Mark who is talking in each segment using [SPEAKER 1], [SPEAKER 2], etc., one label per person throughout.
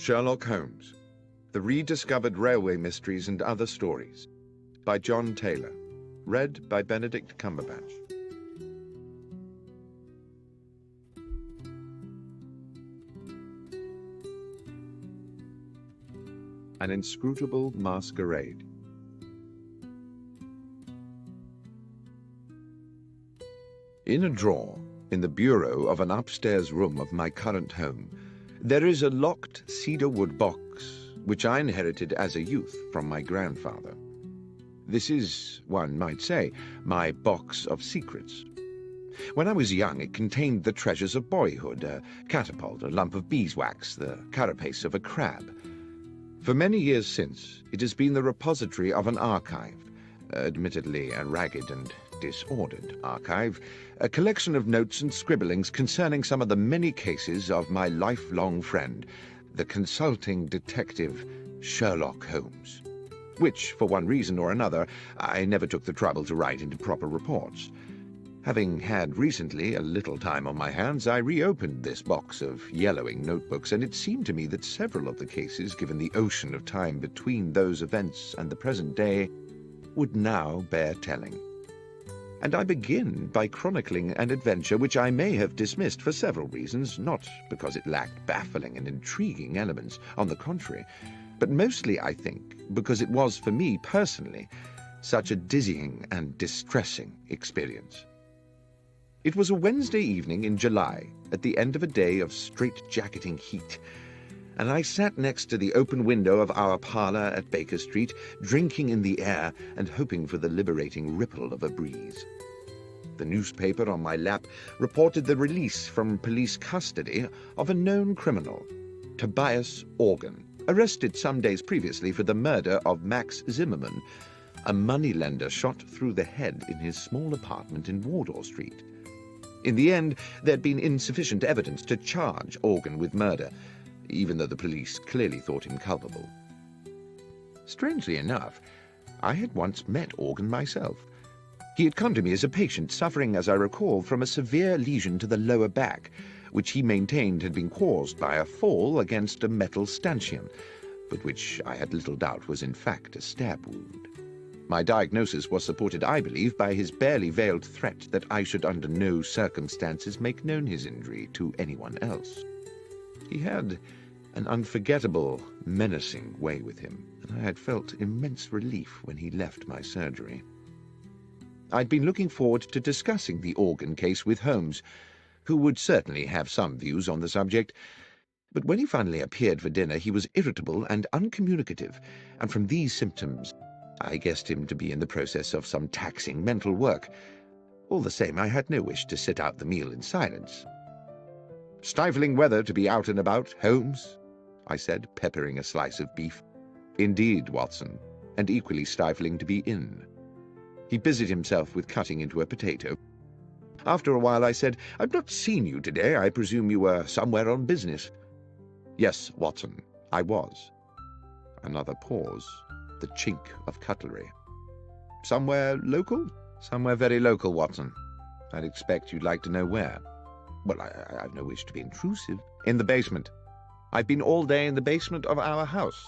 [SPEAKER 1] Sherlock Holmes, The Rediscovered Railway Mysteries and Other Stories, by John Taylor. Read by Benedict Cumberbatch. An Inscrutable Masquerade. In a drawer in the bureau of an upstairs room of my current home, there is a locked cedarwood box which I inherited as a youth from my grandfather. This is, one might say, my box of secrets. When I was young, it contained the treasures of boyhood, a catapult, a lump of beeswax, the carapace of a crab. For many years since, it has been the repository of an archive, admittedly a ragged and disordered archive, a collection of notes and scribblings concerning some of the many cases of my lifelong friend, the consulting detective Sherlock Holmes, which, for one reason or another, I never took the trouble to write into proper reports. Having had recently a little time on my hands, I reopened this box of yellowing notebooks, and it seemed to me that several of the cases, given the ocean of time between those events and the present day, would now bear telling. And I begin by chronicling an adventure which I may have dismissed for several reasons, not because it lacked baffling and intriguing elements, on the contrary, but mostly, I think, because it was, for me personally, such a dizzying and distressing experience. It was a Wednesday evening in July, at the end of a day of strait-jacketing heat, and I sat next to the open window of our parlour at Baker Street, drinking in the air and hoping for the liberating ripple of a breeze. The newspaper on my lap reported the release from police custody of a known criminal, Tobias Organ, arrested some days previously for the murder of Max Zimmerman, a moneylender shot through the head in his small apartment in Wardour Street. In the end, there'd been insufficient evidence to charge Organ with murder, even though the police clearly thought him culpable. Strangely enough, I had once met Organ myself. He had come to me as a patient suffering, as I recall, from a severe lesion to the lower back, which he maintained had been caused by a fall against a metal stanchion, but which I had little doubt was in fact a stab wound. My diagnosis was supported, I believe, by his barely veiled threat that I should under no circumstances make known his injury to anyone else. He had an unforgettable, menacing way with him, and I had felt immense relief when he left my surgery. I'd been looking forward to discussing the Organ case with Holmes, who would certainly have some views on the subject, but when he finally appeared for dinner, he was irritable and uncommunicative, and from these symptoms I guessed him to be in the process of some taxing mental work. All the same, I had no wish to sit out the meal in silence. "Stifling weather to be out and about, Holmes?" I said, peppering a slice of beef. "Indeed, Watson, and equally stifling to be in." He busied himself with cutting into a potato. After a while I said, "I've not seen you today. I presume you were somewhere on business." "Yes, Watson, I was." Another pause, the chink of cutlery. "Somewhere local?" "Somewhere very local, Watson. I'd expect you'd like to know where." "Well, I've no wish to be intrusive." "In the basement. I've been all day in the basement of our house,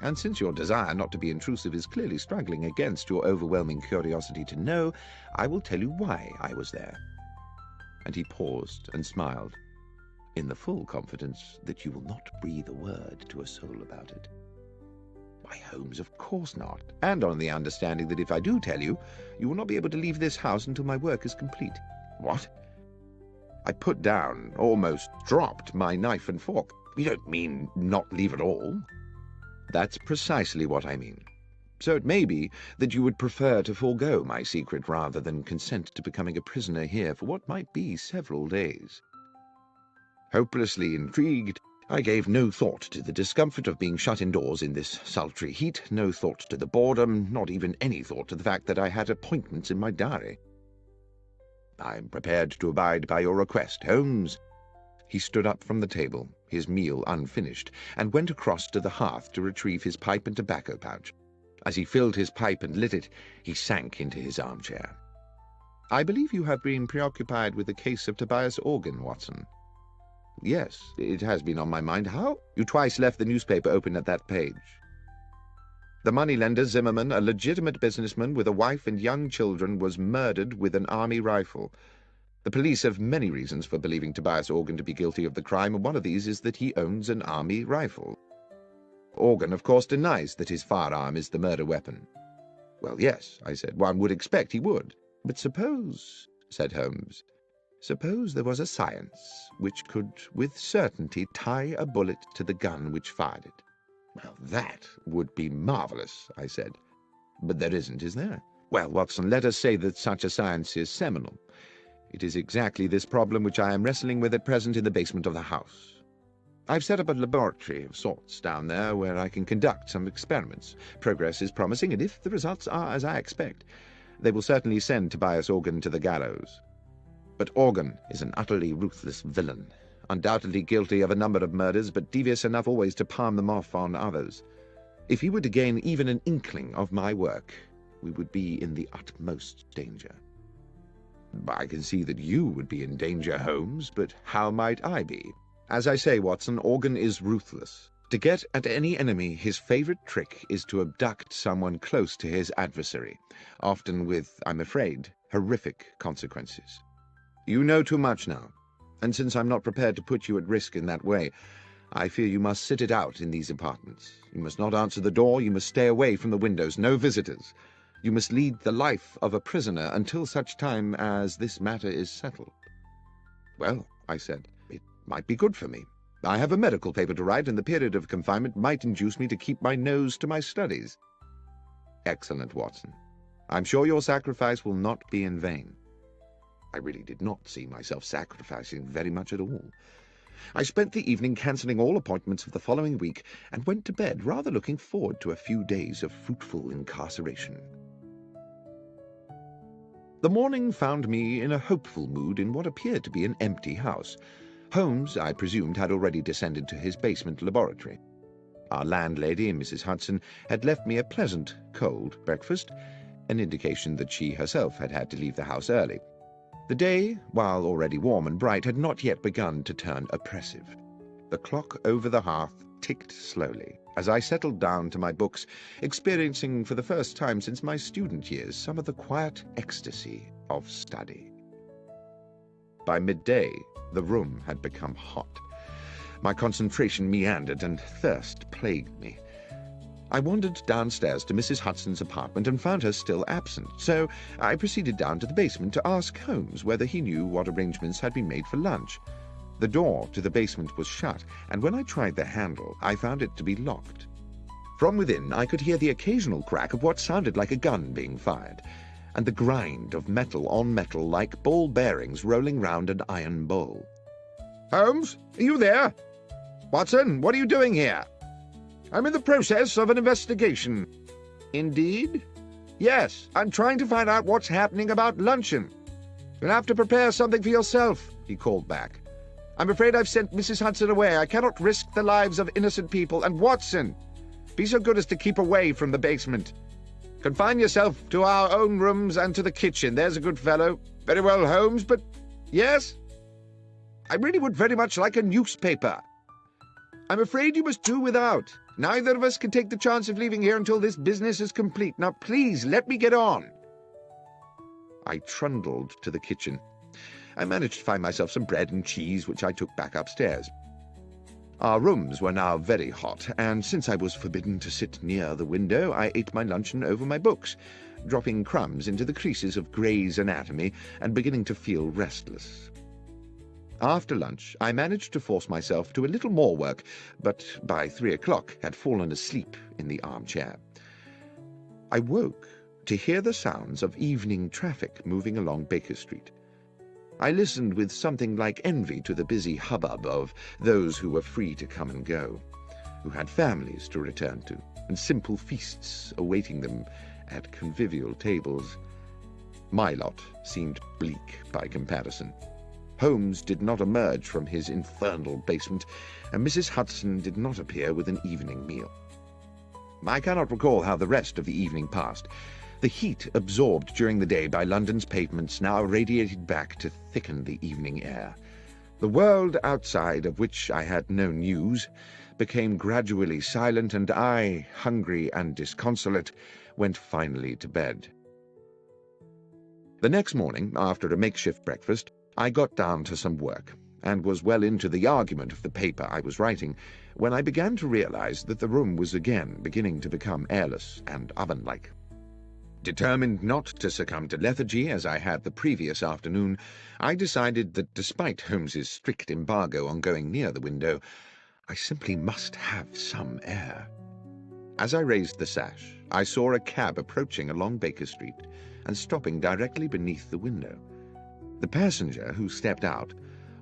[SPEAKER 1] and since your desire not to be intrusive is clearly struggling against your overwhelming curiosity to know, I will tell you why I was there." And he paused and smiled, in the full confidence that you will not breathe a word to a soul about it. "Why, Holmes, of course not, and on the understanding that if I do tell you, you will not be able to leave this house until my work is complete." "What?" I put down, almost dropped, my knife and fork. "You don't mean not leave at all?" "That's precisely what I mean. So it may be that you would prefer to forego my secret rather than consent to becoming a prisoner here for what might be several days." Hopelessly intrigued, I gave no thought to the discomfort of being shut indoors in this sultry heat, no thought to the boredom, not even any thought to the fact that I had appointments in my diary. "I am prepared to abide by your request, Holmes." He stood up from the table, his meal unfinished, and went across to the hearth to retrieve his pipe and tobacco pouch. As he filled his pipe and lit it, he sank into his armchair. "I believe you have been preoccupied with the case of Tobias Organ, Watson." Yes, it has been on my mind. How? You twice left the newspaper open at that page. The moneylender Zimmerman, a legitimate businessman with a wife and young children, was murdered with an army rifle. The police have many reasons for believing Tobias Organ to be guilty of the crime, and one of these is that he owns an army rifle. Organ, of course, denies that his firearm is the murder weapon. Well, yes, I said, one would expect he would. But suppose, said Holmes, suppose there was a science which could with certainty tie a bullet to the gun which fired it. Well, that would be marvelous, I said. But there isn't, is there? Well, Watson, let us say that such a science is seminal. It is exactly this problem which I am wrestling with at present in the basement of the house. I've set up a laboratory of sorts down there where I can conduct some experiments. Progress is promising, and if the results are as I expect, they will certainly send Tobias Organ to the gallows. But Organ is an utterly ruthless villain, undoubtedly guilty of a number of murders, but devious enough always to palm them off on others. If he were to gain even an inkling of my work, we would be in the utmost danger. I can see that you would be in danger, Holmes, but how might I be? As I say, Watson, Organ is ruthless. To get at any enemy, his favorite trick is to abduct someone close to his adversary, often with, I'm afraid, horrific consequences. You know too much now, and since I'm not prepared to put you at risk in that way, I fear you must sit it out in these apartments. You must not answer the door, you must stay away from the windows, no visitors. You must lead the life of a prisoner until such time as this matter is settled. Well, I said, it might be good for me. I have a medical paper to write, and the period of confinement might induce me to keep my nose to my studies. Excellent, Watson. I'm sure your sacrifice will not be in vain. I really did not see myself sacrificing very much at all. I spent the evening cancelling all appointments of the following week, and went to bed rather looking forward to a few days of fruitful incarceration. The morning found me in a hopeful mood in what appeared to be an empty house. Holmes, I presumed, had already descended to his basement laboratory. Our landlady, Mrs. Hudson, had left me a pleasant, cold breakfast, an indication that she herself had had to leave the house early. The day, while already warm and bright, had not yet begun to turn oppressive. The clock over the hearth ticked slowly as I settled down to my books, experiencing for the first time since my student years some of the quiet ecstasy of study. By midday, the room had become hot. My concentration meandered, and thirst plagued me. I wandered downstairs to Mrs. Hudson's apartment and found her still absent, so I proceeded down to the basement to ask Holmes whether he knew what arrangements had been made for lunch. The door to the basement was shut, and when I tried the handle, I found it to be locked. From within, I could hear the occasional crack of what sounded like a gun being fired, and the grind of metal on metal like ball bearings rolling round an iron bowl. "Holmes, are you there? Watson, what are you doing here?" "I'm in the process of an investigation." "Indeed?" "Yes, I'm trying to find out what's happening about luncheon." "You'll have to prepare something for yourself," he called back. "I'm afraid I've sent Mrs. Hudson away. I cannot risk the lives of innocent people. And Watson, be so good as to keep away from the basement. Confine yourself to our own rooms and to the kitchen. There's a good fellow." "Very well, Holmes, but—" "Yes?" "I really would very much like a newspaper." "I'm afraid you must do without. Neither of us can take the chance of leaving here until this business is complete. Now, please, let me get on." I trundled to the kitchen. I managed to find myself some bread and cheese, which I took back upstairs. Our rooms were now very hot, and since I was forbidden to sit near the window, I ate my luncheon over my books, dropping crumbs into the creases of Gray's Anatomy and beginning to feel restless. After lunch, I managed to force myself to a little more work, but by 3 o'clock had fallen asleep in the armchair. I woke to hear the sounds of evening traffic moving along Baker Street. I listened with something like envy to the busy hubbub of those who were free to come and go, who had families to return to, and simple feasts awaiting them at convivial tables. My lot seemed bleak by comparison. Holmes did not emerge from his infernal basement, and Mrs. Hudson did not appear with an evening meal. I cannot recall how the rest of the evening passed. The heat absorbed during the day by London's pavements now radiated back to thicken the evening air. The world outside, of which I had no news, became gradually silent, and I, hungry and disconsolate, went finally to bed. The next morning, after a makeshift breakfast, I got down to some work, and was well into the argument of the paper I was writing, when I began to realize that the room was again beginning to become airless and oven-like. Determined not to succumb to lethargy as I had the previous afternoon, I decided that despite Holmes's strict embargo on going near the window, I simply must have some air. As I raised the sash, I saw a cab approaching along Baker Street and stopping directly beneath the window. The passenger who stepped out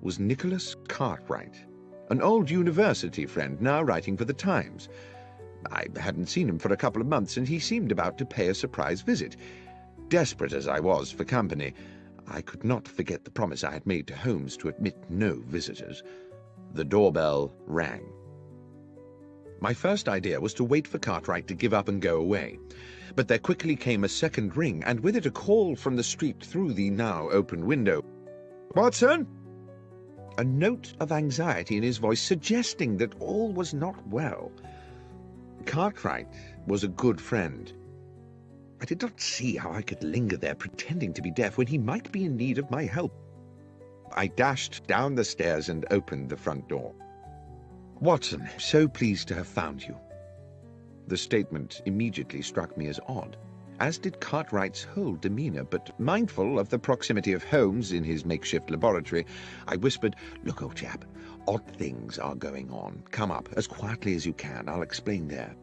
[SPEAKER 1] was Nicholas Cartwright, an old university friend now writing for the Times. I hadn't seen him for a couple of months, and he seemed about to pay a surprise visit. Desperate as I was for company, I could not forget the promise I had made to Holmes to admit no visitors. The doorbell rang. My first idea was to wait for Cartwright to give up and go away, but there quickly came a second ring, and with it a call from the street through the now open window. "Watson?" A note of anxiety in his voice, suggesting that all was not well. Cartwright was a good friend. I did not see how I could linger there pretending to be deaf when he might be in need of my help. I dashed down the stairs and opened the front door. "Watson, so pleased to have found you." The statement immediately struck me as odd, as did Cartwright's whole demeanor, but mindful of the proximity of Holmes in his makeshift laboratory, I whispered, "Look, old chap, odd things are going on. Come up, as quietly as you can. I'll explain there."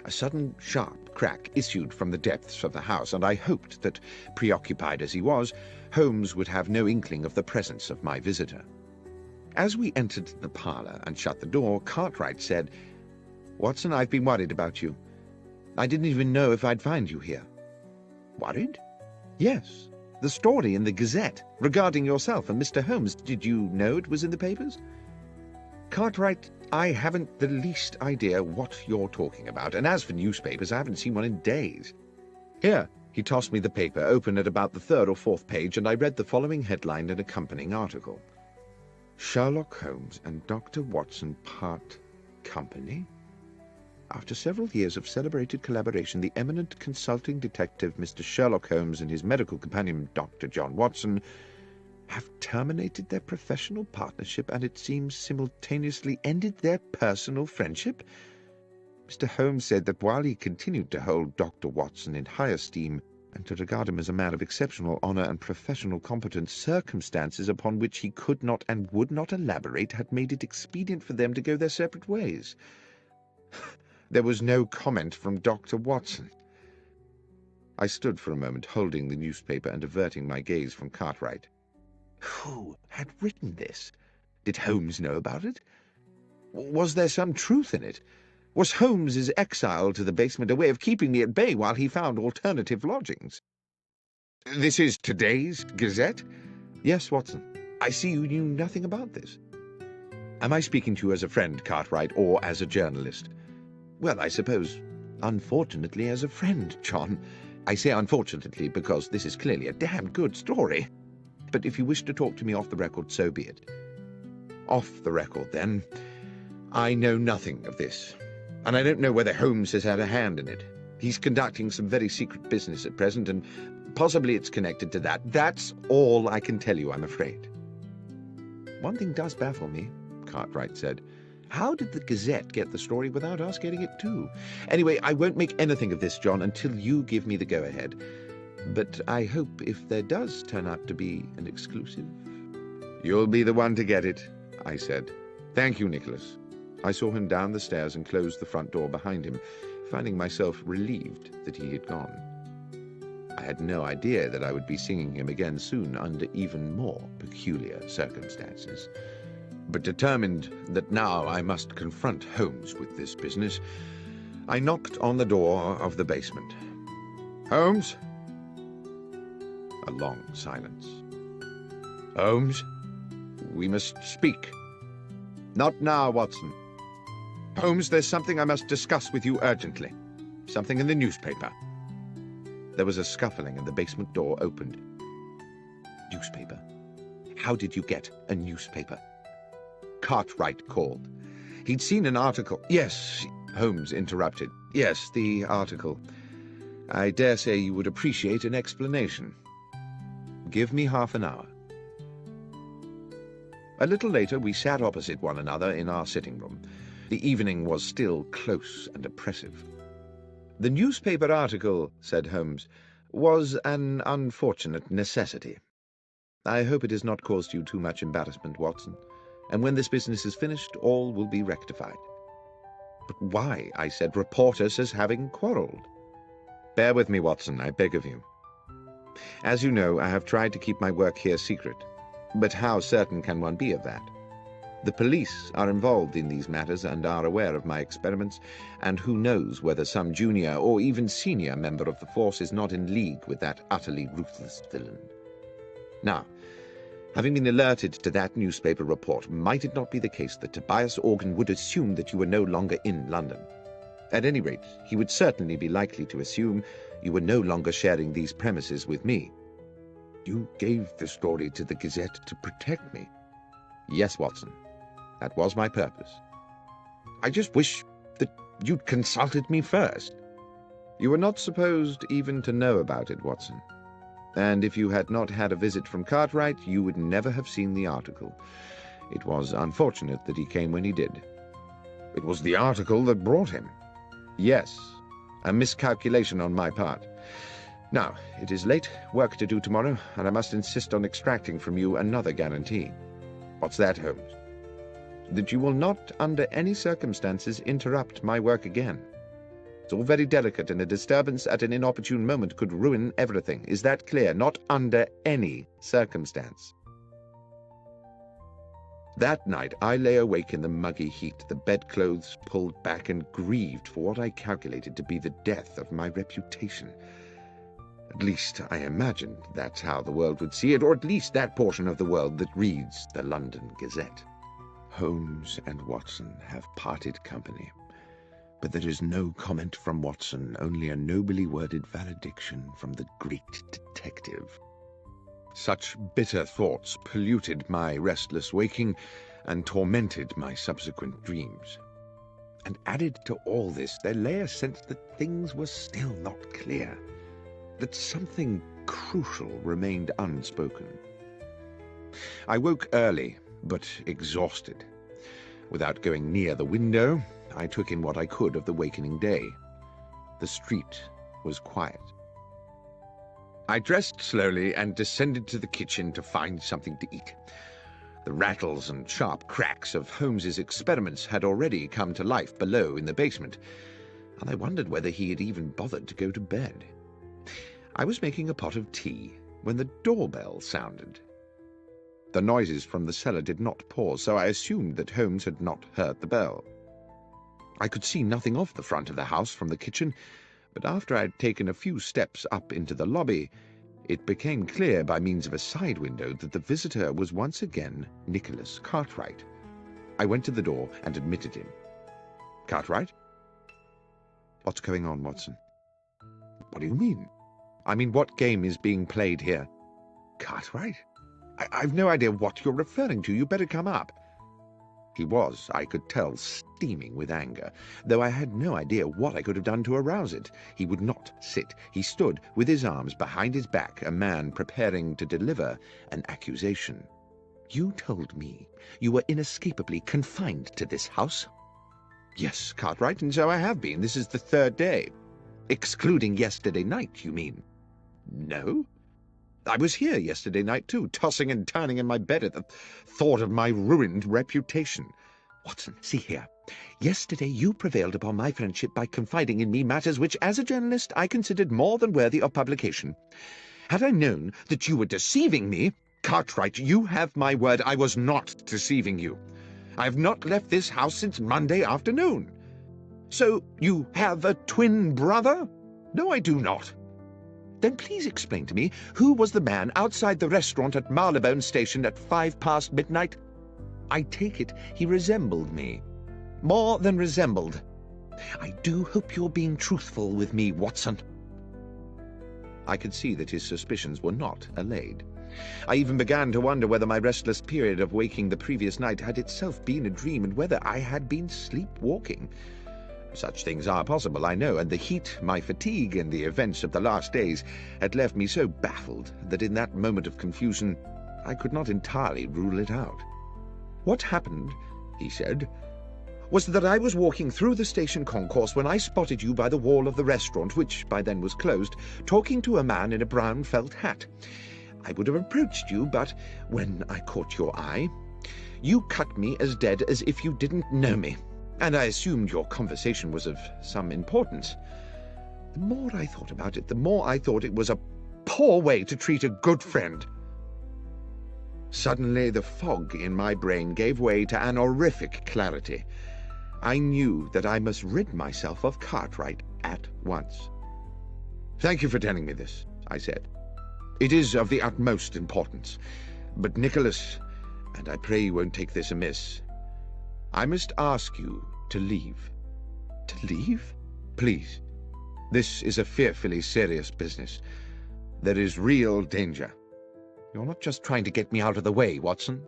[SPEAKER 1] A sudden sharp crack issued from the depths of the house, and I hoped that, preoccupied as he was, Holmes would have no inkling of the presence of my visitor. As we entered the parlor and shut the door, Cartwright said, "Watson, I've been worried about you. I didn't even know if I'd find you here." "Worried?" "Yes. The story in the Gazette regarding yourself and Mr. Holmes. Did you know it was in the papers?" "Cartwright, I haven't the least idea what you're talking about, and as for newspapers, I haven't seen one in days. Here." He tossed me the paper, open at about the third or fourth page, and I read the following headline and accompanying article. "Sherlock Holmes and Dr. Watson part company? After several years of celebrated collaboration, the eminent consulting detective Mr. Sherlock Holmes and his medical companion Dr. John Watson have terminated their professional partnership and, it seems, simultaneously ended their personal friendship. Mr. Holmes said that while he continued to hold Dr. Watson in high esteem and to regard him as a man of exceptional honor and professional competence, circumstances upon which he could not and would not elaborate had made it expedient for them to go their separate ways." There was no comment from Dr. Watson. I stood for a moment, holding the newspaper and averting my gaze from Cartwright. Who had written this? Did Holmes know about it? Was there some truth in it? Was Holmes's exile to the basement a way of keeping me at bay while he found alternative lodgings? "This is today's Gazette?" "Yes, Watson. I see you knew nothing about this." "Am I speaking to you as a friend, Cartwright, or as a journalist?" "Well, I suppose, unfortunately, as a friend, John. I say unfortunately because this is clearly a damned good story. But if you wish to talk to me off the record, so be it." "Off the record, then. I know nothing of this, and I don't know whether Holmes has had a hand in it. He's conducting some very secret business at present, and possibly it's connected to that. That's all I can tell you, I'm afraid." "One thing does baffle me," Cartwright said. "How did the Gazette get the story without us getting it too? Anyway, I won't make anything of this, John, until you give me the go-ahead. But I hope if there does turn out to be an exclusive—" "You'll be the one to get it," I said. "Thank you, Nicholas." I saw him down the stairs and closed the front door behind him, finding myself relieved that he had gone. I had no idea that I would be seeing him again soon under even more peculiar circumstances. But determined that now I must confront Holmes with this business, I knocked on the door of the basement. "Holmes?" A long silence. "Holmes? We must speak." "Not now, Watson." "Holmes, there's something I must discuss with you urgently. Something in the newspaper." There was a scuffling and the basement door opened. "Newspaper? How did you get a newspaper?" Cartwright called. He'd seen an article. Yes, Holmes interrupted. Yes, the article. I dare say you would appreciate an explanation. Give me half an hour. A little later we sat opposite one another in our sitting room. The evening was still close and oppressive. The newspaper article, said Holmes, was an unfortunate necessity. I hope it has not caused you too much embarrassment, Watson, and when this business is finished, all will be rectified. But why, I said, report us as having quarrelled? Bear with me, Watson, I beg of you. As you know, I have tried to keep my work here secret, but how certain can one be of that? The police are involved in these matters and are aware of my experiments, and who knows whether some junior or even senior member of the force is not in league with that utterly ruthless villain. Now, having been alerted to that newspaper report, might it not be the case that Tobias Organ would assume that you were no longer in London? At any rate, he would certainly be likely to assume you were no longer sharing these premises with me. You gave the story to the Gazette to protect me. Yes, Watson. That was my purpose. I just wish that you'd consulted me first. You were not supposed even to know about it, Watson. And if you had not had a visit from Cartwright, you would never have seen the article. It was unfortunate that he came when he did. It was the article that brought him. Yes, a miscalculation on my part. Now, it is late, work to do tomorrow, and I must insist on extracting from you another guarantee. What's that, Holmes? That you will not, under any circumstances, interrupt my work again. It's all very delicate, and a disturbance at an inopportune moment could ruin everything. Is that clear? Not under any circumstance. That night I lay awake in the muggy heat, the bedclothes pulled back, and grieved for what I calculated to be the death of my reputation. At least I imagined that's how the world would see it, or at least that portion of the world that reads the London Gazette. Holmes and Watson have parted company, but there is no comment from Watson, only a nobly worded valediction from the great detective. Such bitter thoughts polluted my restless waking and tormented my subsequent dreams. And added to all this, there lay a sense that things were still not clear, that something crucial remained unspoken. I woke early, but exhausted. Without going near the window, I took in what I could of the wakening day. The street was quiet. I dressed slowly and descended to the kitchen to find something to eat. The rattles and sharp cracks of Holmes's experiments had already come to life below in the basement, and I wondered whether he had even bothered to go to bed. I was making a pot of tea when the doorbell sounded. The noises from the cellar did not pause, so I assumed that Holmes had not heard the bell. I could see nothing of the front of the house from the kitchen, but after I had taken a few steps up into the lobby, it became clear by means of a side window that the visitor was once again Nicholas Cartwright. I went to the door and admitted him. Cartwright? What's going on, Watson? What do you mean? I mean, what game is being played here? Cartwright? I've no idea what you're referring to. You better come up. He was, I could tell, steaming with anger, though I had no idea what I could have done to arouse it. He would not sit. He stood with his arms behind his back, a man preparing to deliver an accusation. You told me you were inescapably confined to this house? Yes, Cartwright, and so I have been. This is the third day. Excluding yesterday night, you mean? No. I was here yesterday night, too, tossing and turning in my bed at the thought of my ruined reputation. Watson, see here. Yesterday you prevailed upon my friendship by confiding in me matters which, as a journalist, I considered more than worthy of publication. Had I known that you were deceiving me, Cartwright, you have my word, I was not deceiving you. I have not left this house since Monday afternoon. So you have a twin brother? No, I do not. Then please explain to me, who was the man outside the restaurant at Marylebone Station at 5 past midnight? I take it he resembled me. More than resembled. I do hope you're being truthful with me, Watson. I could see that his suspicions were not allayed. I even began to wonder whether my restless period of waking the previous night had itself been a dream, and whether I had been sleepwalking. Such things are possible, I know, and the heat, my fatigue, and the events of the last days had left me so baffled that in that moment of confusion I could not entirely rule it out. "What happened," he said, "was that I was walking through the station concourse when I spotted you by the wall of the restaurant, which by then was closed, talking to a man in a brown felt hat. I would have approached you, but when I caught your eye, you cut me as dead as if you didn't know me, and I assumed your conversation was of some importance. The more I thought about it, the more I thought it was a poor way to treat a good friend." Suddenly the fog in my brain gave way to an horrific clarity. I knew that I must rid myself of Cartwright at once. "Thank you for telling me this," I said. "It is of the utmost importance. But, Nicholas, and I pray you won't take this amiss, I must ask you to leave." "To leave?" "Please. This is a fearfully serious business. There is real danger." "You're not just trying to get me out of the way, Watson?"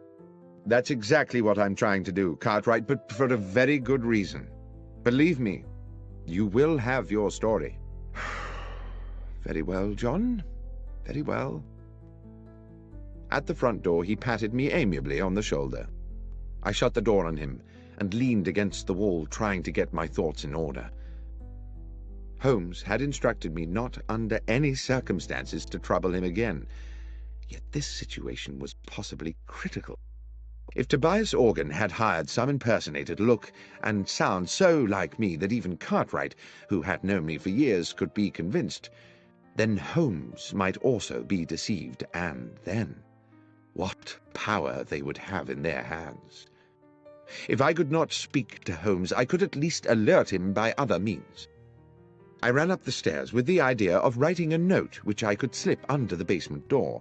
[SPEAKER 1] "That's exactly what I'm trying to do, Cartwright, but for a very good reason. Believe me, you will have your story." "Very well, John. Very well." At the front door he patted me amiably on the shoulder. I shut the door on him and leaned against the wall, trying to get my thoughts in order. Holmes had instructed me not under any circumstances to trouble him again. Yet this situation was possibly critical. If Tobias Organ had hired some impersonator to look and sound so like me that even Cartwright, who had known me for years, could be convinced, then Holmes might also be deceived, and then what power they would have in their hands. If I could not speak to Holmes, I could at least alert him by other means. I ran up the stairs with the idea of writing a note which I could slip under the basement door.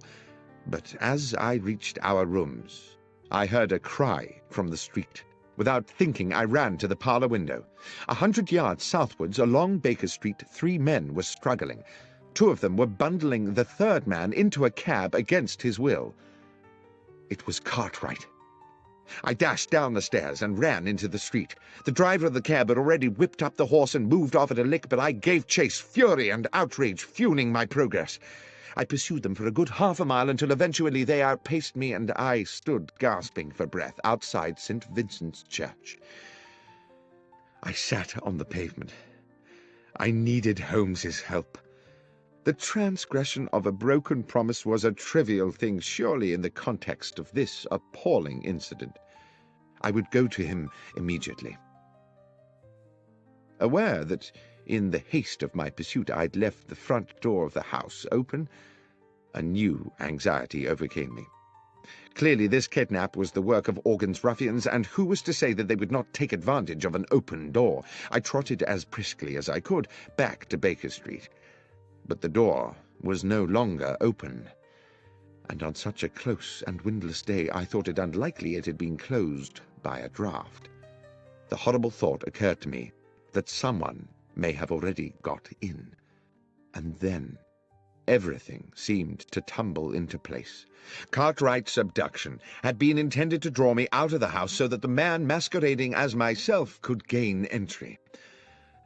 [SPEAKER 1] But as I reached our rooms, I heard a cry from the street. Without thinking, I ran to the parlor window. 100 yards southwards along Baker Street, 3 men were struggling. 2 of them were bundling the 3rd man into a cab against his will. It was Cartwright. I dashed down the stairs and ran into the street. The driver of the cab had already whipped up the horse and moved off at a lick, but I gave chase, fury and outrage fueling my progress. I pursued them for a good half a mile until eventually they outpaced me, and I stood gasping for breath outside St. Vincent's Church. I sat on the pavement. I needed Holmes's help. The transgression of a broken promise was a trivial thing, surely, in the context of this appalling incident. I would go to him immediately. Aware that in the haste of my pursuit I'd left the front door of the house open, a new anxiety overcame me. Clearly this kidnap was the work of Organ's ruffians, and who was to say that they would not take advantage of an open door? I trotted as briskly as I could back to Baker Street. But the door was no longer open, and on such a close and windless day I thought it unlikely it had been closed by a draught. The horrible thought occurred to me that someone may have already got in, and then everything seemed to tumble into place. Cartwright's abduction had been intended to draw me out of the house so that the man masquerading as myself could gain entry.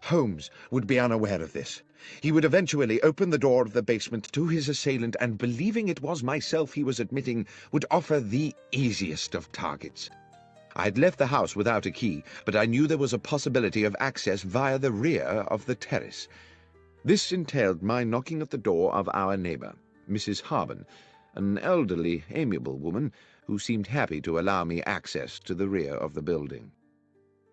[SPEAKER 1] Holmes would be unaware of this. He would eventually open the door of the basement to his assailant, and believing it was myself he was admitting, would offer the easiest of targets. I had left the house without a key, but I knew there was a possibility of access via the rear of the terrace. This entailed my knocking at the door of our neighbour, Mrs. Harben, an elderly, amiable woman who seemed happy to allow me access to the rear of the building.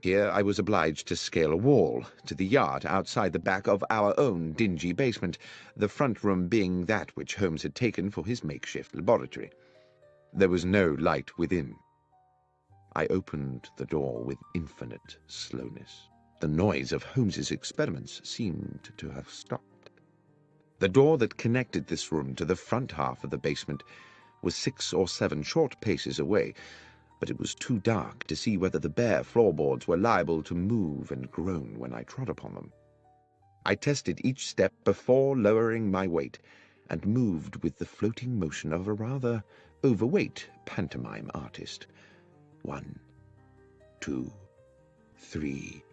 [SPEAKER 1] Here I was obliged to scale a wall to the yard outside the back of our own dingy basement, the front room being that which Holmes had taken for his makeshift laboratory. There was no light within. I opened the door with infinite slowness. The noise of Holmes's experiments seemed to have stopped. The door that connected this room to the front half of the basement was 6 or 7 short paces away, but it was too dark to see whether the bare floorboards were liable to move and groan when I trod upon them. I tested each step before lowering my weight, and moved with the floating motion of a rather overweight pantomime artist. 1, 2, 3.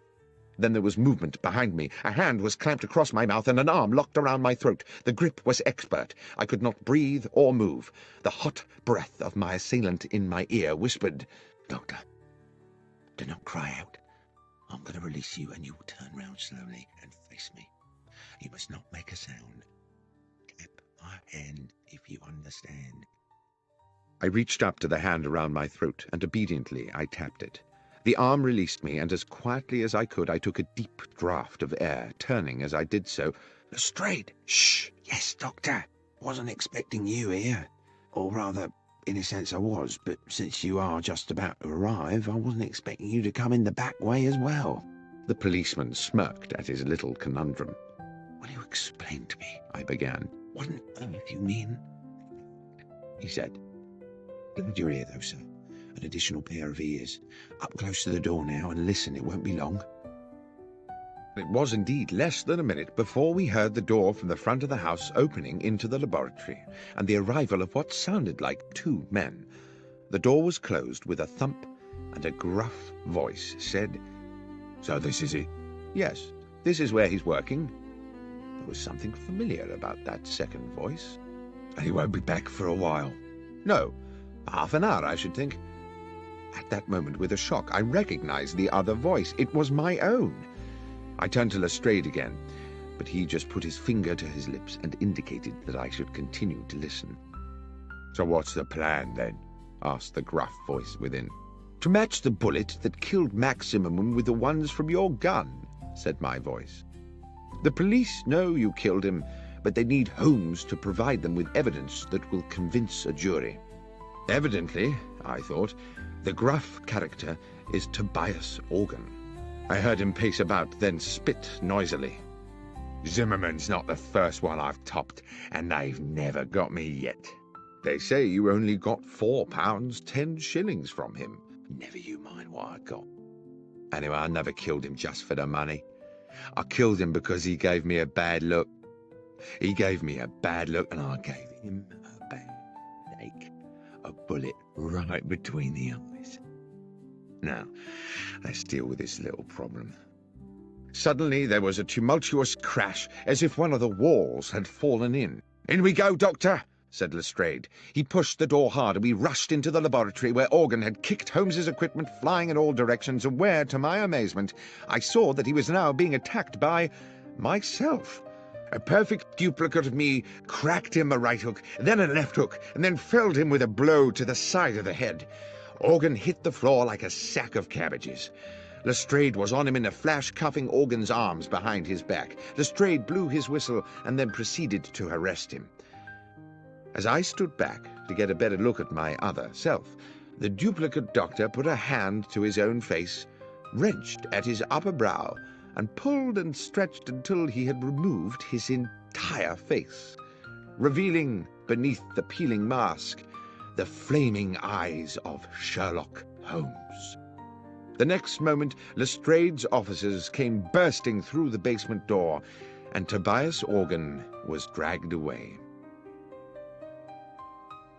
[SPEAKER 1] Then there was movement behind me. A hand was clamped across my mouth and an arm locked around my throat. The grip was expert. I could not breathe or move. The hot breath of my assailant in my ear whispered, "Doctor, do not cry out. I'm going to release you and you will turn round slowly and face me. You must not make a sound. Tap my hand if you understand." I reached up to the hand around my throat, and obediently I tapped it. The arm released me, and as quietly as I could, I took a deep draught of air, turning as I did so. "Lestrade!" "Shh! Yes, Doctor. Wasn't expecting you here. Or rather, in a sense I was, but since you are just about to arrive, I wasn't expecting you to come in the back way as well." The policeman smirked at his little conundrum. "Will you explain to me?" I began. "What on earth you mean?" he said. "Glad you're here, though, sir. An additional pair of ears. Up close to the door now and listen, it won't be long." It was indeed less than a minute before we heard the door from the front of the house opening into the laboratory, and the arrival of what sounded like 2 men. The door was closed with a thump, and a gruff voice said, "So this is it?" "Yes, this is where he's working." There was something familiar about that second voice. "And he won't be back for a while?" "No, half an hour, I should think." At that moment, with a shock, I recognized the other voice. It was my own. I turned to Lestrade again, but he just put his finger to his lips and indicated that I should continue to listen. "So what's the plan, then?" asked the gruff voice within. "To match the bullet that killed Maximum with the ones from your gun," said my voice. "The police know you killed him, but they need Holmes to provide them with evidence that will convince a jury. Evidently, I thought, the gruff character is Tobias Organ. I heard him pace about, then spit noisily. "Zimmerman's not the first one I've topped, and they've never got me yet. They say you only got £4 10 shillings from him." "Never you mind what I got. Anyway, I never killed him just for the money. I killed him because he gave me a bad look. He gave me a bad look, and I gave him a bad ache. A bullet right between the eyes. Now, let's deal with this little problem." Suddenly there was a tumultuous crash, as if one of the walls had fallen in. "In we go, Doctor," said Lestrade. He pushed the door hard, and we rushed into the laboratory, where Organ had kicked Holmes's equipment flying in all directions, and where, to my amazement, I saw that he was now being attacked by myself. A perfect duplicate of me cracked him a right hook, then a left hook, and then felled him with a blow to the side of the head. Organ hit the floor like a sack of cabbages. Lestrade was on him in a flash, cuffing Organ's arms behind his back. Lestrade blew his whistle and then proceeded to arrest him. As I stood back to get a better look at my other self, the duplicate doctor put a hand to his own face, wrenched at his upper brow, and pulled and stretched until he had removed his entire face, revealing beneath the peeling mask the flaming eyes of Sherlock Holmes. The next moment, Lestrade's officers came bursting through the basement door, and Tobias Organ was dragged away.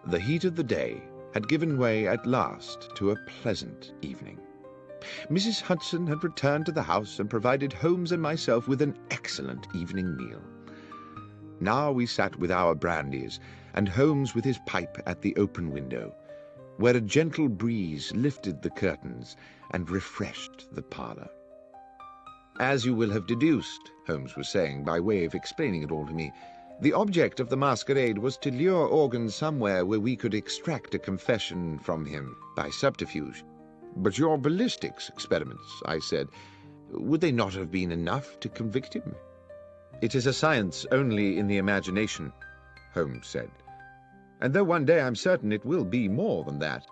[SPEAKER 1] The heat of the day had given way at last to a pleasant evening. Mrs. Hudson had returned to the house and provided Holmes and myself with an excellent evening meal. Now we sat with our brandies, and Holmes with his pipe at the open window, where a gentle breeze lifted the curtains and refreshed the parlour. "As you will have deduced," Holmes was saying, by way of explaining it all to me, "the object of the masquerade was to lure Organ somewhere where we could extract a confession from him by subterfuge." "But your ballistics experiments," I said, "would they not have been enough to convict him?" "It is a science only in the imagination," Holmes said. "And though one day I'm certain it will be more than that,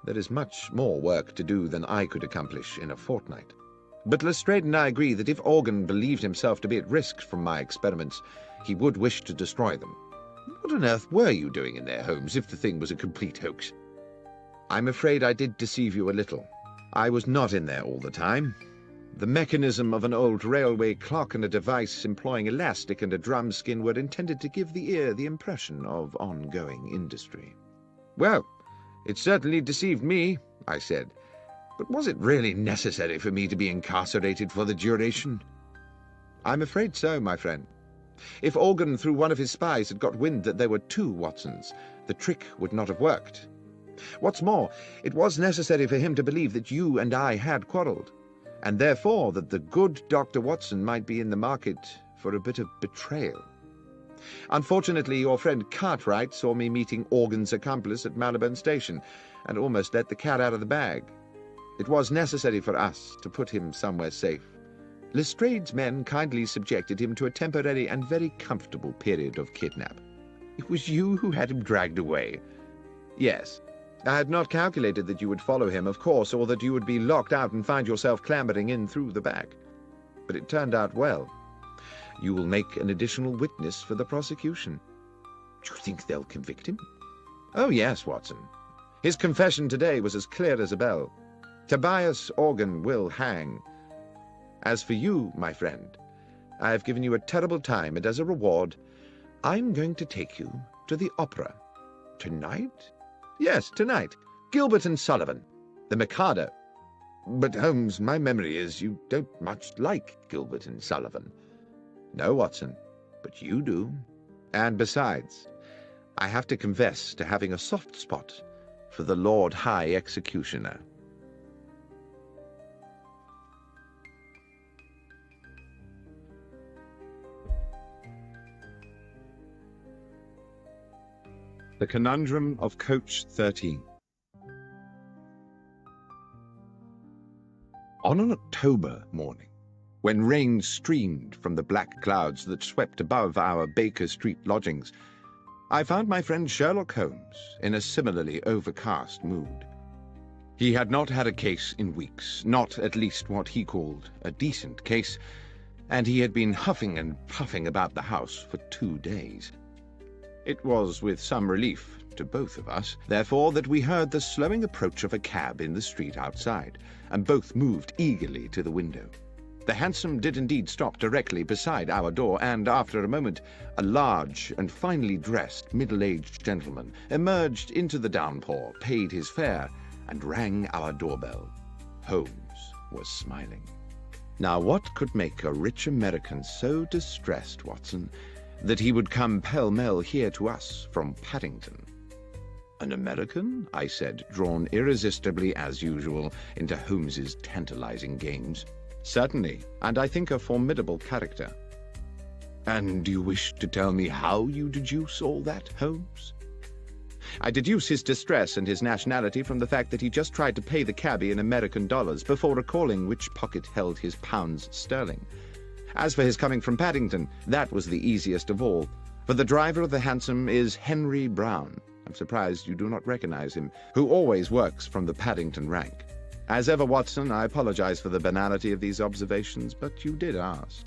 [SPEAKER 1] there is much more work to do than I could accomplish in a fortnight. But Lestrade and I agree that if Organ believed himself to be at risk from my experiments, he would wish to destroy them. What on earth were you doing in there, Holmes, if the thing was a complete hoax?" "I'm afraid I did deceive you a little. I was not in there all the time. The mechanism of an old railway clock and a device employing elastic and a drum skin were intended to give the ear the impression of ongoing industry. "Well, it certainly deceived me," I said. "But was it really necessary for me to be incarcerated for the duration?" "I'm afraid so, my friend. If Organ, through one of his spies, had got wind that there were two Watsons, the trick would not have worked. What's more, it was necessary for him to believe that you and I had quarrelled, and therefore that the good Dr. Watson might be in the market for a bit of betrayal. Unfortunately, your friend Cartwright saw me meeting Organ's accomplice at Marylebone Station, and almost let the cat out of the bag. It was necessary for us to put him somewhere safe. Lestrade's men kindly subjected him to a temporary and very comfortable period of kidnap. It was you who had him dragged away." "Yes. I had not calculated that you would follow him, of course, or that you would be locked out and find yourself clambering in through the back. But it turned out well. You will make an additional witness for the prosecution." "Do you think they'll convict him?" "Oh, yes, Watson. His confession today was as clear as a bell. Tobias Organ will hang. As for you, my friend, I have given you a terrible time, and as a reward, I'm going to take you to the opera." "Tonight?" "Yes, tonight. Gilbert and Sullivan. The Mikado. But, Holmes, my memory is you don't much like Gilbert and Sullivan." "No, Watson, but you do. And besides, I have to confess to having a soft spot for the Lord High Executioner." The Conundrum of Coach 13. On an October morning, when rain streamed from the black clouds that swept above our Baker Street lodgings, I found my friend Sherlock Holmes in a similarly overcast mood. He had not had a case in weeks, not at least what he called a decent case, and he had been huffing and puffing about the house for 2 days. It was with some relief to both of us, therefore, that we heard the slowing approach of a cab in the street outside, and both moved eagerly to the window. The hansom did indeed stop directly beside our door, and after a moment a large and finely dressed middle-aged gentleman emerged into the downpour, paid his fare, and rang our doorbell. Holmes was smiling. Now, what could make a rich American so distressed, Watson, that he would come pell-mell here to us from Paddington? "An American?" I said, drawn irresistibly, as usual, into Holmes's tantalizing games. "Certainly, and I think a formidable character." "And do you wish to tell me how you deduce all that, Holmes?" "I deduce his distress and his nationality from the fact that he just tried to pay the cabby in American dollars before recalling which pocket held his pounds sterling. As for his coming from Paddington, that was the easiest of all, for the driver of the hansom is Henry Brown. I'm surprised you do not recognize him, who always works from the Paddington rank. As ever, Watson, I apologize for the banality of these observations, but you did ask."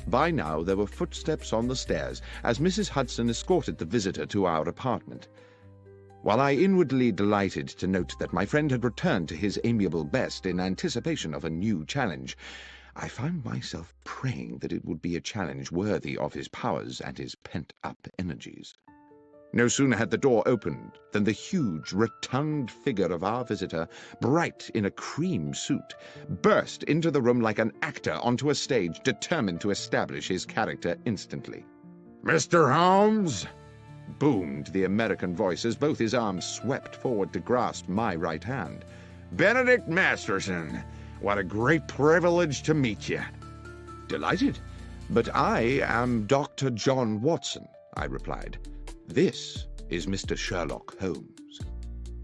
[SPEAKER 1] By now there were footsteps on the stairs as Mrs. Hudson escorted the visitor to our apartment. While I inwardly delighted to note that my friend had returned to his amiable best in anticipation of a new challenge, I found myself praying that it would be a challenge worthy of his powers and his pent-up energies. No sooner had the door opened than the huge, rotund figure of our visitor, bright in a cream suit, burst into the room like an actor onto a stage, determined to establish his character instantly. "Mr. Holmes!" boomed the American voice as both his arms swept forward to grasp my right hand. "Benedict Masterson! What a great privilege to meet you." "Delighted. But I am Dr. John Watson," I replied. "This is Mr. Sherlock Holmes."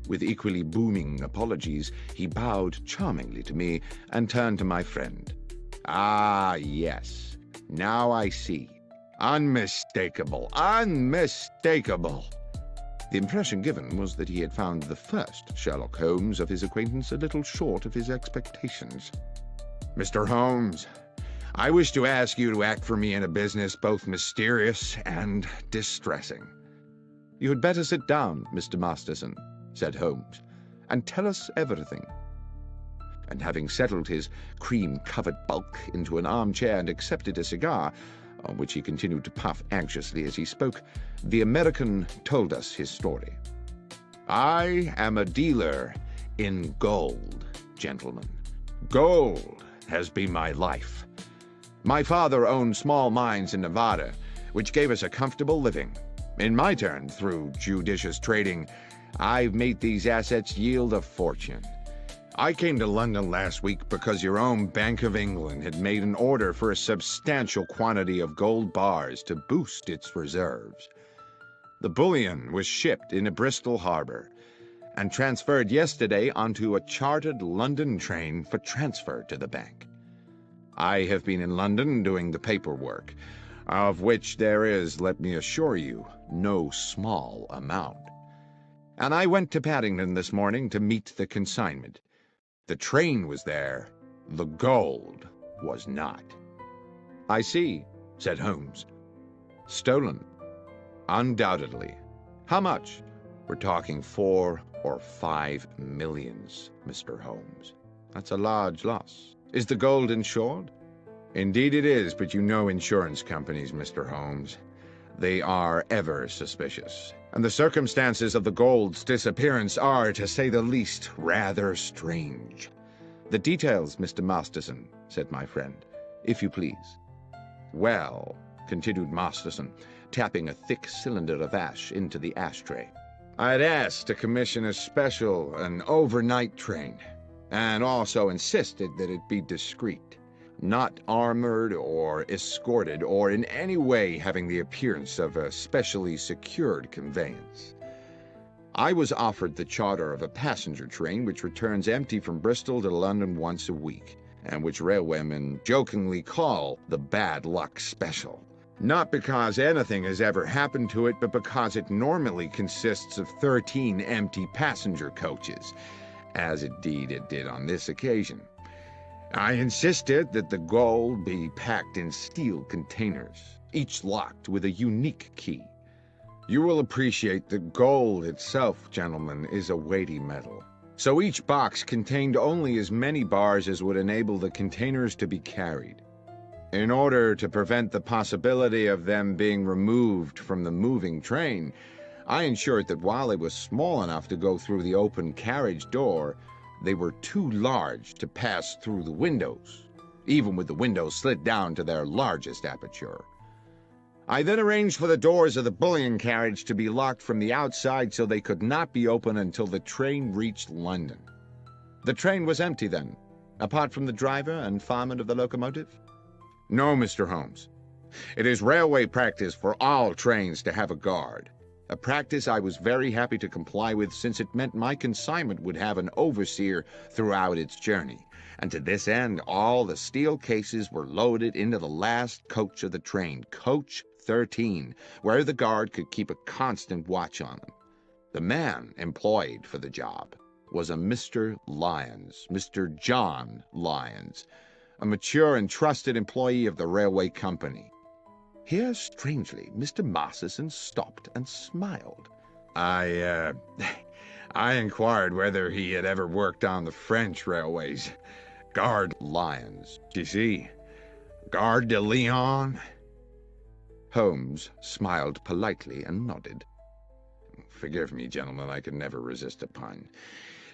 [SPEAKER 1] With equally booming apologies, he bowed charmingly to me and turned to my friend. "Ah, yes. Now I see. Unmistakable. Unmistakable." The impression given was that he had found the first Sherlock Holmes of his acquaintance a little short of his expectations. "Mr. Holmes, I wish to ask you to act for me in a business both mysterious and distressing." "You had better sit down, Mr. Masterson," said Holmes, "and tell us everything." and having settled his cream-covered bulk into an armchair and accepted a cigar, on which he continued to puff anxiously as he spoke, the American told us his story. "I am a dealer in gold, gentlemen. Gold has been my life. My father owned small mines in Nevada, which gave us a comfortable living. In my turn, through judicious trading, I've made these assets yield a fortune. I came to London last week because your own Bank of England had made an order for a substantial quantity of gold bars to boost its reserves. The bullion was shipped into Bristol Harbor and transferred yesterday onto a chartered London train for transfer to the bank. I have been in London doing the paperwork, of which there is, let me assure you, no small amount. And I went to Paddington this morning to meet the consignment. The train was there, the gold was not." "I see," said Holmes. "Stolen?" "Undoubtedly. How much?" "We're talking 4 or 5 millions, Mr. Holmes. That's a large loss. Is the gold insured?" "Indeed it is, but you know insurance companies, Mr. Holmes. They are ever suspicious, and the circumstances of the gold's disappearance are, to say the least, rather strange." "The details, Mr. Masterson," said my friend, "if you please." "Well," continued Masterson, tapping a thick cylinder of ash into the ashtray, "I'd asked to commission an overnight train, and also insisted that it be discreet, not armored or escorted, or in any way having the appearance of a specially secured conveyance. I was offered the charter of a passenger train which returns empty from Bristol to London once a week, and which railwaymen jokingly call the Bad Luck Special. Not because anything has ever happened to it, but because it normally consists of 13 empty passenger coaches, as indeed it did on this occasion. I insisted that the gold be packed in steel containers, each locked with a unique key. You will appreciate that gold itself, gentlemen, is a weighty metal. So each box contained only as many bars as would enable the containers to be carried. In order to prevent the possibility of them being removed from the moving train, I ensured that while they were small enough to go through the open carriage door, they were too large to pass through the windows, even with the windows slid down to their largest aperture. I then arranged for the doors of the bullion carriage to be locked from the outside so they could not be opened until the train reached London. The train was empty then, apart from the driver and fireman of the locomotive? No, Mr. Holmes. It is railway practice for all trains to have a guard. A practice I was very happy to comply with, since it meant my consignment would have an overseer throughout its journey, and to this end all the steel cases were loaded into the last coach of the train, coach 13, where the guard could keep a constant watch on them. The man employed for the job was a Mr. Lyons, Mr. John Lyons, a mature and trusted employee of the railway company. Here, strangely, Mr. Masterson stopped and smiled. I inquired whether he had ever worked on the French railways. Gare de Lyons, you see? Gare de Lyon? Holmes smiled politely and nodded. Forgive me, gentlemen, I could never resist a pun.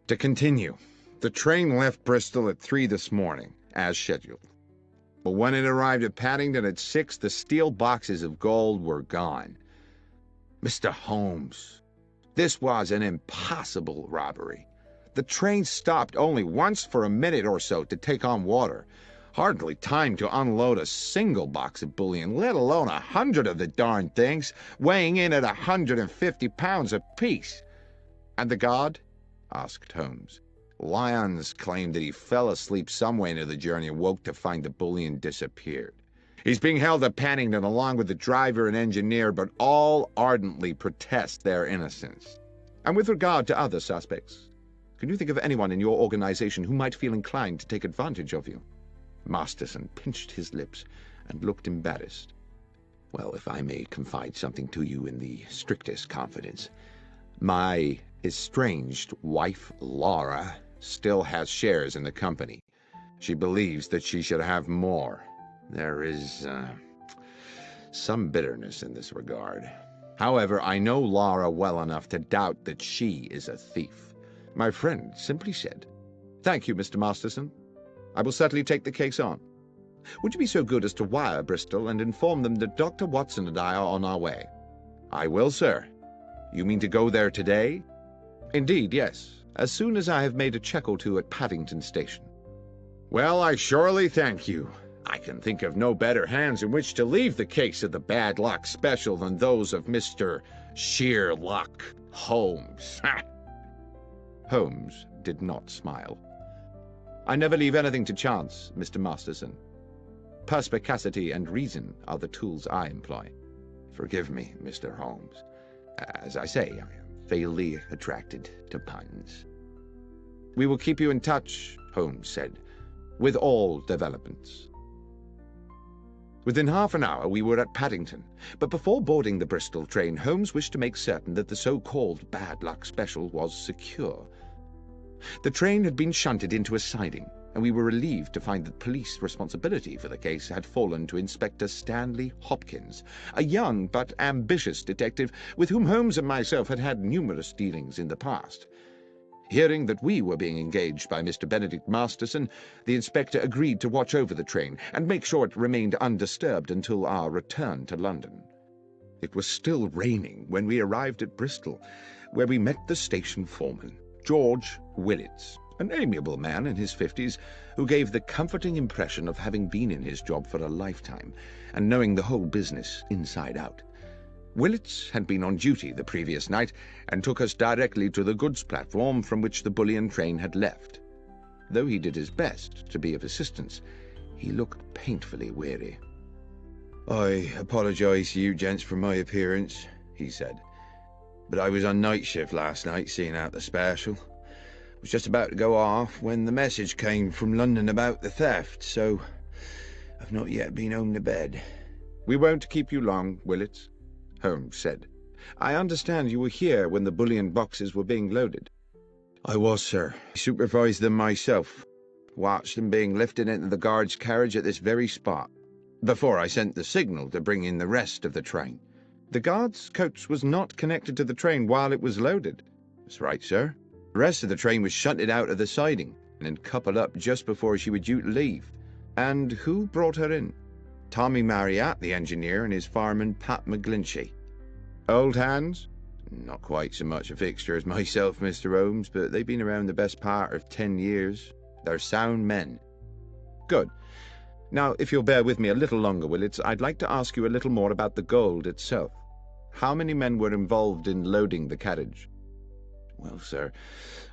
[SPEAKER 1] To continue, the train left Bristol at 3 this morning, as scheduled. But when it arrived at Paddington at 6, the steel boxes of gold were gone. Mr. Holmes, this was an impossible robbery. The train stopped only once for a minute or so to take on water. Hardly time to unload a single box of bullion, let alone 100 of the darn things, weighing in at 150 pounds apiece. And the guard? Asked Holmes. Lyons claimed that he fell asleep somewhere into the journey and woke to find the bullion disappeared. He's being held at Paddington along with the driver and engineer, but all ardently protest their innocence. And with regard to other suspects, can you think of anyone in your organization who might feel inclined to take advantage of you? Masterson pinched his lips and looked embarrassed. Well, if I may confide something to you in the strictest confidence, my estranged wife, Laura, still has shares in the company. She believes that she should have more. There is some bitterness in this regard. However, I know Laura well enough to doubt that she is a thief. My friend simply said, "Thank you, Mr. Masterson. I will certainly take the case on. Would you be so good as to wire Bristol and inform them that Dr. Watson and I are on our way?" "I will, sir. You mean to go there today?" "Indeed, yes, as soon as I have made a check or two at Paddington Station." "Well, I surely thank you. I can think of no better hands in which to leave the case of the bad luck special than those of Mr. Sherlock Holmes." Holmes did not smile. "I never leave anything to chance, Mr. Masterson. Perspicacity and reason are the tools I employ." "Forgive me, Mr. Holmes. As I say, I am fatally attracted to puns." "We will keep you in touch," Holmes said, "with all developments." Within half an hour we were at Paddington, but before boarding the Bristol train, Holmes wished to make certain that the so-called bad luck special was secure. The train had been shunted into a siding, and we were relieved to find that police responsibility for the case had fallen to Inspector Stanley Hopkins, a young but ambitious detective with whom Holmes and myself had had numerous dealings in the past. Hearing that we were being engaged by Mr. Benedict Masterson, the inspector agreed to watch over the train and make sure it remained undisturbed until our return to London. It was still raining when we arrived at Bristol, where we met the station foreman, George Willits, an amiable man in his 50s who gave the comforting impression of having been in his job for a lifetime and knowing the whole business inside out. Willits had been on duty the previous night and took us directly to the goods platform from which the bullion train had left. Though he did his best to be of assistance, he looked painfully weary. "I apologize to you gents for my appearance," he said, "but I was on night shift last night seeing out the special. Was just about to go off when the message came from London about the theft, so I've not yet been home to bed." "We won't keep you long, Willits," Holmes said. "I understand you were here when the bullion boxes were being loaded." "I was, sir. I supervised them myself. Watched them being lifted into the guard's carriage at this very spot, before I sent the signal to bring in the rest of the train." "The guard's coach was not connected to the train while it was loaded?" "That's right, sir. The rest of the train was shunted out of the siding and coupled up just before she was due to leave." "And who brought her in?" "Tommy Marriott, the engineer, and his fireman, Pat McGlinchey." "Old hands?" "Not quite so much a fixture as myself, Mr. Holmes, but they've been around the best part of 10 years. They're sound men." "Good. Now, if you'll bear with me a little longer, Willits, I'd like to ask you a little more about the gold itself. How many men were involved in loading the carriage?" "Well, sir, it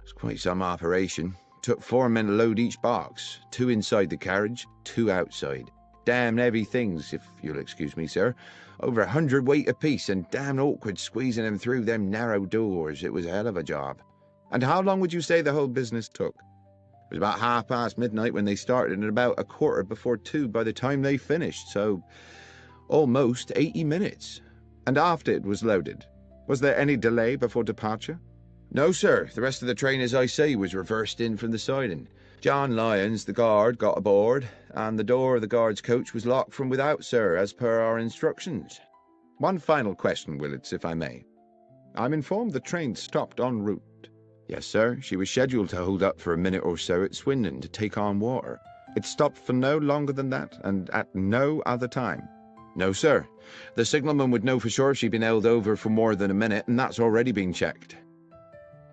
[SPEAKER 1] was quite some operation. Took 4 men to load each box, 2 inside the carriage, 2 outside. Damn heavy things, if you'll excuse me, sir. Over 100 weight apiece, and damn awkward squeezing them through them narrow doors. It was a hell of a job." "And how long would you say the whole business took?" "It was about midnight when they started, and about 2:15 by the time they finished, so almost 80 minutes. "And after it was loaded, was there any delay before departure?" "No, sir. The rest of the train, as I say, was reversed in from the siding. John Lyons, the guard, got aboard, and the door of the guard's coach was locked from without, sir, as per our instructions." "One final question, Willits, if I may. I'm informed the train stopped en route." "Yes, sir. She was scheduled to hold up for a minute or so at Swindon to take on water." "It stopped for no longer than that, and at no other time?" "No, sir. The signalman would know for sure if she'd been held over for more than a minute, and that's already been checked."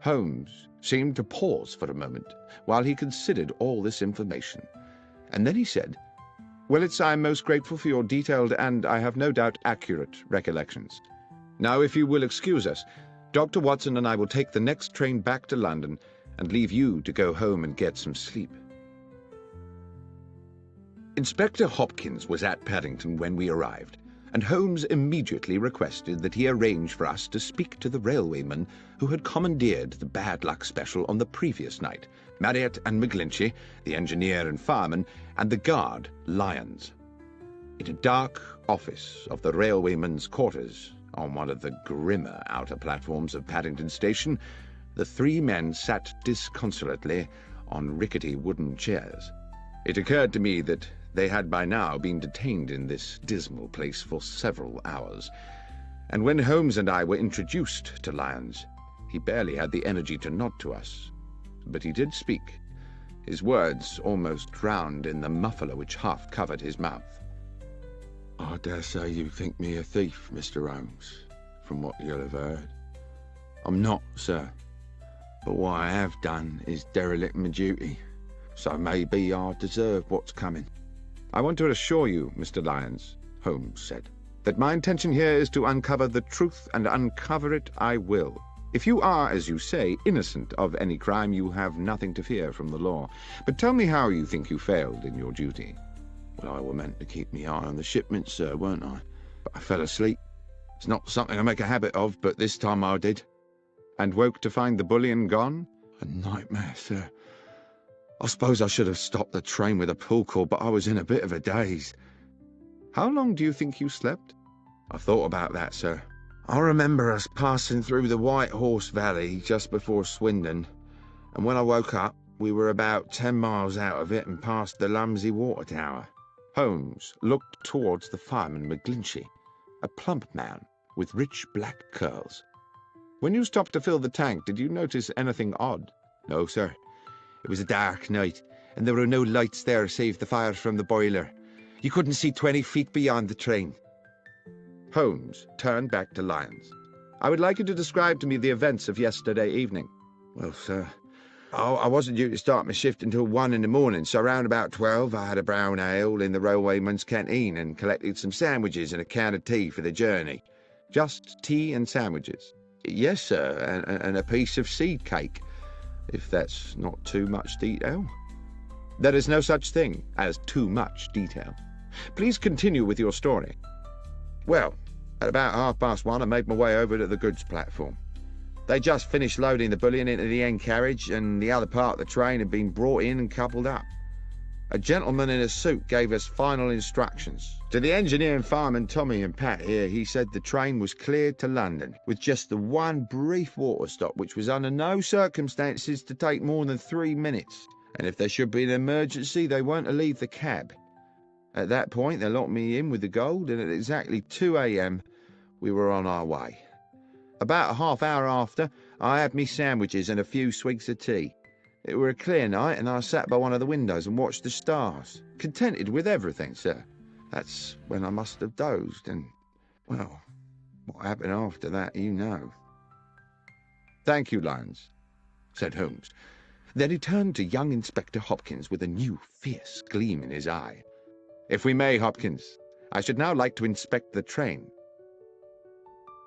[SPEAKER 1] Holmes seemed to pause for a moment while he considered all this information, and then he said, "Willits, I am most grateful for your detailed and, I have no doubt, accurate recollections. Now, if you will excuse us, Dr. Watson and I will take the next train back to London and leave you to go home and get some sleep." Inspector Hopkins was at Paddington when we arrived, and Holmes immediately requested that he arrange for us to speak to the railwayman who had commandeered the bad luck special on the previous night, Marriott and McGlinchey, the engineer and fireman, and the guard, Lyons. In a dark office of the railwayman's quarters, on one of the grimmer outer platforms of Paddington Station, The three men sat disconsolately on rickety wooden chairs. It occurred to me that they had by now been detained in this dismal place for several hours, and when Holmes and I were introduced to Lyons, he barely had the energy to nod to us. But he did speak, his words almost drowned in the muffler which half covered his mouth. "I dare say you think me a thief, Mr. Holmes, from what you'll have heard. I'm not, sir. But what I have done is derelict my duty, so maybe I deserve what's coming." "I want to assure you, Mr. Lyons," Holmes said, "that my intention here is to uncover the truth, and uncover it I will. If you are, as you say, innocent of any crime, you have nothing to fear from the law. But tell me how you think you failed in your duty." "Well, I were meant to keep me eye on the shipment, sir, weren't I? But I fell asleep. It's not something I make a habit of, but this time I did." "And woke to find the bullion gone?" "A nightmare, sir. I suppose I should have stopped the train with a pull cord, but I was in a bit of a daze." "How long do you think you slept?" "I thought about that, sir. I remember us passing through the White Horse Valley just before Swindon, and when I woke up, we were about 10 miles out of it and past the Lumsey Water Tower." Holmes looked towards the fireman McGlinchey, a plump man with rich black curls. "When you stopped to fill the tank, did you notice anything odd?" "No, sir. It was a dark night, and there were no lights there save the fire from the boiler. You couldn't see 20 feet beyond the train." Holmes turned back to Lyons. "I would like you to describe to me the events of yesterday evening." "Well, sir, I wasn't due to start my shift until 1 in the morning, so around about 12 I had a brown ale in the railwayman's canteen and collected some sandwiches and a can of tea for the journey." "Just tea and sandwiches?" "Yes, sir, and a piece of seed cake, if that's not too much detail." "There is no such thing as too much detail. Please continue with your story." "Well, at about 1:30 I made my way over to the goods platform. They just finished loading the bullion into the end carriage, and the other part of the train had been brought in and coupled up. A gentleman in a suit gave us final instructions. To the engineer and fireman Tommy and Pat here, he said the train was cleared to London, with just the one brief water stop, which was under no circumstances to take more than 3 minutes, and if there should be an emergency, they weren't to leave the cab. At that point, they locked me in with the gold, and at exactly 2 a.m. we were on our way. About a half hour after, I had me sandwiches and a few swigs of tea. It were a clear night, and I sat by one of the windows and watched the stars, contented with everything, sir. That's when I must have dozed, and, well, what happened after that, you know." "Thank you, Lyons," said Holmes. Then he turned to young Inspector Hopkins with a new fierce gleam in his eye. "If we may, Hopkins, I should now like to inspect the train."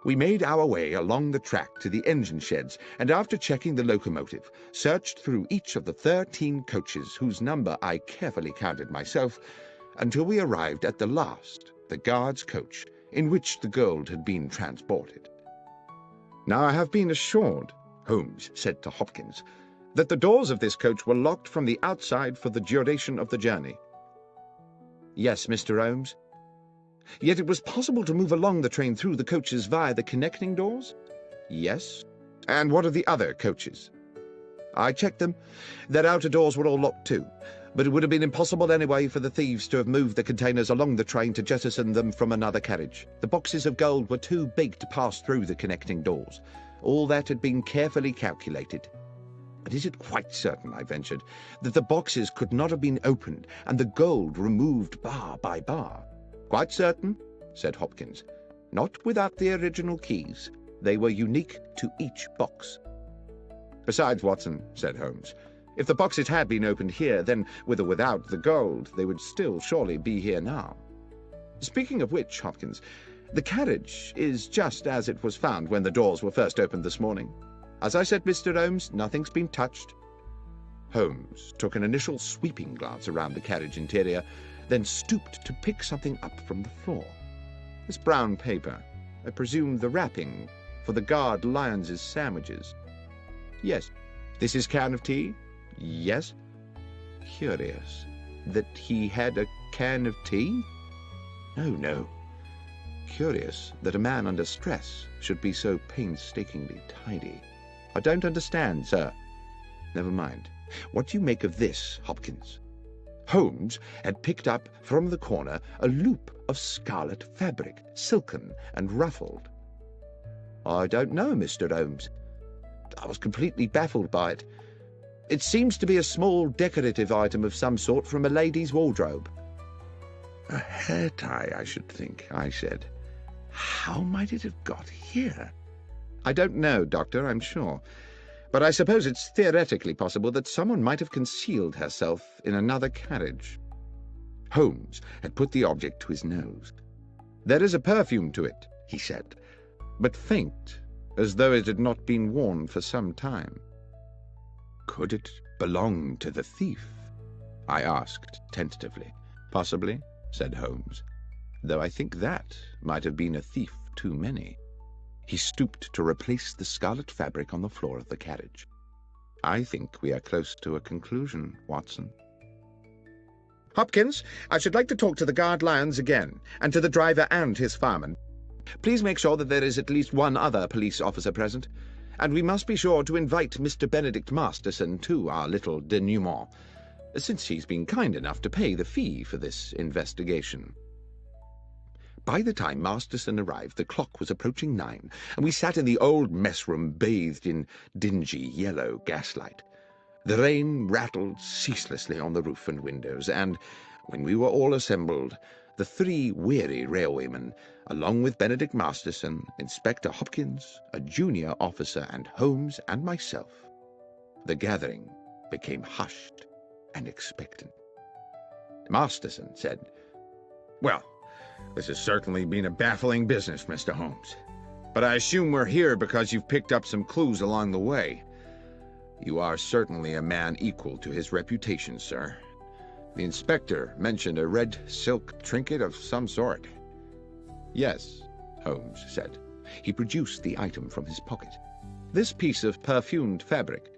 [SPEAKER 1] We made our way along the track to the engine sheds, and after checking the locomotive, searched through each of the 13 coaches, whose number I carefully counted myself, until we arrived at the last, the guard's coach, in which the gold had been transported. "Now I have been assured," Holmes said to Hopkins, "that the doors of this coach were locked from the outside for the duration of the journey." "Yes, Mr. Holmes." "Yet it was possible to move along the train through the coaches via the connecting doors?" "Yes." "And what of the other coaches?" "I checked them. Their outer doors were all locked too, but it would have been impossible anyway for the thieves to have moved the containers along the train to jettison them from another carriage. The boxes of gold were too big to pass through the connecting doors. All that had been carefully calculated." "But is it quite certain," I ventured, "that the boxes could not have been opened and the gold removed bar by bar?" "Quite certain," said Hopkins. "Not without the original keys. They were unique to each box." "Besides, Watson," said Holmes, "if the boxes had been opened here, then, with or without the gold, they would still surely be here now. Speaking of which, Hopkins, the carriage is just as it was found when the doors were first opened this morning. As I said, Mr. Holmes, nothing's been touched." Holmes took an initial sweeping glance around the carriage interior, then stooped to pick something up from the floor. This brown paper, I presume the wrapping for the guard Lyons's sandwiches. "Yes." "This is can of tea?" "Yes." "Curious that he had a can of tea?" No. Curious that a man under stress should be so painstakingly tidy. I don't understand, sir." "Never mind. What do you make of this, Hopkins?" Holmes had picked up from the corner a loop of scarlet fabric, silken and ruffled. "I don't know, Mr. Holmes. I was completely baffled by it. It seems to be a small decorative item of some sort from a lady's wardrobe." "A hair tie, I should think," I said. "How might it have got here?" "I don't know, Doctor, I'm sure. But I suppose it's theoretically possible that someone might have concealed herself in another carriage." Holmes had put the object to his nose. "There is a perfume to it," he said, "but faint, as though it had not been worn for some time." "Could it belong to the thief?" I asked tentatively. "Possibly," said Holmes, "though I think that might have been a thief too many." He stooped to replace the scarlet fabric on the floor of the carriage. "I think we are close to a conclusion, Watson." "Hopkins, I should like to talk to the guard lions again, and to the driver and his fireman. Please make sure that there is at least one other police officer present, and we must be sure to invite Mr. Benedict Masterson to our little denouement, since he's been kind enough to pay the fee for this investigation." By the time Masterson arrived, the clock was approaching 9, and we sat in the old mess room bathed in dingy yellow gaslight. The rain rattled ceaselessly on the roof and windows, and, when we were all assembled, the 3 weary railwaymen, along with Benedict Masterson, Inspector Hopkins, a junior officer, and Holmes and myself, the gathering became hushed and expectant. Masterson said, "Well, this has certainly been a baffling business, Mr. Holmes. But I assume we're here because you've picked up some clues along the way. You are certainly a man equal to his reputation, sir. The inspector mentioned a red silk trinket of some sort." "Yes," Holmes said. He produced the item from his pocket. "This piece of perfumed fabric.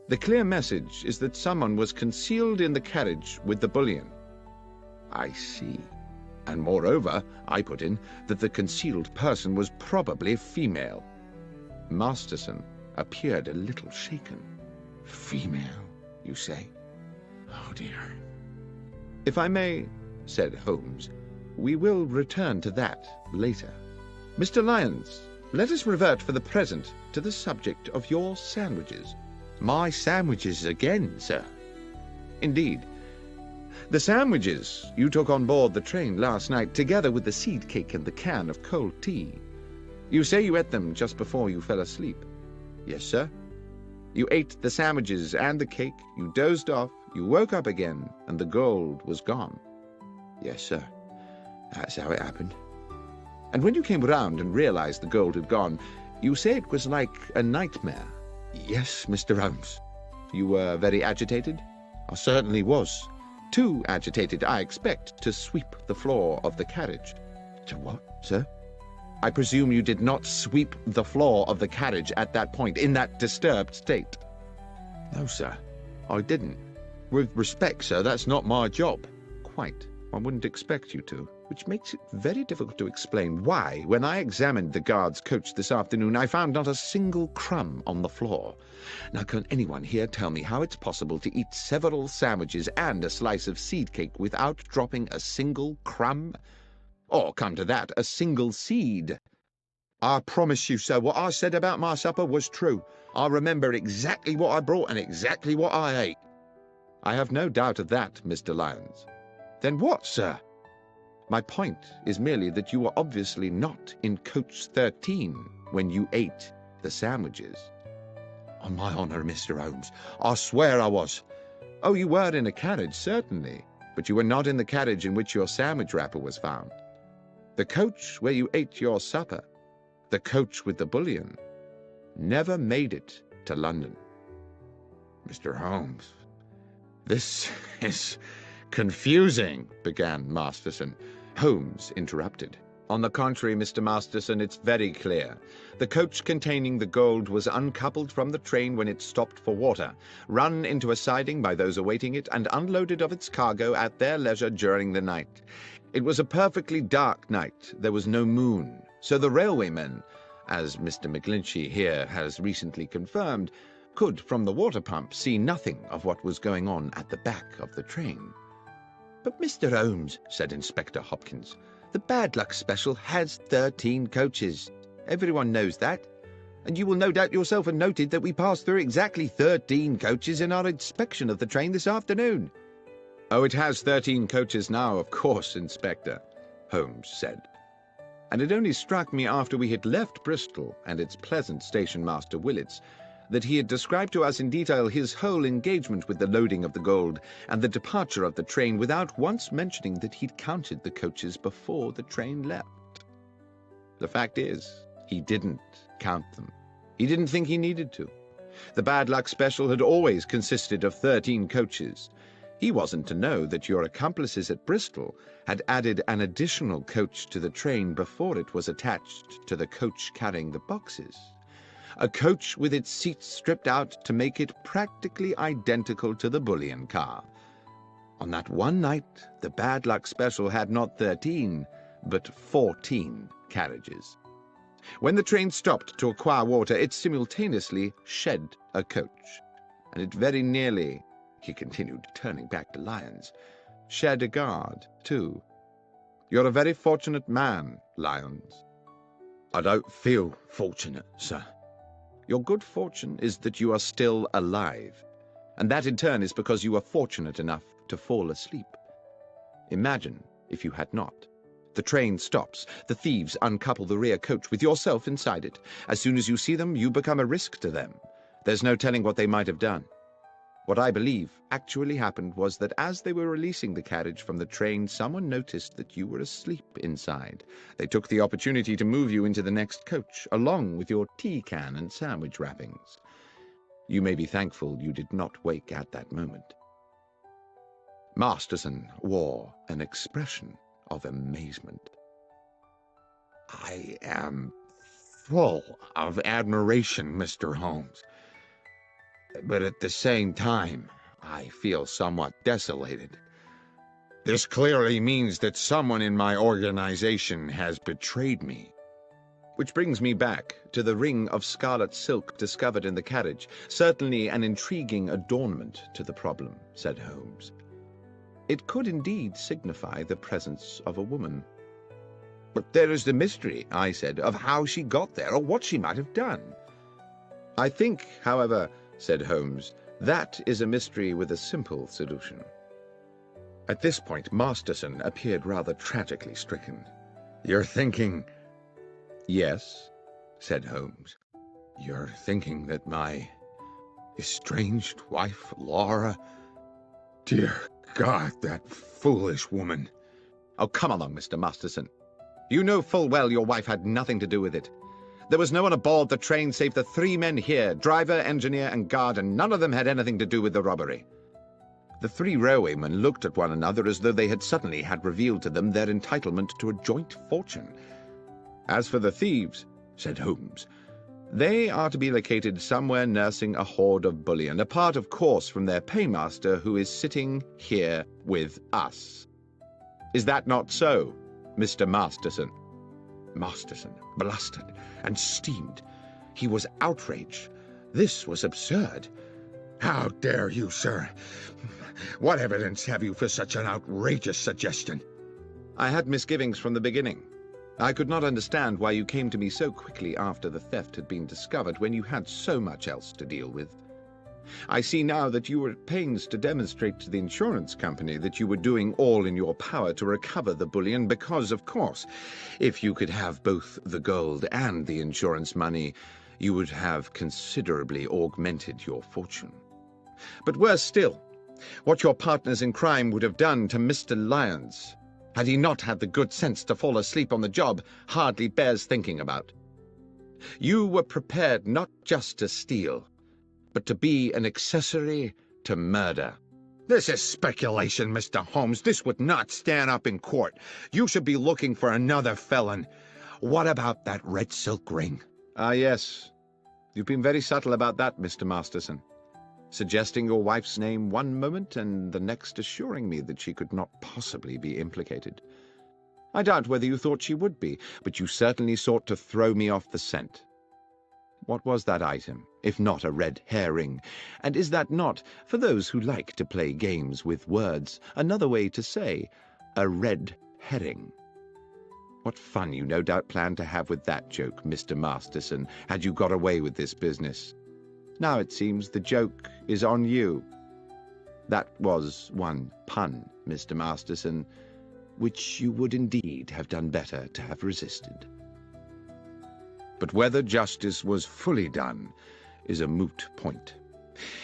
[SPEAKER 1] The clear message is that someone was concealed in the carriage with the bullion." "I see. And moreover," I put in, "that the concealed person was probably female." Masterson appeared a little shaken. "Female, you say? Oh, dear." "If I may," said Holmes, "we will return to that later. Mr. Lyons, let us revert for the present to the subject of your sandwiches." "My sandwiches again, sir?" "Indeed. The sandwiches you took on board the train last night, together with the seed cake and the can of cold tea. You say you ate them just before you fell asleep." "Yes, sir." "You ate the sandwiches and the cake, you dozed off, you woke up again, and the gold was gone." "Yes, sir. That's how it happened." "And when you came round and realized the gold had gone, you say it was like a nightmare." "Yes, Mr. Holmes." "You were very agitated?" "I certainly was. Too agitated, I expect, to sweep the floor of the carriage." "To what, sir?" "I presume you did not sweep the floor of the carriage at that point, in that disturbed state?" "No, sir, I didn't. With respect, sir, that's not my job." "Quite. I wouldn't expect you to. Which makes it very difficult to explain why, when I examined the guard's coach this afternoon, I found not a single crumb on the floor. Now, can anyone here tell me how it's possible to eat several sandwiches and a slice of seed cake without dropping a single crumb? Or, come to that, a single seed?" "I promise you, sir, what I said about my supper was true. I remember exactly what I brought and exactly what I ate." "I have no doubt of that, Mr. Lyons." "Then what, sir?" "My point is merely that you were obviously not in coach 13 when you ate the sandwiches." "On my honor, Mr. Holmes, I swear I was." "Oh, you were in a carriage, certainly, but you were not in the carriage in which your sandwich wrapper was found. The coach where you ate your supper, the coach with the bullion, never made it to London." "Mr. Holmes, this is confusing," began Masterson. Holmes interrupted. "On the contrary, Mr. Masterson, it's very clear. The coach containing the gold was uncoupled from the train when it stopped for water, run into a siding by those awaiting it, and unloaded of its cargo at their leisure during the night. It was a perfectly dark night. There was no moon. So the railwaymen, as Mr. McGlinchey here has recently confirmed, could, from the water pump, see nothing of what was going on at the back of the train. "But, Mr. Holmes," said Inspector Hopkins, "the Bad Luck Special has 13 coaches. Everyone knows that. And you will no doubt yourself have noted that we passed through exactly 13 coaches in our inspection of the train this afternoon." "Oh, it has 13 coaches now, of course, Inspector," Holmes said. "And it only struck me after we had left Bristol and its pleasant station master Willits that he had described to us in detail his whole engagement with the loading of the gold and the departure of the train without once mentioning that he'd counted the coaches before the train left. The fact is, he didn't count them. He didn't think he needed to. The Bad Luck Special had always consisted of 13 coaches. He wasn't to know that your accomplices at Bristol had added an additional coach to the train before it was attached to the coach carrying the boxes. A coach with its seats stripped out to make it practically identical to the bullion car. On that one night, the Bad Luck Special had not 13, but 14 carriages. When the train stopped to acquire water, it simultaneously shed a coach, and it very nearly, he continued, turning back to Lyons, shed a guard, too. You're a very fortunate man, Lyons." "I don't feel fortunate, sir." "Your good fortune is that you are still alive, and that in turn is because you were fortunate enough to fall asleep. Imagine if you had not. The train stops. The thieves uncouple the rear coach with yourself inside it. As soon as you see them, you become a risk to them. There's no telling what they might have done. What I believe actually happened was that as they were releasing the carriage from the train, someone noticed that you were asleep inside. They took the opportunity to move you into the next coach, along with your tea can and sandwich wrappings. You may be thankful you did not wake at that moment." Masterson wore an expression of amazement.
[SPEAKER 2] "I am full of admiration, Mr. Holmes. But at the same time, I feel somewhat desolated. This clearly means that someone in my organization has betrayed me."
[SPEAKER 1] "Which brings me back to the ring of scarlet silk discovered in the carriage. Certainly an intriguing adornment to the problem," said Holmes. "It could indeed signify the presence of a woman."
[SPEAKER 2] "But there is the mystery," I said, "of how she got there or what she might have done."
[SPEAKER 1] "I think, however," said Holmes, "that is a mystery with a simple solution." At this point, Masterson appeared rather tragically stricken.
[SPEAKER 2] "You're thinking—"
[SPEAKER 1] "Yes," said Holmes.
[SPEAKER 2] "You're thinking that my estranged wife, Laura— Dear God, that foolish woman—"
[SPEAKER 1] "Oh, come along, Mr. Masterson. You know full well your wife had nothing to do with it. There was no one aboard the train save the 3 men here, driver, engineer, and guard, and none of them had anything to do with the robbery." The 3 railwaymen looked at one another as though they had suddenly had revealed to them their entitlement to a joint fortune. "As for the thieves," said Holmes, "they are to be located somewhere nursing a hoard of bullion, apart, of course, from their paymaster, who is sitting here with us. Is that not so, Mr. Masterson?"
[SPEAKER 2] Masterson blustered and steamed. He was outraged. This was absurd. "How dare you, sir? What evidence have you for such an outrageous suggestion?"
[SPEAKER 1] "I had misgivings from the beginning. I could not understand why you came to me so quickly after the theft had been discovered when you had so much else to deal with. I see now that you were at pains to demonstrate to the insurance company that you were doing all in your power to recover the bullion because, of course, if you could have both the gold and the insurance money, you would have considerably augmented your fortune. But worse still, what your partners in crime would have done to Mr. Lyons, had he not had the good sense to fall asleep on the job, hardly bears thinking about. You were prepared not just to steal, but to be an accessory to murder."
[SPEAKER 2] "This is speculation, Mr. Holmes. This would not stand up in court. You should be looking for another felon. What about that red silk ring?"
[SPEAKER 1] "Ah, yes. You've been very subtle about that, Mr. Masterson, suggesting your wife's name one moment and the next assuring me that she could not possibly be implicated. I doubt whether you thought she would be, but you certainly sought to throw me off the scent. What was that item, if not a red herring? And is that not, for those who like to play games with words, another way to say a red herring? What fun you no doubt planned to have with that joke, Mr. Masterson, had you got away with this business. Now it seems the joke is on you. That was one pun, Mr. Masterson, which you would indeed have done better to have resisted. But whether justice was fully done is a moot point.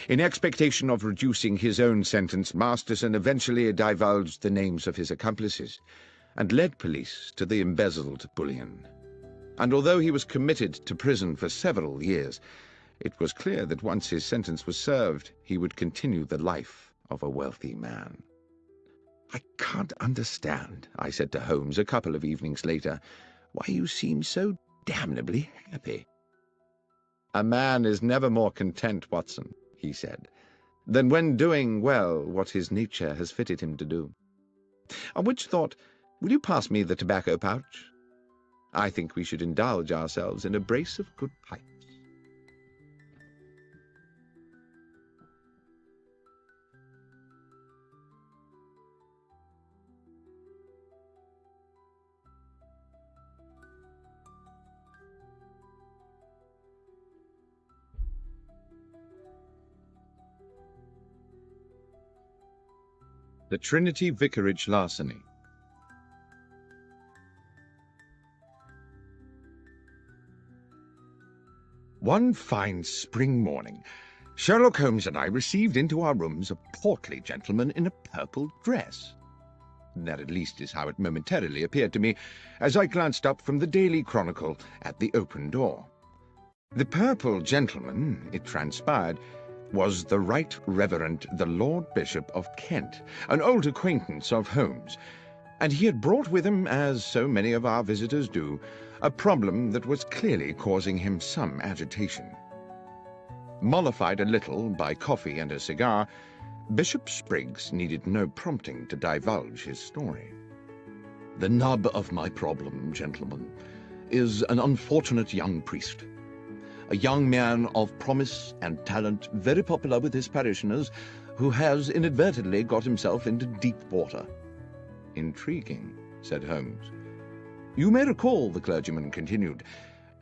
[SPEAKER 1] In expectation of reducing his own sentence, Masterson eventually divulged the names of his accomplices and led police to the embezzled bullion. And although he was committed to prison for several years, it was clear that once his sentence was served, he would continue the life of a wealthy man. "I can't understand," I said to Holmes a couple of evenings later, "why you seem so damnably happy." "A man is never more content, Watson," he said, "than when doing well what his nature has fitted him to do. On which thought, will you pass me the tobacco pouch? I think we should indulge ourselves in a brace of good pipes." The Trinity Vicarage, Larceny. One fine spring morning, Sherlock Holmes and I received into our rooms a portly gentleman in a purple dress. That at least is how it momentarily appeared to me as I glanced up from the Daily Chronicle at the open door. The purple gentleman, it transpired, was the Right Reverend the Lord Bishop of Kent, an old acquaintance of Holmes, and he had brought with him, as so many of our visitors do, a problem that was clearly causing him some agitation. Mollified a little by coffee and a cigar, Bishop Spriggs needed no prompting to divulge his story. "The nub of my problem, gentlemen, is an unfortunate young priest. A young man of promise and talent, very popular with his parishioners, who has inadvertently got himself into deep water." "Intriguing," said Holmes. "You may recall," the clergyman continued,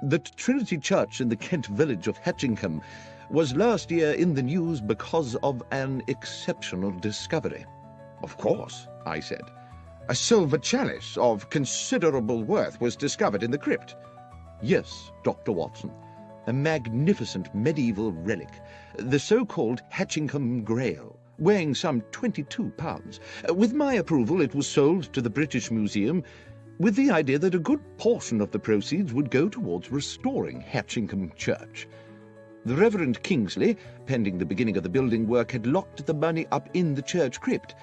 [SPEAKER 1] "that Trinity Church in the Kent village of Hatchingham was last year in the news because of an exceptional discovery." "Of course," I said. "A silver chalice of considerable worth was discovered in the crypt." "Yes, Dr. Watson. A magnificent medieval relic, the so-called Hatchingham Grail, weighing some 22 pounds. With my approval, it was sold to the British Museum, with the idea that a good portion of the proceeds would go towards restoring Hatchingham Church. The Reverend Kingsley, pending the beginning of the building work, had locked the money up in the church crypt.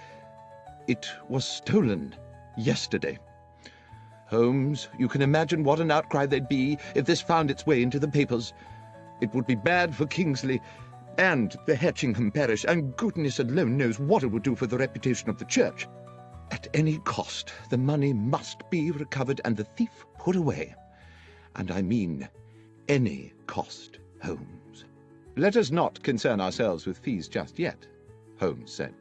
[SPEAKER 1] It was stolen yesterday. Holmes, you can imagine what an outcry there'd be if this found its way into the papers. It would be bad for Kingsley and the Hatchingham parish, and goodness alone knows what it would do for the reputation of the church. At any cost, the money must be recovered and the thief put away. And I mean any cost, Holmes." "Let us not concern ourselves with fees just yet," Holmes said.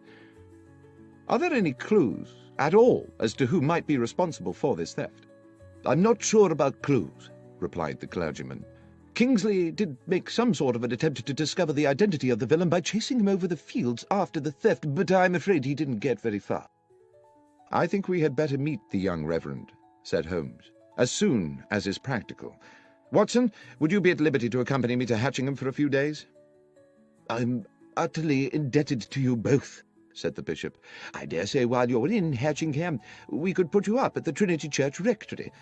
[SPEAKER 1] "Are there any clues at all as to who might be responsible for this theft?" "I'm not sure about clues," replied the clergyman. "Kingsley did make some sort of an attempt to discover the identity of the villain by chasing him over the fields after the theft, but I'm afraid he didn't get very far." "I think we had better meet the young reverend," said Holmes, "as soon as is practical. Watson, would you be at liberty to accompany me to Hatchingham for a few days?" "I'm utterly indebted to you both," said the bishop. "I dare say while you're in Hatchingham we could put you up at the Trinity Church rectory.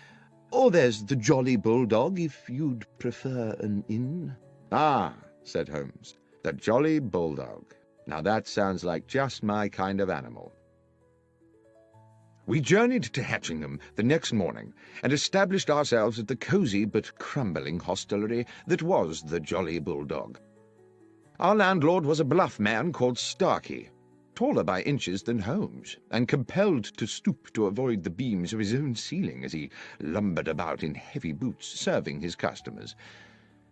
[SPEAKER 1] Or there's the Jolly Bulldog, if you'd prefer an inn." "Ah," said Holmes, "the Jolly Bulldog. Now that sounds like just my kind of animal." We journeyed to Hatchingham the next morning and established ourselves at the cosy but crumbling hostelry that was the Jolly Bulldog. Our landlord was a bluff man called Starkey. taller by inches than Holmes, and compelled to stoop to avoid the beams of his own ceiling as he lumbered about in heavy boots serving his customers.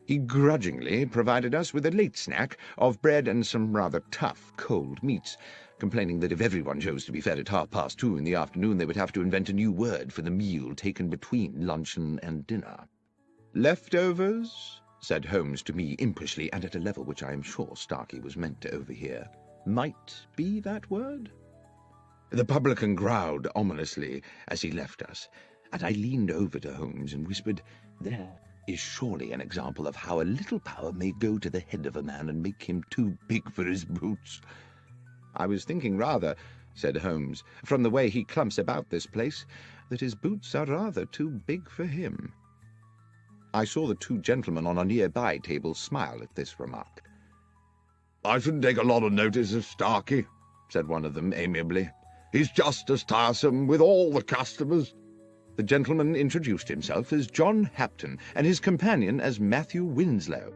[SPEAKER 1] He grudgingly provided us with a late snack of bread and some rather tough cold meats, complaining that if everyone chose to be fed at 2:30 in the afternoon, they would have to invent a new word for the meal taken between luncheon and dinner. "Leftovers?" said Holmes to me impishly, and at a level which I am sure Starkey was meant to overhear. "Might be that word?" The publican growled ominously as he left us, and I leaned over to Holmes and whispered, "There is surely an example of how a little power may go to the head of a man and make him too big for his boots." "I was thinking rather," said Holmes, "from the way he clumps about this place, that his boots are rather too big for him." I saw the two gentlemen on a nearby table smile at this remark.
[SPEAKER 2] "I shouldn't take a lot of notice of Starkey," said one of them amiably. "He's just as tiresome with all the customers."
[SPEAKER 1] The gentleman introduced himself as John Hapton, and his companion as Matthew Winslow.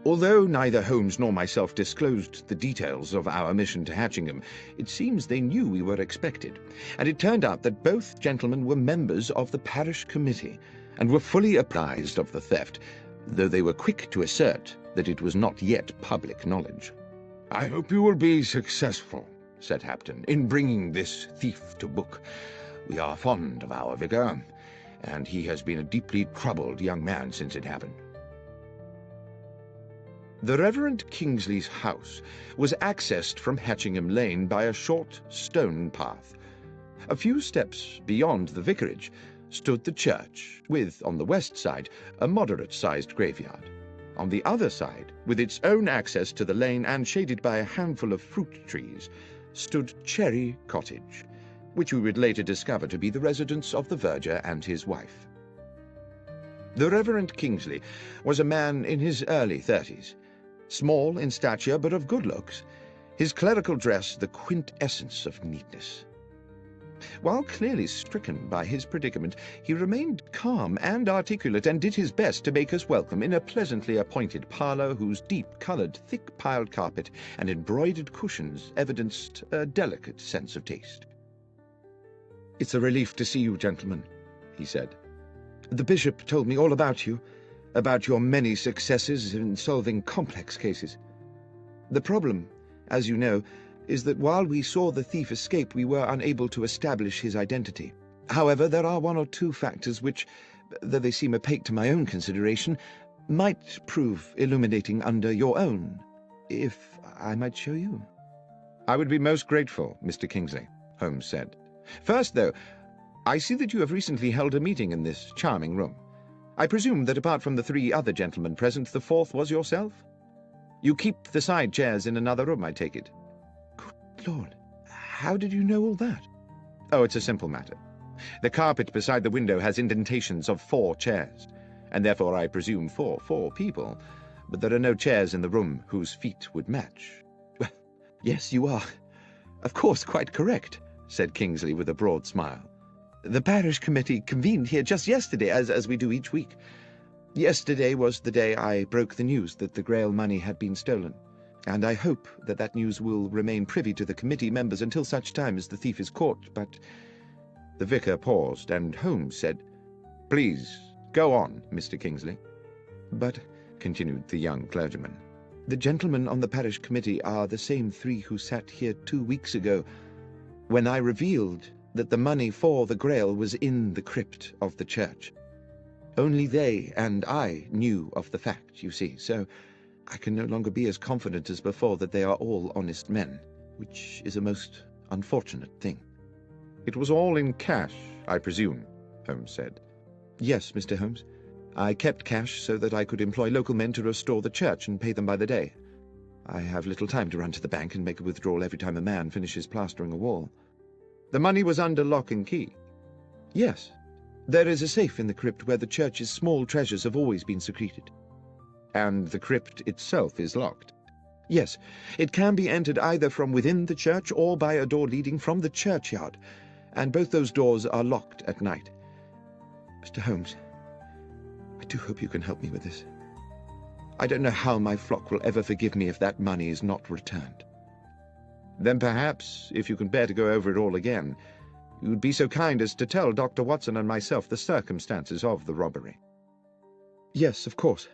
[SPEAKER 1] Although neither Holmes nor myself disclosed the details of our mission to Hatchingham, it seems they knew we were expected, and it turned out that both gentlemen were members of the parish committee, and were fully apprised of the theft, though they were quick to assert that it was not yet public knowledge.
[SPEAKER 2] "I hope you will be successful,"
[SPEAKER 1] said Hapton, "in bringing this thief to book. We are fond of our vicar, and he has been a deeply troubled young man since it happened." The Reverend Kingsley's house was accessed from Hatchingham Lane by a short stone path. A few steps beyond the vicarage stood the church, with, on the west side, a moderate-sized graveyard. On the other side, with its own access to the lane and shaded by a handful of fruit trees, stood Cherry Cottage, which we would later discover to be the residence of the verger and his wife. The Reverend Kingsley was a man in his early 30s, small in stature but of good looks, his clerical dress the quintessence of neatness. While clearly stricken by his predicament, he remained calm and articulate, and did his best to make us welcome in a pleasantly appointed parlour whose deep-coloured, thick-piled carpet and embroidered cushions evidenced a delicate sense of taste. "It's a relief to see you, gentlemen," he said. "The bishop told me all about you, about your many successes in solving complex cases. The problem, as you know, is that while we saw the thief escape, we were unable to establish his identity. However, there are one or two factors which, though they seem opaque to my own consideration, might prove illuminating under your own, if I might show you." "I would be most grateful, Mr. Kingsley," Holmes said. "First, though, I see that you have recently held a meeting in this charming room. I presume that apart from the three other gentlemen present, the fourth was yourself? You keep the side chairs in another room, I take it." "Good Lord, how did you know all that?" "Oh, it's a simple matter. The carpet beside the window has indentations of 4 chairs, and therefore I presume for 4 people, but there are no chairs in the room whose feet would match." "Well, yes, you are, of course, quite correct," said Kingsley with a broad smile. "The parish committee convened here just yesterday, as we do each week. Yesterday was the day I broke the news that the Grail money had been stolen, and I hope that that news will remain privy to the committee members until such time as the thief is caught, but—" The vicar paused, and Holmes said, "Please, go on, Mr. Kingsley." "But," continued the young clergyman, "the gentlemen on the parish committee are the same 3 who sat here 2 weeks ago, when I revealed that the money for the Grail was in the crypt of the church. Only they and I knew of the fact, you see, so I can no longer be as confident as before that they are all honest men, which is a most unfortunate thing." "It was all in cash, I presume," Holmes said. "Yes, Mr. Holmes. I kept cash so that I could employ local men to restore the church and pay them by the day. I have little time to run to the bank and make a withdrawal every time a man finishes plastering a wall." "The money was under lock and key?" "Yes. There is a safe in the crypt where the church's small treasures have always been secreted." "And the crypt itself is locked?" "Yes. It can be entered either from within the church or by a door leading from the churchyard, and both those doors are locked at night. Mr. Holmes, I do hope you can help me with this. I don't know how my flock will ever forgive me if that money is not returned." Then perhaps, if you can bear to go over it all again, you would be so kind as to tell Dr. Watson and myself the circumstances of the robbery." "Yes, of course.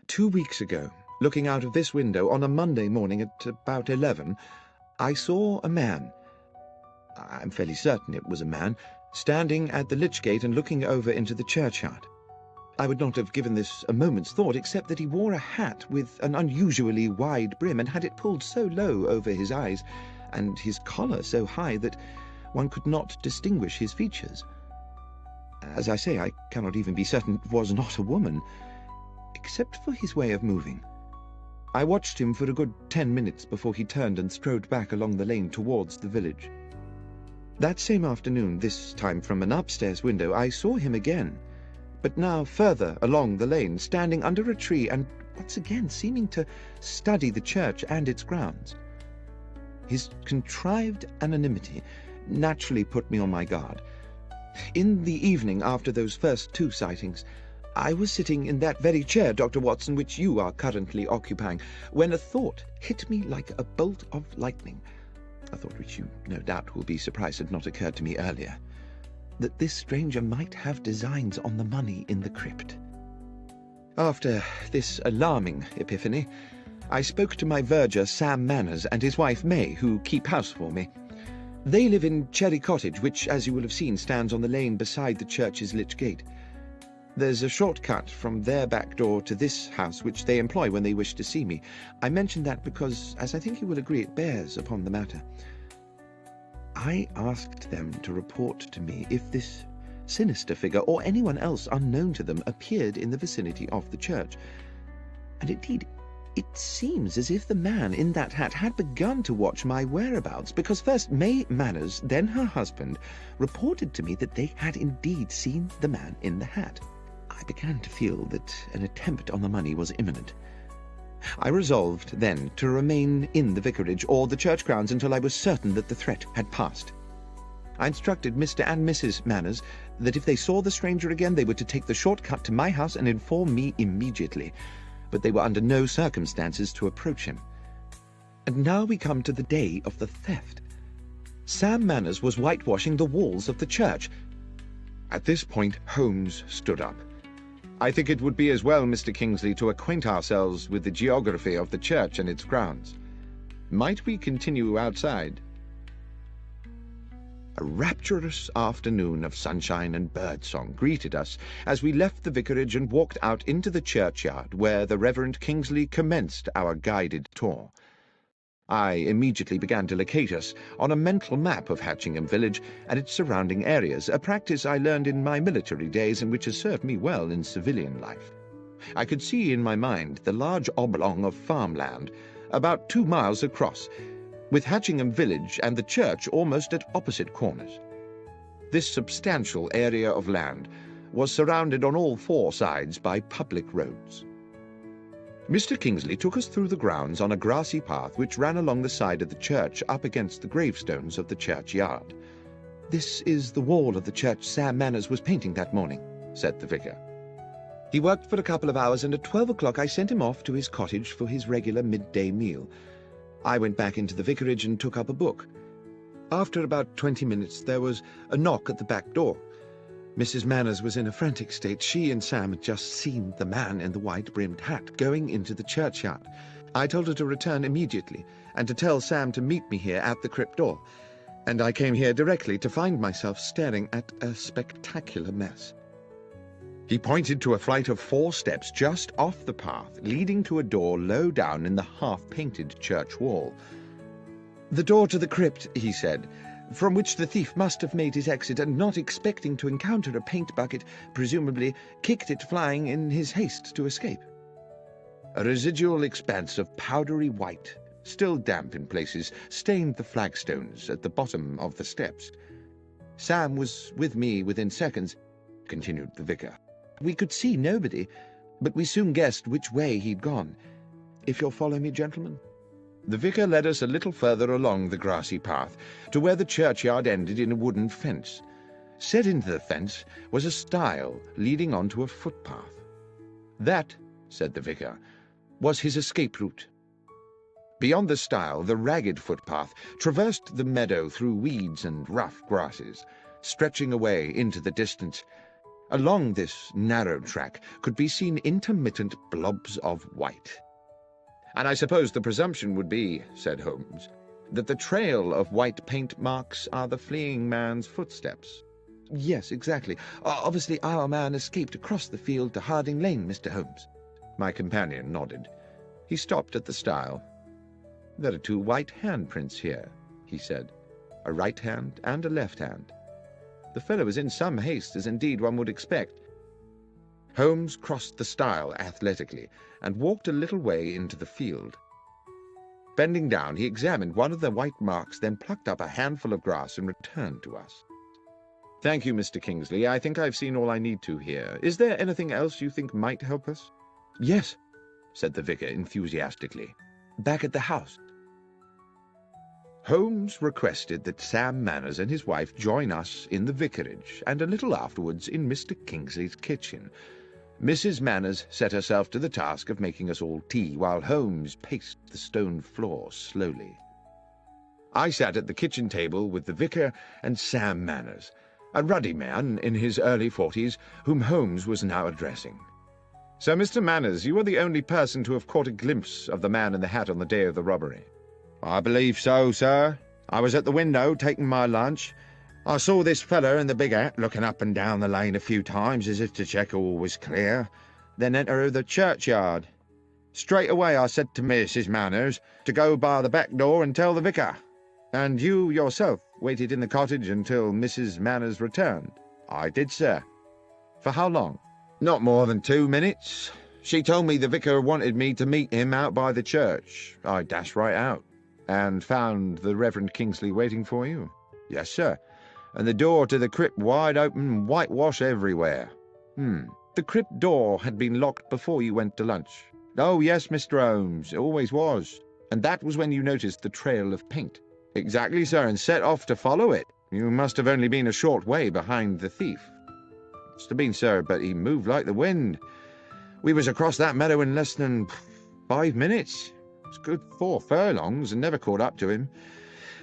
[SPEAKER 1] 2 weeks ago, looking out of this window on a Monday morning at about 11, I saw a man, I'm fairly certain it was a man, standing at the lich gate and looking over into the churchyard. I would not have given this a moment's thought, except that he wore a hat with an unusually wide brim and had it pulled so low over his eyes, and his collar so high that one could not distinguish his features. As I say, I cannot even be certain it was not a woman, except for his way of moving. I watched him for a good 10 minutes before he turned and strode back along the lane towards the village. That same afternoon, this time from an upstairs window, I saw him again, but now further along the lane, standing under a tree and once again seeming to study the church and its grounds. His contrived anonymity naturally put me on my guard. In the evening after those first 2 sightings, I was sitting in that very chair, Dr. Watson, which you are currently occupying, when a thought hit me like a bolt of lightning, a thought which you no doubt will be surprised had not occurred to me earlier, that this stranger might have designs on the money in the crypt. After this alarming epiphany, I spoke to my verger, Sam Manners, and his wife, May, who keep house for me. They live in Cherry Cottage, which, as you will have seen, stands on the lane beside the church's lich gate. There's a short cut from their back door to this house, which they employ when they wish to see me. I mention that because, as I think you will agree, it bears upon the matter. I asked them to report to me if this sinister figure, or anyone else unknown to them, appeared in the vicinity of the church. And indeed, it seems as if the man in that hat had begun to watch my whereabouts, because first May Manners, then her husband, reported to me that they had indeed seen the man in the hat. I began to feel that an attempt on the money was imminent. I resolved then to remain in the vicarage or the church grounds until I was certain that the threat had passed. I instructed Mr. and Mrs. Manners that if they saw the stranger again, they were to take the short cut to my house and inform me immediately, but they were under no circumstances to approach him. And now we come to the day of the theft. Sam Manners was whitewashing the walls of the church. At this point, Holmes stood up. "I think it would be as well, Mr. Kingsley, to acquaint ourselves with the geography of the church and its grounds. Might we continue outside?" A rapturous afternoon of sunshine and birdsong greeted us as we left the vicarage and walked out into the churchyard, where the Reverend Kingsley commenced our guided tour. I immediately began to locate us on a mental map of Hatchingham village and its surrounding areas, a practice I learned in my military days and which has served me well in civilian life. I could see in my mind the large oblong of farmland, about 2 miles across, with Hatchingham village and the church almost at opposite corners. This substantial area of land was surrounded on all 4 sides by public roads. Mr. Kingsley took us through the grounds on a grassy path which ran along the side of the church up against the gravestones of the churchyard. "This is the wall of the church Sam Manners was painting that morning," said the vicar. "He worked for a couple of hours, and at 12 o'clock I sent him off to his cottage for his regular midday meal. I went back into the vicarage and took up a book. After about 20 minutes there was a knock at the back door. Mrs. Manners was in a frantic state. She and Sam had just seen the man in the white-brimmed hat going into the churchyard. I told her to return immediately and to tell Sam to meet me here at the crypt door, and I came here directly to find myself staring at a spectacular mess." He pointed to a flight of 4 steps just off the path, leading to a door low down in the half-painted church wall. "The door to the crypt," he said, "from which the thief must have made his exit, and not expecting to encounter a paint bucket, presumably kicked it flying in his haste to escape." A residual expanse of powdery white, still damp in places, stained the flagstones at the bottom of the steps. "Sam was with me within seconds," continued the vicar. "We could see nobody, but we soon guessed which way he'd gone. If you'll follow me, gentlemen." The vicar led us a little further along the grassy path, to where the churchyard ended in a wooden fence. Set into the fence was a stile leading on to a footpath. "That," said the vicar, "was his escape route." Beyond the stile, the ragged footpath traversed the meadow through weeds and rough grasses, stretching away into the distance. Along this narrow track could be seen intermittent blobs of white. "And I suppose the presumption would be," said Holmes, "that the trail of white paint marks are the fleeing man's footsteps." "Yes, exactly. Obviously our man escaped across the field to Harding Lane, Mr. Holmes." My companion nodded. He stopped at the stile. "There are two white handprints here," he said. "A right hand and a left hand. The fellow was in some haste, as indeed one would expect." Holmes crossed the stile athletically and walked a little way into the field. Bending down, he examined one of the white marks, then plucked up a handful of grass and returned to us. "Thank you, Mr. Kingsley. I think I've seen all I need to here. Is there anything else you think might help us?" "Yes," said the vicar enthusiastically. "Back at the house." Holmes requested that Sam Manners and his wife join us in the vicarage, and a little afterwards in Mr. Kingsley's kitchen. Mrs. Manners set herself to the task of making us all tea, while Holmes paced the stone floor slowly. I sat at the kitchen table with the vicar and Sam Manners, a ruddy man in his early 40s, whom Holmes was now addressing. "So, Mr. Manners, you are the only person to have caught a glimpse of the man in the hat on the day of the robbery?" "I believe so, sir. I was at the window taking my lunch. I saw this feller in the big hat looking up and down the lane a few times as if to check all was clear, then enter the churchyard. Straight away I said to Mrs. Manners to go by the back door and tell the vicar." "And you yourself waited in the cottage until Mrs. Manners returned?" "I did, sir." "For how long?" "Not more than 2 minutes. She told me the vicar wanted me to meet him out by the church. I dashed right out." "And found the Reverend Kingsley waiting for you?" "Yes, sir, and the door to the crypt wide open and whitewash everywhere." The crypt door had been locked before you went to lunch?" "Oh, yes, Mr. Holmes, it always was." "And that was when you noticed the trail of paint?" "Exactly, sir, and set off to follow it. You must have only been a short way behind the thief." "Must have been, sir, but he moved like the wind. We was across that meadow in less than 5 minutes. It's good 4 furlongs and never caught up to him.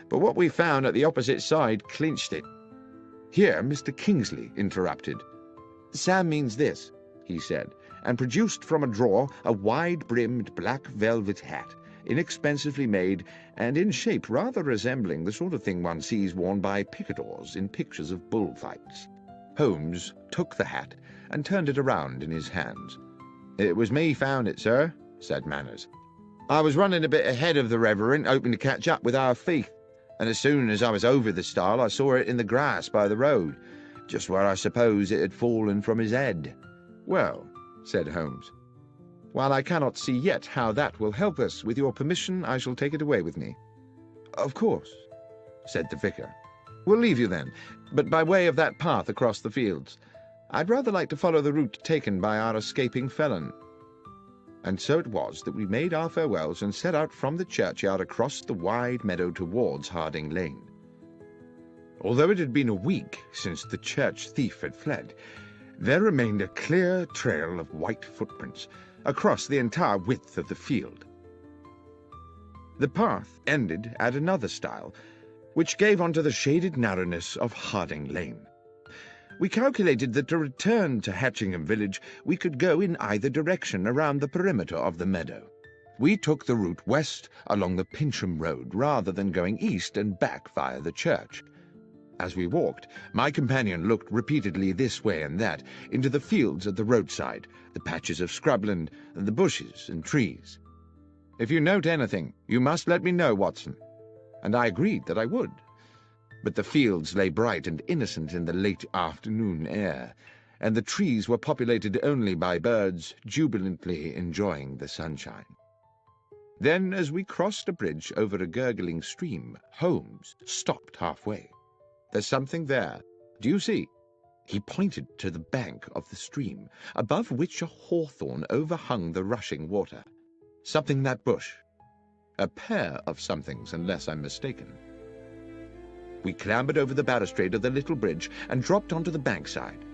[SPEAKER 1] But what we found at the opposite side clinched it." Here Mr. Kingsley interrupted. "Sam means this," he said, and produced from a drawer a wide-brimmed black velvet hat, inexpensively made and in shape rather resembling the sort of thing one sees worn by picadors in pictures of bullfights. Holmes took the hat and turned it around in his hands. "It was me found it, sir," said Manners. "I was running a bit ahead of the Reverend, hoping to catch up with our thief, and as soon as I was over the stile I saw it in the grass by the road, just where I suppose it had fallen from his head." "Well," said Holmes, "while I cannot see yet how that will help us, with your permission I shall take it away with me." "Of course," said the vicar. "We'll leave you then, but by way of that path across the fields. I'd rather like to follow the route taken by our escaping felon." And so it was that we made our farewells and set out from the churchyard across the wide meadow towards Harding Lane. Although it had been a week since the church thief had fled, there remained a clear trail of white footprints across the entire width of the field. The path ended at another stile, which gave onto the shaded narrowness of Harding Lane. We calculated that to return to Hatchingham village we could go in either direction around the perimeter of the meadow. We took the route west along the Pincham Road rather than going east and back via the church. As we walked, my companion looked repeatedly this way and that, into the fields at the roadside, the patches of scrubland, and the bushes and trees. "If you note anything, you must let me know, Watson." And I agreed that I would. But the fields lay bright and innocent in the late afternoon air, and the trees were populated only by birds jubilantly enjoying the sunshine. Then, as we crossed a bridge over a gurgling stream, Holmes stopped halfway. "There's something there. Do you see?" He pointed to the bank of the stream, above which a hawthorn overhung the rushing water. "Something in that bush. A pair of somethings, unless I'm mistaken." We clambered over the balustrade of the little bridge and dropped onto the bankside.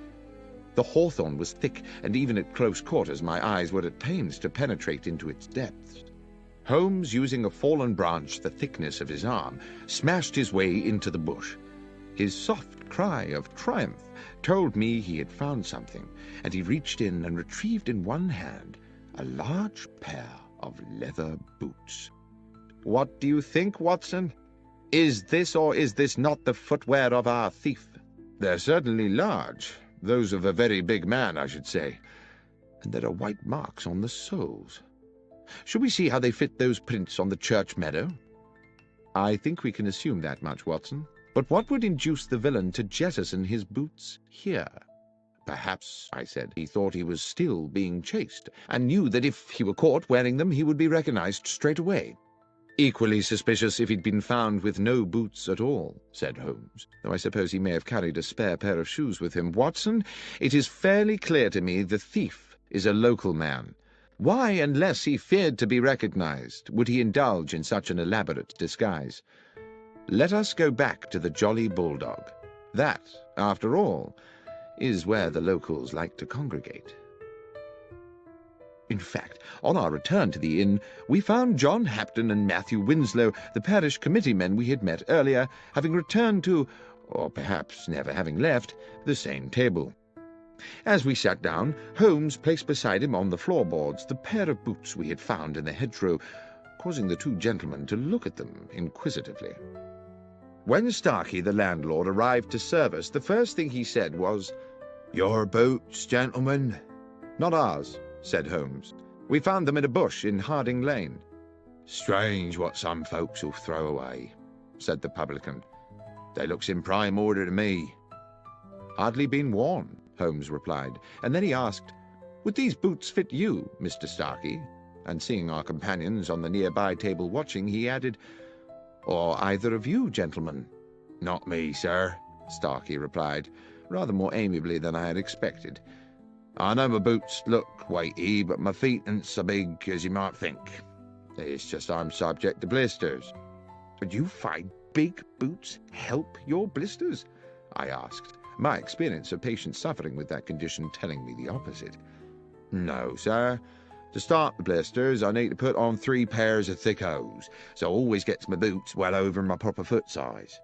[SPEAKER 1] The hawthorn was thick, and even at close quarters my eyes were at pains to penetrate into its depths. Holmes, using a fallen branch the thickness of his arm, smashed his way into the bush. His soft cry of triumph told me he had found something, and he reached in and retrieved in one hand a large pair of leather boots. "What do you think, Watson? Is this or is this not the footwear of our thief?" "They're certainly large. Those of a very big man, I should say. And there are white marks on the soles. Should we see how they fit those prints on the church meadow?" "I think we can assume that much, Watson. But what would induce the villain to jettison his boots here?" "Perhaps," I said, "he thought he was still being chased, and knew that if he were caught wearing them he would be recognized straight away." "Equally suspicious if he'd been found with no boots at all," said Holmes, "though I suppose he may have carried a spare pair of shoes with him. Watson, it is fairly clear to me the thief is a local man. Why, unless he feared to be recognized, would he indulge in such an elaborate disguise? Let us go back to the Jolly Bulldog. That, after all, is where the locals like to congregate." In fact, on our return to the inn, we found John Hapton and Matthew Winslow, the parish committee men we had met earlier, having returned to, or perhaps never having left, the same table. As we sat down, Holmes placed beside him on the floorboards the pair of boots we had found in the hedgerow, causing the two gentlemen to look at them inquisitively. When Starkey, the landlord, arrived to serve us, the first thing he said was, "Your boots, gentlemen?" "Not ours," said Holmes. "We found them in a bush in Harding Lane." "Strange what some folks'll throw away," said the publican. "They looks in prime order to me." "Hardly been worn," Holmes replied, and then he asked, "Would these boots fit you, Mr. Starkey?" And seeing our companions on the nearby table watching, he added, "Or either of you, gentlemen?" "Not me, sir," Starkey replied, rather more amiably than I had expected. "I know my boots look weighty, but my feet ain't so big as you might think. It's just I'm subject to blisters." "But you find big boots help your blisters?" I asked, my experience of patients suffering with that condition telling me the opposite. "No, sir. To start the blisters, I need to put on 3 pairs of thick hose, so I always gets my boots well over my proper foot size."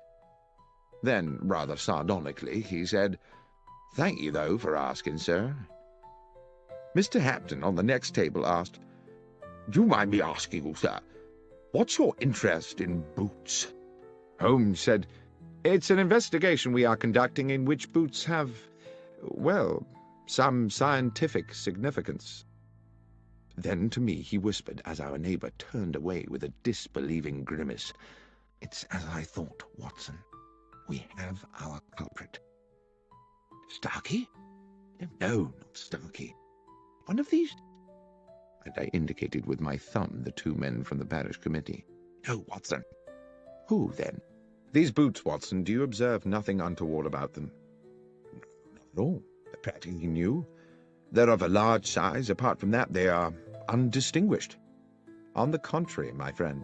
[SPEAKER 1] Then, rather sardonically, he said, "Thank you, though, for asking, sir." Mr. Hapton, on the next table, asked, "Do you mind me asking, sir, what's your interest in boots?" Holmes said, "It's an investigation we are conducting in which boots have, well, some scientific significance." Then to me he whispered, as our neighbor turned away with a disbelieving grimace, "It's as I thought, Watson. We have our culprit." "Starkey?" "No, not Starkey. One of these—" And I indicated with my thumb the 2 men from the parish committee. "No, Watson." "Who, then?" "These boots, Watson, do you observe nothing untoward about them?" "Not at all. They're practically new. They're of a large size. Apart from that, they are undistinguished." "On the contrary, my friend,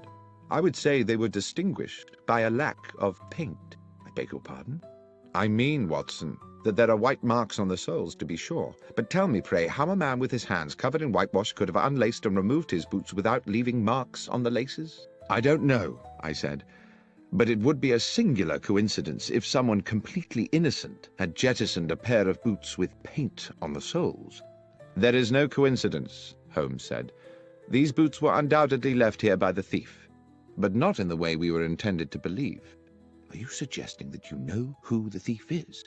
[SPEAKER 1] I would say they were distinguished by a lack of paint." "I beg your pardon?" "I mean, Watson, that there are white marks on the soles, to be sure. But tell me, pray, how a man with his hands covered in whitewash could have unlaced and removed his boots without leaving marks on the laces?" "I don't know," I said, "but it would be a singular coincidence if someone completely innocent had jettisoned a pair of boots with paint on the soles." "There is no coincidence," Holmes said. "These boots were undoubtedly left here by the thief, but not in the way we were intended to believe." "Are you suggesting that you know who the thief is?"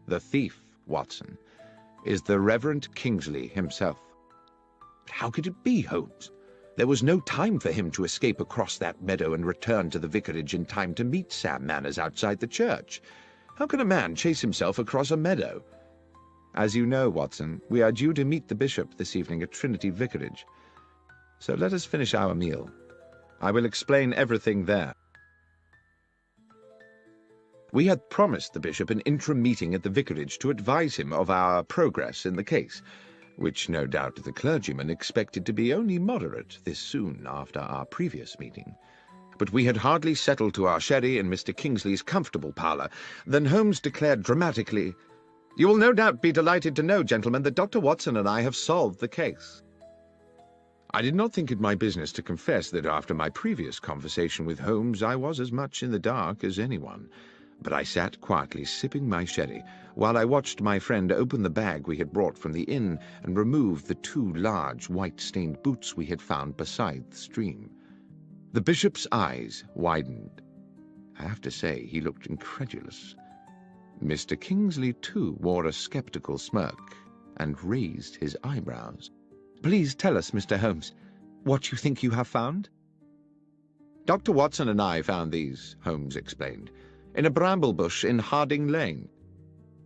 [SPEAKER 1] "The thief, Watson, is the Reverend Kingsley himself." "But how could it be, Holmes? There was no time for him to escape across that meadow and return to the vicarage in time to meet Sam Manners outside the church. How can a man chase himself across a meadow?" "As you know, Watson, we are due to meet the bishop this evening at Trinity Vicarage. So let us finish our meal. I will explain everything there." We had promised the bishop an interim meeting at the vicarage to advise him of our progress in the case, which no doubt the clergyman expected to be only moderate this soon after our previous meeting. But we had hardly settled to our sherry in Mr. Kingsley's comfortable parlour than Holmes declared dramatically, "You will no doubt be delighted to know, gentlemen, that Dr. Watson and I have solved the case." I did not think it my business to confess that after my previous conversation with Holmes I was as much in the dark as anyone, but I sat quietly sipping my sherry while I watched my friend open the bag we had brought from the inn and remove the 2 large white-stained boots we had found beside the stream. The bishop's eyes widened. I have to say he looked incredulous. Mr. Kingsley, too, wore a skeptical smirk and raised his eyebrows. "Please tell us, Mr. Holmes, what you think you have found?" "Dr. Watson and I found these," Holmes explained, "in a bramble bush in Harding Lane.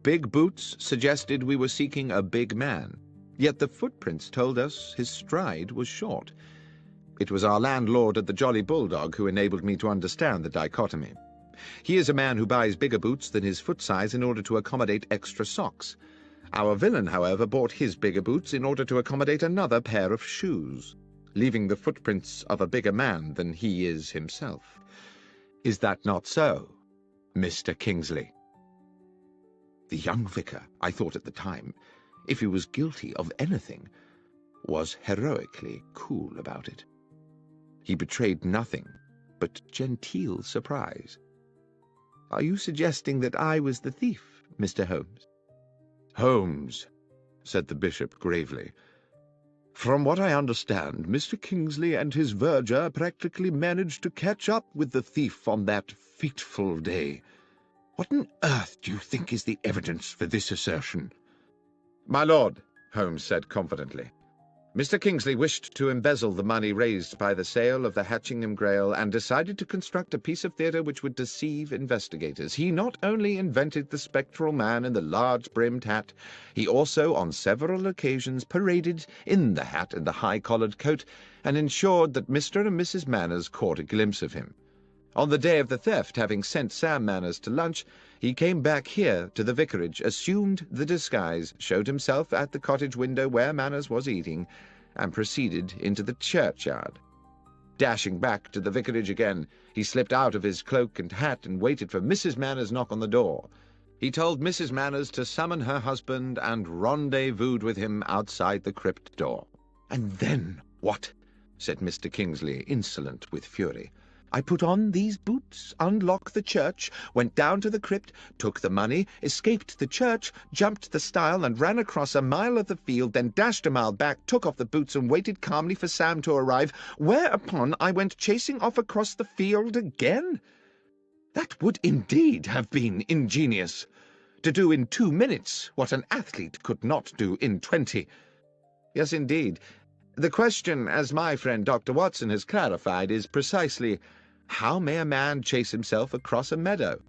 [SPEAKER 1] Big boots suggested we were seeking a big man, yet the footprints told us his stride was short. It was our landlord at the Jolly Bulldog who enabled me to understand the dichotomy. He is a man who buys bigger boots than his foot size in order to accommodate extra socks. Our villain, however, bought his bigger boots in order to accommodate another pair of shoes, leaving the footprints of a bigger man than he is himself. Is that not so, Mr. Kingsley?" The young vicar, I thought at the time, if he was guilty of anything, was heroically cool about it. He betrayed nothing but genteel surprise. "Are you suggesting that I was the thief, Mr. Holmes?" "Holmes," said the bishop gravely, "from what I understand, Mr. Kingsley and his verger practically managed to catch up with the thief on that fateful day. What on earth do you think is the evidence for this assertion?" "My lord," Holmes said confidently, "Mr. Kingsley wished to embezzle the money raised by the sale of the Hatchingham Grail and decided to construct a piece of theatre which would deceive investigators. He not only invented the spectral man in the large-brimmed hat, he also on several occasions paraded in the hat and the high-collared coat and ensured that Mr. and Mrs. Manners caught a glimpse of him. On the day of the theft, having sent Sam Manners to lunch, he came back here to the vicarage, assumed the disguise, showed himself at the cottage window where Manners was eating, and proceeded into the churchyard. Dashing back to the vicarage again, he slipped out of his cloak and hat and waited for Mrs. Manners' knock on the door. He told Mrs. Manners to summon her husband and rendezvoused with him outside the crypt door." "And then what?" said Mr. Kingsley, insolent with fury. "I put on these boots, unlocked the church, went down to the crypt, took the money, escaped the church, jumped the stile and ran across a mile of the field, then dashed a mile back, took off the boots and waited calmly for Sam to arrive, whereupon I went chasing off across the field again? That would indeed have been ingenious. To do in 2 minutes what an athlete could not do in 20. Yes, indeed. The question, as my friend Dr. Watson has clarified, is precisely, how may a man chase himself across a meadow?"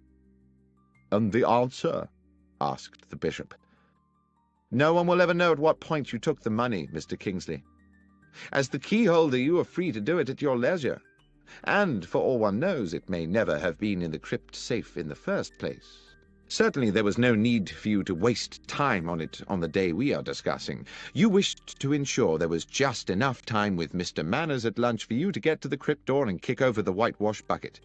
[SPEAKER 1] "And the answer?" asked the bishop. "No one will ever know at what point you took the money, Mr. Kingsley. As the keyholder, you are free to do it at your leisure. And, for all one knows, it may never have been in the crypt safe in the first place. Certainly there was no need for you to waste time on it on the day we are discussing. You wished to ensure there was just enough time with Mr. Manners at lunch for you to get to the crypt door and kick over the whitewash bucket.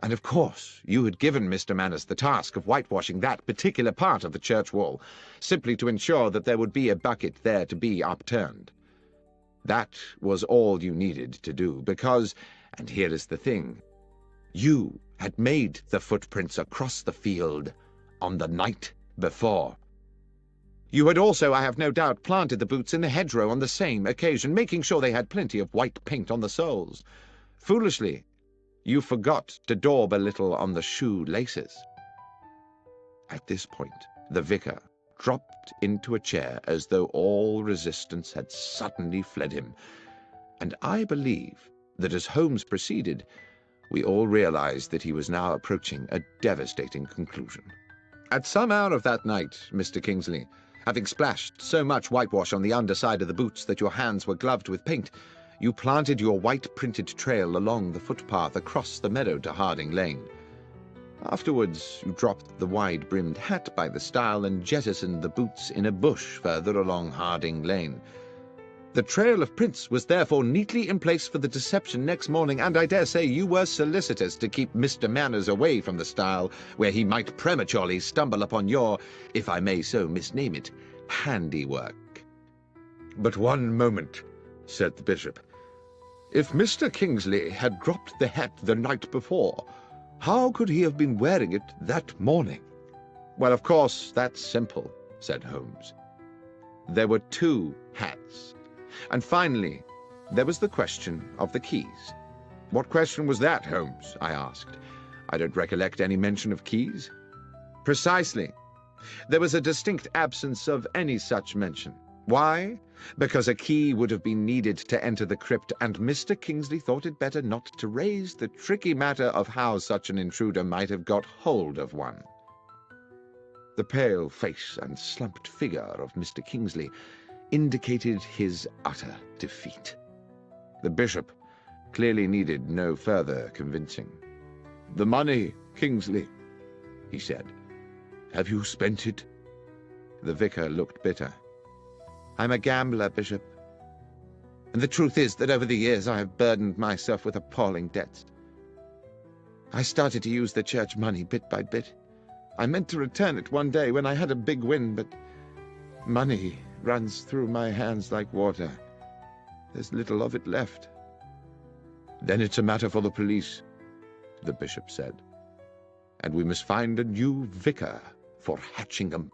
[SPEAKER 1] And of course you had given Mr. Manners the task of whitewashing that particular part of the church wall, simply to ensure that there would be a bucket there to be upturned. That was all you needed to do, because, and here is the thing, you had made the footprints across the field on the night before. You had also, I have no doubt, planted the boots in the hedgerow on the same occasion, making sure they had plenty of white paint on the soles. Foolishly, you forgot to daub a little on the shoe laces." At this point, the vicar dropped into a chair as though all resistance had suddenly fled him, and I believe that as Holmes proceeded, we all realized that he was now approaching a devastating conclusion. "At some hour of that night, Mr. Kingsley, having splashed so much whitewash on the underside of the boots that your hands were gloved with paint, you planted your white-printed trail along the footpath across the meadow to Harding Lane. Afterwards, you dropped the wide-brimmed hat by the stile and jettisoned the boots in a bush further along Harding Lane. The trail of prints was therefore neatly in place for the deception next morning, and I dare say you were solicitous to keep Mr. Manners away from the stile, where he might prematurely stumble upon your, if I may so misname it, handiwork." "But one moment," said the bishop. "If Mr. Kingsley had dropped the hat the night before, how could he have been wearing it that morning?" "Well, of course, that's simple," said Holmes. "There were two hats. And finally, there was the question of the keys." "What question was that, Holmes?" I asked. "I don't recollect any mention of keys." "Precisely. There was a distinct absence of any such mention. Why? Because a key would have been needed to enter the crypt, and Mr. Kingsley thought it better not to raise the tricky matter of how such an intruder might have got hold of one." The pale face and slumped figure of Mr. Kingsley indicated his utter defeat. The bishop clearly needed no further convincing. "The money, Kingsley," he said. "Have you spent it?" The vicar looked bitter. "I'm a gambler, Bishop. And the truth is that over the years I have burdened myself with appalling debts. I started to use the church money bit by bit. I meant to return it one day when I had a big win, but money runs through my hands like water. There's little of it left." "Then it's a matter for the police," the bishop said. "And we must find a new vicar for Hatchingham.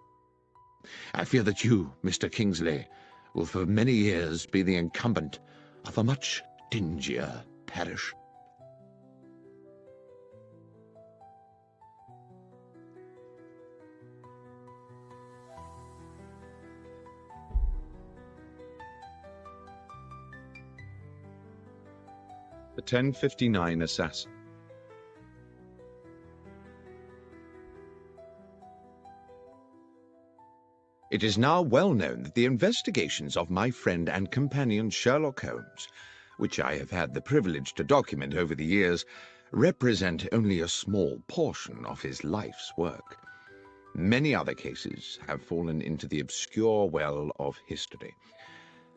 [SPEAKER 1] I fear that you, Mr. Kingsley, will for many years be the incumbent of a much dingier parish." The 1059 Assassin. It is now well known that the investigations of my friend and companion Sherlock Holmes, which I have had the privilege to document over the years, represent only a small portion of his life's work. Many other cases have fallen into the obscure well of history.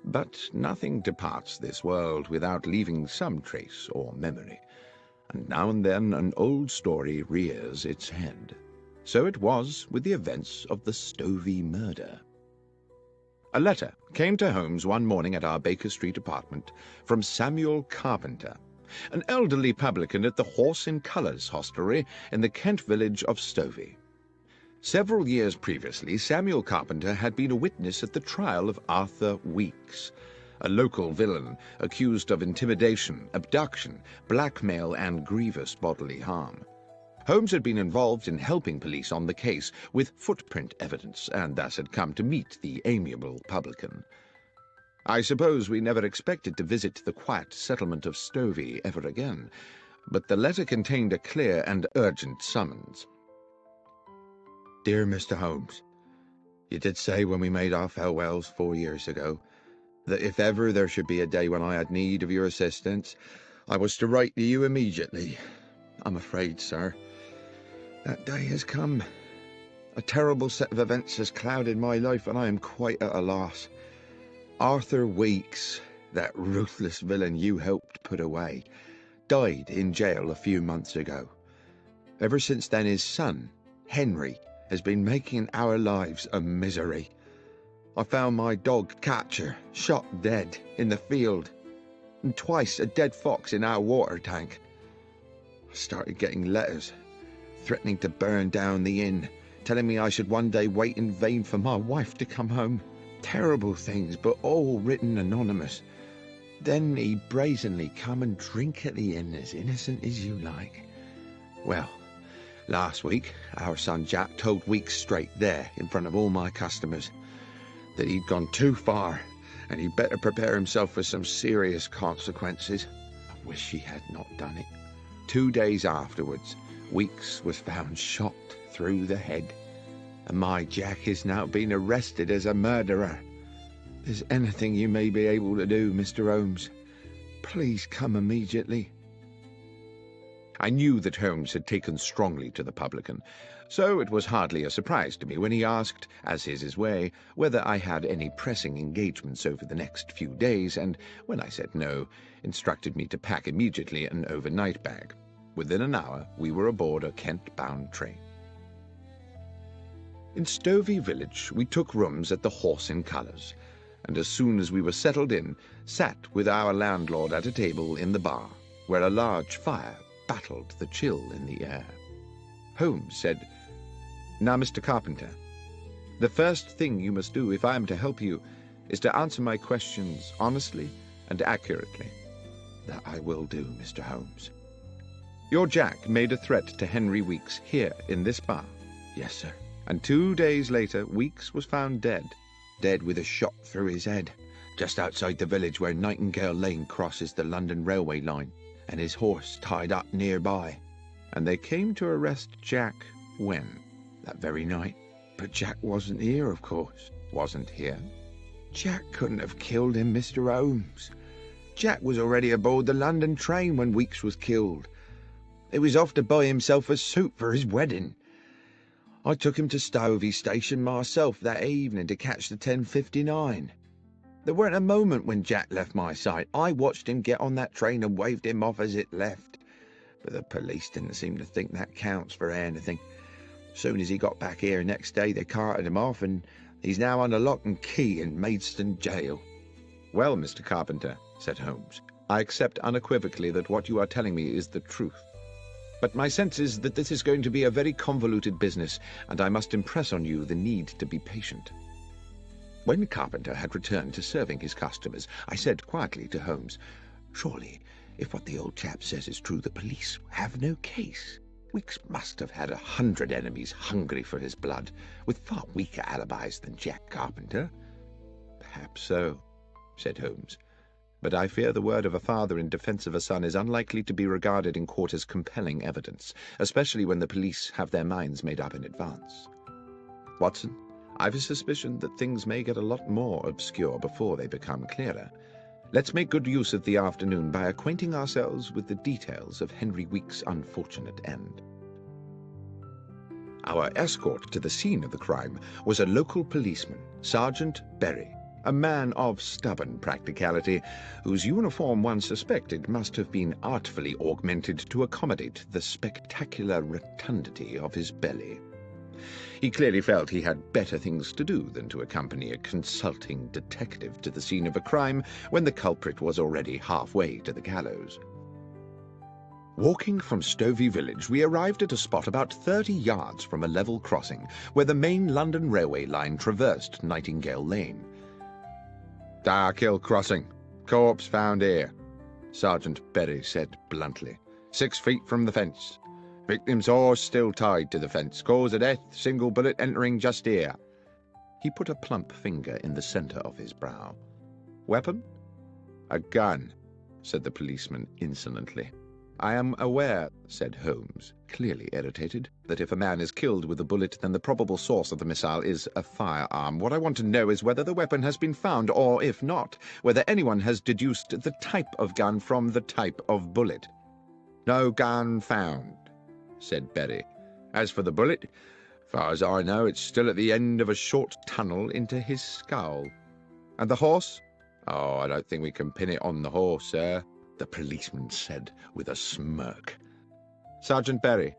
[SPEAKER 1] But nothing departs this world without leaving some trace or memory, and now and then an old story rears its head. So it was with the events of the Stovey murder. A letter came to Holmes one morning at our Baker Street apartment from Samuel Carpenter, an elderly publican at the Horse in Colours hostelry in the Kent village of Stovey. Several years previously, Samuel Carpenter had been a witness at the trial of Arthur Weeks, a local villain accused of intimidation, abduction, blackmail, and grievous bodily harm. Holmes had been involved in helping police on the case with footprint evidence, and thus had come to meet the amiable publican. I suppose we never expected to visit the quiet settlement of Stovey ever again, but the letter contained a clear and urgent summons. "Dear Mr. Holmes, you did say when we made our farewells 4 years ago that if ever there should be a day when I had need of your assistance, I was to write to you immediately. I'm afraid, sir, that day has come. A terrible set of events has clouded my life, and I am quite at a loss. Arthur Weeks, that ruthless villain you helped put away, died in jail a few months ago. Ever since then, his son, Henry, has been making our lives a misery. I found my dog, Catcher, shot dead in the field, and twice a dead fox in our water tank. I started getting letters threatening to burn down the inn, telling me I should one day wait in vain for my wife to come home. Terrible things, but all written anonymous. Then he'd brazenly come and drink at the inn as innocent as you like. Well, last week, our son Jack told Weeks straight there, in front of all my customers, that he'd gone too far, and he'd better prepare himself for some serious consequences. I wish he had not done it. 2 days afterwards, Weeks was found shot through the head, and my Jack is now being arrested as a murderer. If there's anything you may be able to do, Mr. Holmes, please come immediately." I knew that Holmes had taken strongly to the publican, so it was hardly a surprise to me when he asked, as is his way, whether I had any pressing engagements over the next few days, and when I said no, instructed me to pack immediately an overnight bag. Within an hour, we were aboard a Kent-bound train. In Stovey village, we took rooms at the Horse in Colours. and as soon as we were settled in, sat with our landlord at a table in the bar, where a large fire battled the chill in the air. Holmes said, "Now, Mr. Carpenter, the first thing you must do if I am to help you is to answer my questions honestly and accurately." "That I will do, Mr. Holmes." "Your Jack made a threat to Henry Weeks here in this bar?"
[SPEAKER 2] "Yes, sir."
[SPEAKER 1] "And 2 days later, Weeks was found dead?"
[SPEAKER 2] "Dead with a shot through his head, just outside the village where Nightingale Lane crosses the London railway line, and his horse tied up nearby."
[SPEAKER 1] "And they came to arrest Jack when?"
[SPEAKER 2] "That very night. But Jack wasn't here, of course."
[SPEAKER 1] "Wasn't here?"
[SPEAKER 2] "Jack couldn't have killed him, Mr. Holmes. Jack was already aboard the London train when Weeks was killed. He was off to buy himself a suit for his wedding. I took him to Stovey Station myself that evening to catch the 10:59. There weren't a moment when Jack left my sight. I watched him get on that train and waved him off as it left. But the police didn't seem to think that counts for anything. Soon as he got back here next day, they carted him off, and he's now under lock and key in Maidstone jail."
[SPEAKER 1] "Well, Mr. Carpenter," said Holmes, "I accept unequivocally that what you are telling me is the truth. But my sense is that this is going to be a very convoluted business, and I must impress on you the need to be patient." When Carpenter had returned to serving his customers, I said quietly to Holmes,
[SPEAKER 2] "Surely, if what the old chap says is true, the police have no case.
[SPEAKER 1] Weeks must have had 100 enemies hungry for his blood, with far weaker alibis than Jack Carpenter." "Perhaps so," said Holmes, "but I fear the word of a father in defense of a son is unlikely to be regarded in court as compelling evidence, especially when the police have their minds made up in advance. Watson, I've a suspicion that things may get a lot more obscure before they become clearer. Let's make good use of the afternoon by acquainting ourselves with the details of Henry Weeks' unfortunate end." Our escort to the scene of the crime was a local policeman, Sergeant Berry, a man of stubborn practicality, whose uniform one suspected must have been artfully augmented to accommodate the spectacular rotundity of his belly. He clearly felt he had better things to do than to accompany a consulting detective to the scene of a crime when the culprit was already halfway to the gallows. Walking from Stovey village, we arrived at a spot about 30 yards from a level crossing where the main London railway line traversed Nightingale Lane. "Dark Crossing. Corpse found here," Sergeant Berry said bluntly. 6 feet from the fence. Victim's horse still tied to the fence. Cause of death, single bullet entering just here." He put a plump finger in the center of his brow. "Weapon?" "A gun," said the policeman insolently. "I am aware," said Holmes, clearly irritated, "that if a man is killed with a bullet, then the probable source of the missile is a firearm. What I want to know is whether the weapon has been found, or, if not, whether anyone has deduced the type of gun from the type of bullet." "No gun found," said Berry. "As for the bullet, far as I know, it's still at the end of a short tunnel into his skull." "And the horse?" "Oh, I don't think we can pin it on the horse, sir," the policeman said with a smirk. "Sergeant Berry,"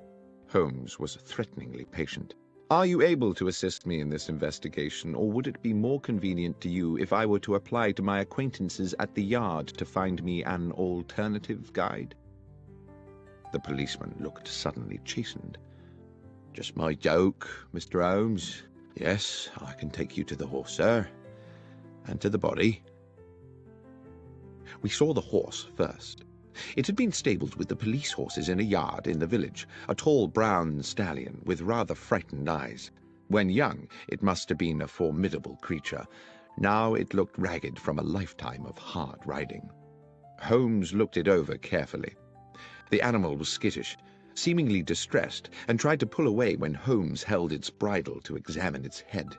[SPEAKER 1] Holmes was threateningly patient, "are you able to assist me in this investigation, or would it be more convenient to you if I were to apply to my acquaintances at the yard to find me an alternative guide?" The policeman looked suddenly chastened. "Just my joke, Mr. Holmes. Yes, I can take you to the horse, sir, and to the body." We saw the horse first. It had been stabled with the police horses in a yard in the village, a tall brown stallion with rather frightened eyes. When young, it must have been a formidable creature. Now it looked ragged from a lifetime of hard riding. Holmes looked it over carefully. The animal was skittish, seemingly distressed, and tried to pull away when Holmes held its bridle to examine its head.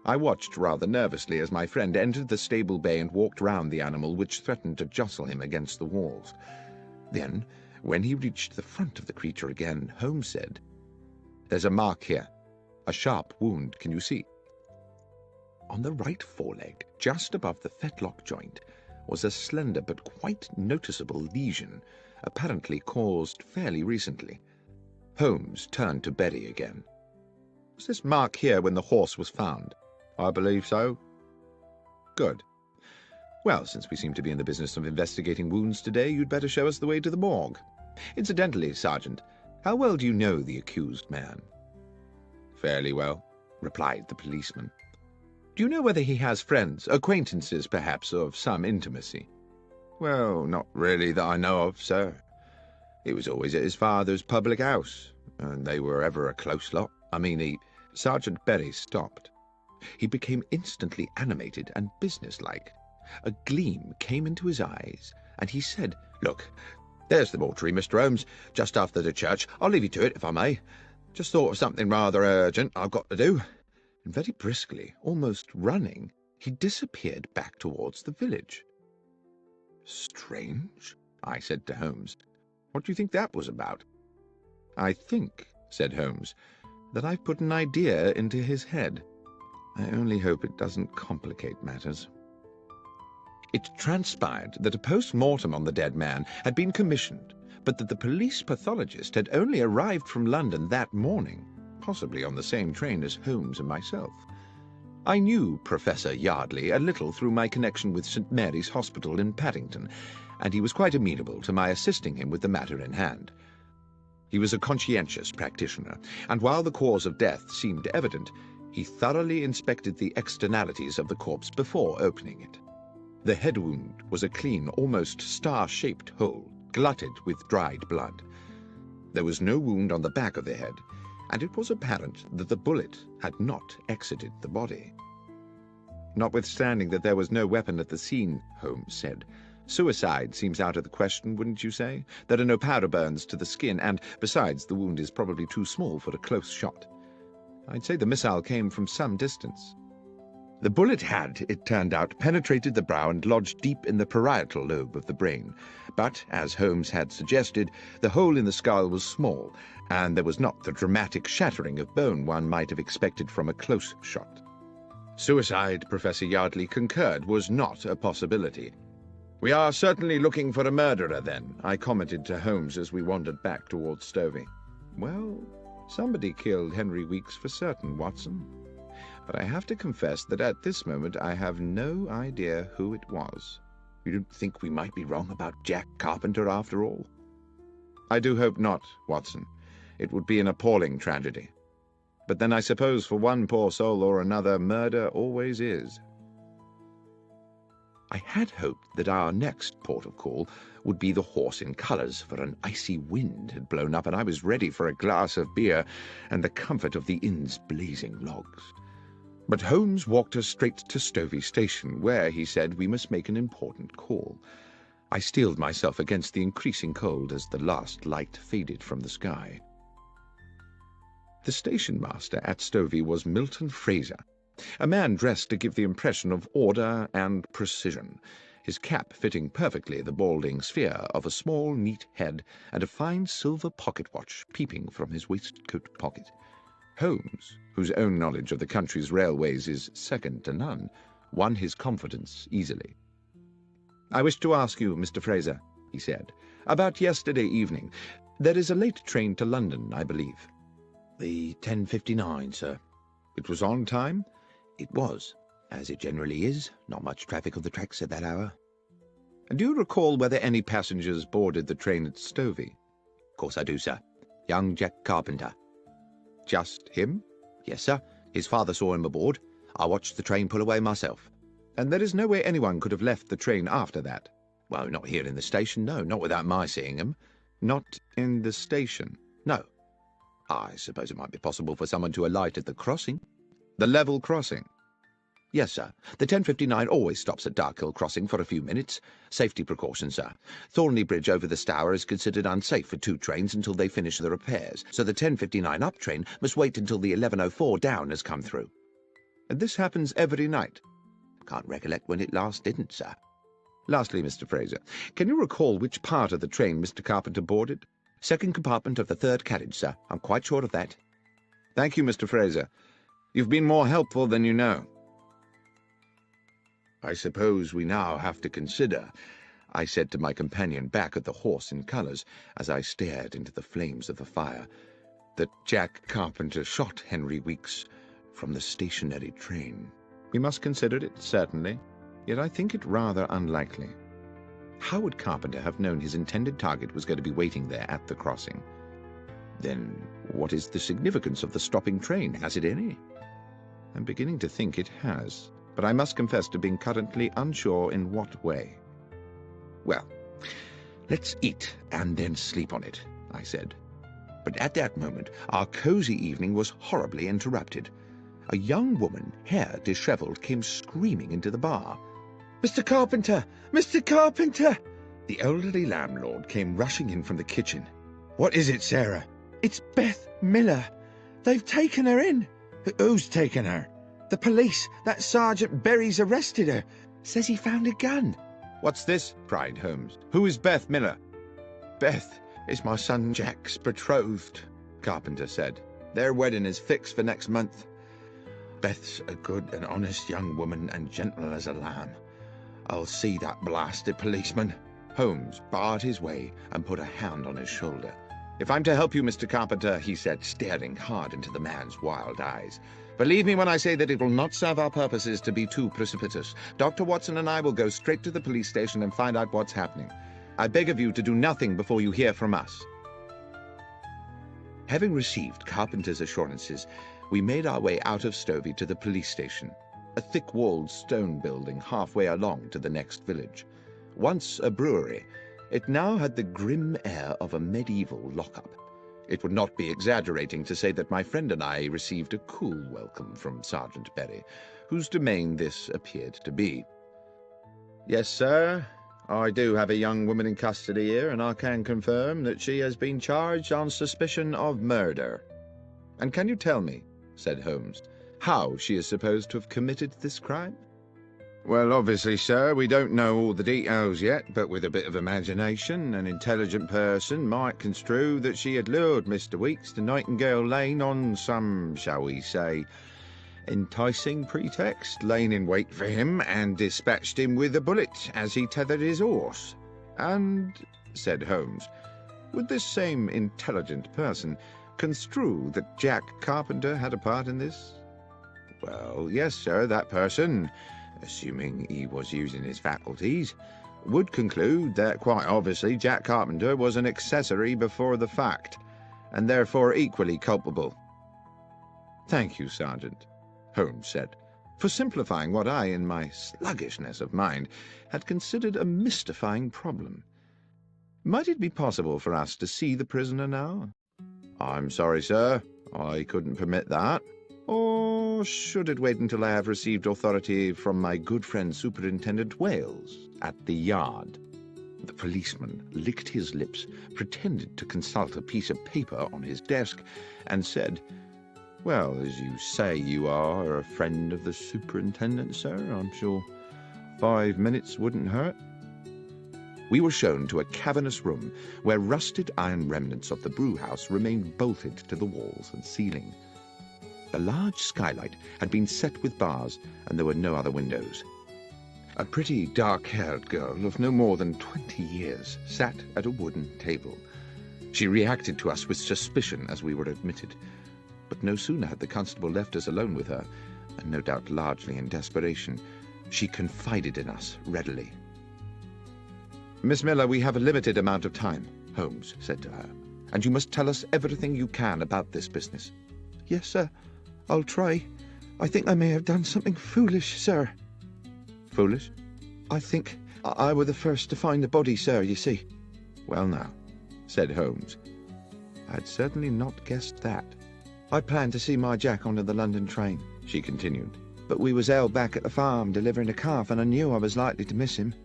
[SPEAKER 1] I watched rather nervously as my friend entered the stable bay and walked round the animal, which threatened to jostle him against the walls. Then, when he reached the front of the creature again, Holmes said, "There's a mark here. A sharp wound, can you see?" On the right foreleg, just above the fetlock joint, was a slender but quite noticeable lesion, apparently caused fairly recently. Holmes turned to Berry again. "Was this mark here when the horse was found?" "I believe so." Good. Well, since we seem to be in the business of investigating wounds today, you'd better show us the way to the morgue. Incidentally, Sergeant, how well do you know the accused man? Fairly well, replied the policeman. Do you know whether he has friends, acquaintances perhaps, of some intimacy? Well, not really that I know of, sir. He was always at his father's public house, and they were ever a close lot. Sergeant Berry stopped. He became instantly animated and businesslike. A gleam came into his eyes, and he said, "Look, there's the mortuary, Mr. Holmes, just after the church. I'll leave you to it, if I may. Just thought of something rather urgent I've got to do." And very briskly, almost running, he disappeared back towards the village. "Strange," I said to Holmes. "What do you think that was about?" "I think," said Holmes, "that I've put an idea into his head. I only hope it doesn't complicate matters." It transpired that a post-mortem on the dead man had been commissioned, but that the police pathologist had only arrived from London that morning, possibly on the same train as Holmes and myself. I knew Professor Yardley a little through my connection with St. Mary's Hospital in Paddington, and he was quite amenable to my assisting him with the matter in hand. He was a conscientious practitioner, and while the cause of death seemed evident, he thoroughly inspected the externalities of the corpse before opening it. The head wound was a clean, almost star-shaped hole, glutted with dried blood. There was no wound on the back of the head, and it was apparent that the bullet had not exited the body. "Notwithstanding that there was no weapon at the scene," Holmes said, "suicide seems out of the question, wouldn't you say? There are no powder burns to the skin, and, besides, the wound is probably too small for a close shot. I'd say the missile came from some distance." The bullet had, it turned out, penetrated the brow and lodged deep in the parietal lobe of the brain. But, as Holmes had suggested, the hole in the skull was small, and there was not the dramatic shattering of bone one might have expected from a close shot. Suicide, Professor Yardley concurred, was not a possibility. "We are certainly looking for a murderer, then," I commented to Holmes as we wandered back towards Stovey. "Well, somebody killed Henry Weeks for certain, Watson. But I have to confess that at this moment I have no idea who it was. You don't think we might be wrong about Jack Carpenter after all?" "I do hope not, Watson. It would be an appalling tragedy. But then I suppose for one poor soul or another, murder always is." I had hoped that our next port of call would be the Horse in Colours, for an icy wind had blown up and I was ready for a glass of beer and the comfort of the inn's blazing logs. But Holmes walked us straight to Stovey Station, where, he said, we must make an important call. I steeled myself against the increasing cold as the last light faded from the sky. The station master at Stovey was Milton Fraser, a man dressed to give the impression of order and precision, his cap fitting perfectly the balding sphere of a small, neat head, and a fine silver pocket-watch peeping from his waistcoat pocket. Holmes, whose own knowledge of the country's railways is second to none, won his confidence easily. "I wish to ask you, Mr. Fraser," he said, "about yesterday evening. There is a late train to London, I believe." "The 10:59, sir." "It was on time?" "It was, as it generally is. Not much traffic on the tracks at that hour." "And do you recall whether any passengers boarded the train at Stovey?" "Of course I do, sir. Young Jack Carpenter." "Just him?" "Yes, sir. His father saw him aboard. I watched the train pull away myself." "And there is no way anyone could have left the train after that?" "Well, not here in the station, no. Not without my seeing him." "Not in the station?" "No." "I suppose it might be possible for someone to alight at the crossing." "The level crossing?" "Yes, sir. The 10:59 always stops at Darkhill Crossing for a few minutes. Safety precaution, sir. Thornley Bridge over the Stour is considered unsafe for two trains until they finish the repairs, so the 10:59 up train must wait until the 11:04 down has come through." "And this happens every night?" "Can't recollect when it last didn't, sir." "Lastly, Mr. Fraser, can you recall which part of the train Mr. Carpenter boarded?" "Second compartment of the third carriage, sir. I'm quite sure of that." "Thank you, Mr. Fraser. You've been more helpful than you know." "I suppose we now have to consider," I said to my companion back at the Horse in Colours, as I stared into the flames of the fire, "that Jack Carpenter shot Henry Weeks from the stationary train." "We must consider it, certainly." Yet I think it rather unlikely. How would Carpenter have known his intended target was going to be waiting there at the crossing? Then what is the significance of the stopping train? Has it any? I'm beginning to think it has, but I must confess to being currently unsure in what way. Well, let's eat and then sleep on it, I said. But at that moment, our cozy evening was horribly interrupted. A young woman, hair disheveled, came screaming into the bar. "Mr. Carpenter! Mr. Carpenter!" The elderly landlord came rushing in from the kitchen. "What is it, Sarah?" "It's Beth Miller. They've taken her in." "Who's taken her?" "The police. That Sergeant Berry's arrested her. Says he found a gun." "What's this?" cried Holmes. "Who is Beth Miller?" "Beth is my son Jack's betrothed," Carpenter said. "Their wedding is fixed for next month. Beth's a good and honest young woman and gentle as a lamb. I'll see that blasted policeman." Holmes barred his way and put a hand on his shoulder. "If I'm to help you, Mr. Carpenter," he said, staring hard into the man's wild eyes, "believe me when I say that it will not serve our purposes to be too precipitous. Dr. Watson and I will go straight to the police station and find out what's happening. I beg of you to do nothing before you hear from us." Having received Carpenter's assurances, we made our way out of Stovey to the police station, a thick-walled stone building halfway along to the next village. Once a brewery, it now had the grim air of a medieval lockup. It would not be exaggerating to say that my friend and I received a cool welcome from Sergeant Berry, whose domain this appeared to be. "Yes, sir. I do have a young woman in custody here, and I can confirm that she has been charged on suspicion of murder." "And can you tell me," said Holmes, "how she is supposed to have committed this crime?" "Well, obviously, sir, we don't know all the details yet, but with a bit of imagination, an intelligent person might construe that she had lured Mr. Weeks to Nightingale Lane on some, shall we say, enticing pretext, laying in wait for him and dispatched him with a bullet as he tethered his horse. And," said Holmes, "would this same intelligent person construe that Jack Carpenter had a part in this?" "Well, yes, sir, that person, assuming he was using his faculties, would conclude that quite obviously Jack Carpenter was an accessory before the fact, and therefore equally culpable." "Thank you, Sergeant," Holmes said, for simplifying what I, in my sluggishness of mind, had considered a mystifying problem. "Might it be possible for us to see the prisoner now?" "I'm sorry, sir, I couldn't permit that." "Or should it wait until I have received authority from my good friend Superintendent Wales at the Yard?" The policeman licked his lips, pretended to consult a piece of paper on his desk, and said, "Well, as you say you are a friend of the superintendent, sir, I'm sure 5 minutes wouldn't hurt." We were shown to a cavernous room where rusted iron remnants of the brewhouse remained bolted to the walls and ceiling. The large skylight had been set with bars, and there were no other windows. A pretty dark-haired girl of no more than 20 years sat at a wooden table. She reacted to us with suspicion as we were admitted, but no sooner had the constable left us alone with her, and no doubt largely in desperation, she confided in us readily. "Miss Miller, we have a limited amount of time," Holmes said to her, "and you must tell us everything you can about this business." "Yes, sir. I'll try. I think I may have done something foolish, sir." "Foolish?" "I think I were the first to find the body, sir, you see." "Well now," said Holmes, "I'd certainly not guessed that." "I planned to see my Jack onto the London train," she continued, "but we was held back at the farm delivering a calf, and I knew I was likely to miss him.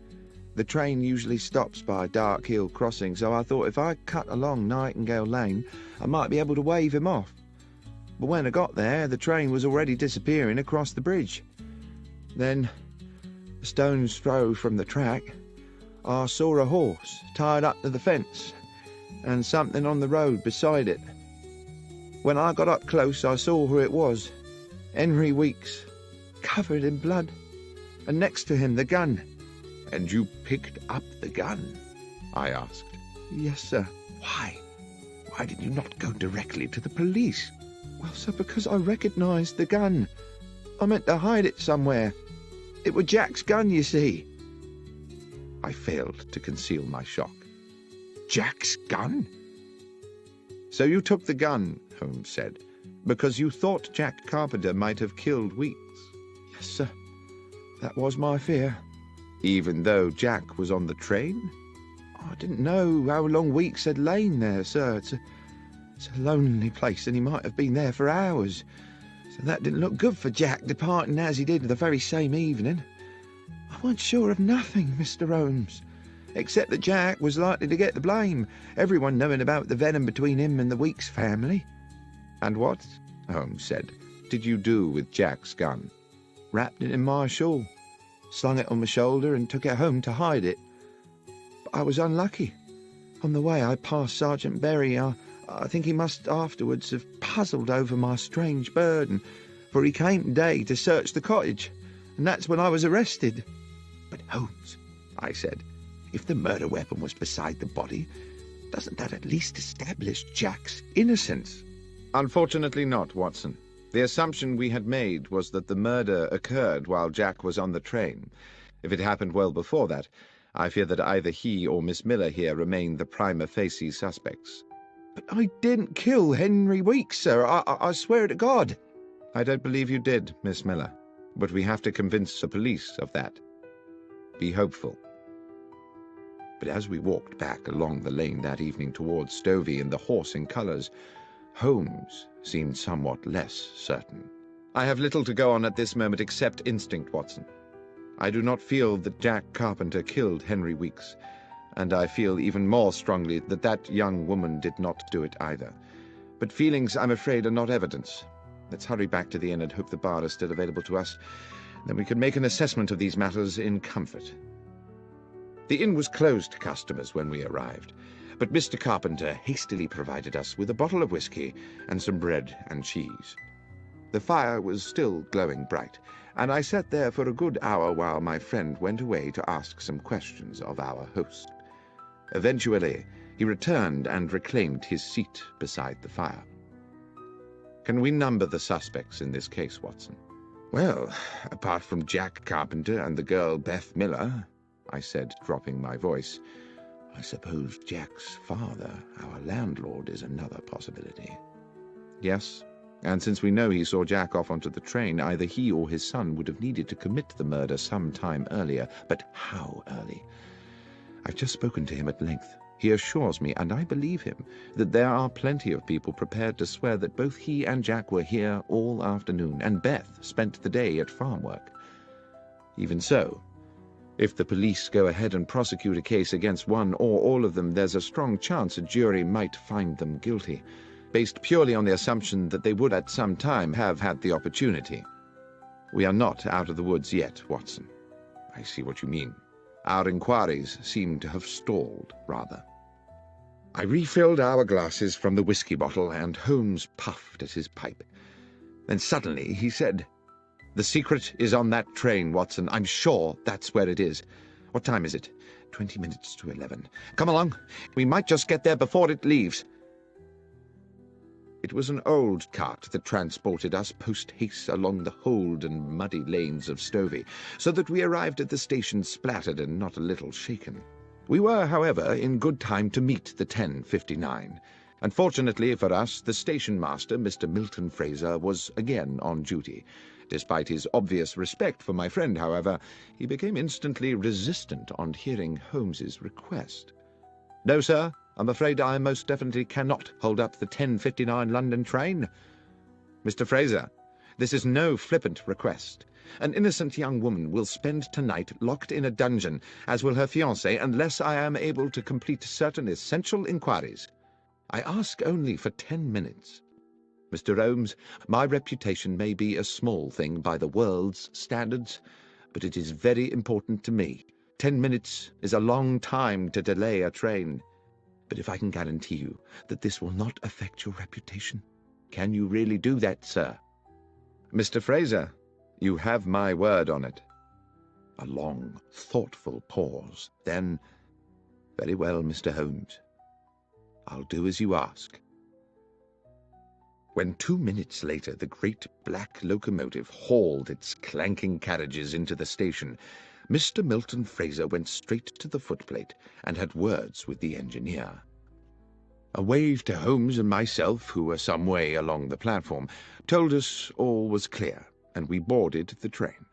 [SPEAKER 1] The train usually stops by a dark hill crossing, so I thought if I cut along Nightingale Lane, I might be able to wave him off. But when I got there, the train was already disappearing across the bridge. Then, a stone's throw from the track, I saw a horse tied up to the fence, and something on the road beside it. When I got up close, I saw who it was. Henry Weeks, covered in blood, and next to him the gun." "And you picked up the gun?" I asked. "Yes, sir." "Why? Why did you not go directly to the police?" "Well, sir, because I recognized the gun. I meant to hide it somewhere. It was Jack's gun, you see. I failed to conceal my shock. Jack's gun? So you took the gun, Holmes said, because you thought Jack Carpenter might have killed Weeks? Yes, sir. That was my fear. Even though Jack was on the train? I didn't know how long Weeks had lain there, sir. It's a lonely place, and he might have been there for hours. So that didn't look good for Jack, departing as he did the very same evening. I wasn't sure of nothing, Mr. Holmes, except that Jack was likely to get the blame, everyone knowing about the venom between him and the Weeks family.
[SPEAKER 2] And what, Holmes said, did you do with Jack's gun?
[SPEAKER 1] Wrapped it in my shawl, slung it on my shoulder, and took it home to hide it. But I was unlucky. On the way I passed Sergeant Berry. I think he must afterwards have puzzled over my strange burden, for he came today to search the cottage, and that's when I was arrested. But Holmes, I said, if the murder weapon was beside the body, doesn't that at least establish Jack's innocence?
[SPEAKER 2] Unfortunately not, Watson. The assumption we had made was that the murder occurred while Jack was on the train. If it happened well before that, I fear that either he or Miss Miller here remain the prima facie suspects.
[SPEAKER 1] But I didn't kill Henry Weeks, sir. I swear to God.
[SPEAKER 2] I don't believe you did, Miss Miller, but we have to convince the police of that. Be hopeful.
[SPEAKER 1] But as we walked back along the lane that evening towards Stovey and the horse in colours, Holmes seemed somewhat less certain.
[SPEAKER 2] I have little to go on at this moment except instinct, Watson. I do not feel that Jack Carpenter killed Henry Weeks, and I feel even more strongly that that young woman did not do it either. But feelings, I'm afraid, are not evidence. Let's hurry back to the inn and hope the bar is still available to us. Then we can make an assessment of these matters in comfort. The inn was closed to customers when we arrived, but Mr. Carpenter hastily provided us with a bottle of whiskey and some bread and cheese. The fire was still glowing bright, and I sat there for a good hour while my friend went away to ask some questions of our host. Eventually, he returned and reclaimed his seat beside the fire. Can we number the suspects in this case, Watson?
[SPEAKER 1] Well, apart from Jack Carpenter and the girl Beth Miller, I said, dropping my voice, I suppose Jack's father, our landlord, is another possibility.
[SPEAKER 2] Yes, and since we know he saw Jack off onto the train, either he or his son would have needed to commit the murder some time earlier. But how early? I've just spoken to him at length. He assures me, and I believe him, that there are plenty of people prepared to swear that both he and Jack were here all afternoon, and Beth spent the day at farm work. Even so, if the police go ahead and prosecute a case against one or all of them, there's a strong chance a jury might find them guilty, based purely on the assumption that they would at some time have had the opportunity. We are not out of the woods yet, Watson.
[SPEAKER 1] I see what you mean. Our inquiries seem to have stalled, rather. I refilled our glasses from the whiskey bottle, and Holmes puffed at his pipe. Then suddenly he said, "The secret is on that train, Watson. I'm sure that's where it is. What time is it? 20 minutes to 11. Come along. We might just get there before it leaves." It was an old cart that transported us post-haste along the hold and muddy lanes of Stovey, so that we arrived at the station splattered and not a little shaken. We were, however, in good time to meet the 10:59. Unfortunately for us, the station master, Mr. Milton Fraser, was again on duty. Despite his obvious respect for my friend, however, he became instantly resistant on hearing Holmes's request. "No, sir. I'm afraid I most definitely cannot hold up the 10:59 London train. Mr. Fraser, this is no flippant request. An innocent young woman will spend tonight locked in a dungeon, as will her fiancé, unless I am able to complete certain essential inquiries. I ask only for 10 minutes. Mr. Holmes, my reputation may be a small thing by the world's standards, but it is very important to me. 10 minutes is a long time to delay a train. But if I can guarantee you that this will not affect your reputation, can you really do that, sir?"
[SPEAKER 2] "Mr. Fraser, you have my word on it."
[SPEAKER 1] A long, thoughtful pause. Then, "Very well, Mr. Holmes. I'll do as you ask." When 2 minutes later the great black locomotive hauled its clanking carriages into the station, Mr. Milton Fraser went straight to the footplate and had words with the engineer. A wave to Holmes and myself, who were some way along the platform, told us all was clear, and we boarded the train.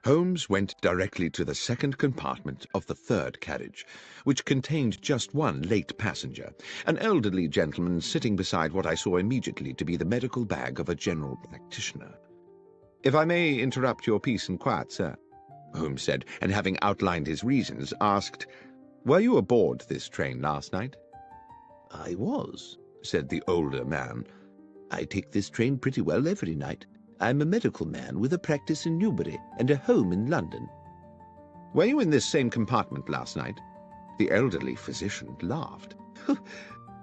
[SPEAKER 1] Holmes went directly to the second compartment of the third carriage, which contained just one late passenger, an elderly gentleman sitting beside what I saw immediately to be the medical bag of a general practitioner. "If I may interrupt your peace and quiet, sir," Holmes said, and having outlined his reasons, asked, "Were you aboard this train last night?"
[SPEAKER 3] "I was," said the older man. "I take this train pretty well every night. I'm a medical man with a practice in Newbury and a home in London."
[SPEAKER 1] "Were you in this same compartment last night?" The elderly physician laughed.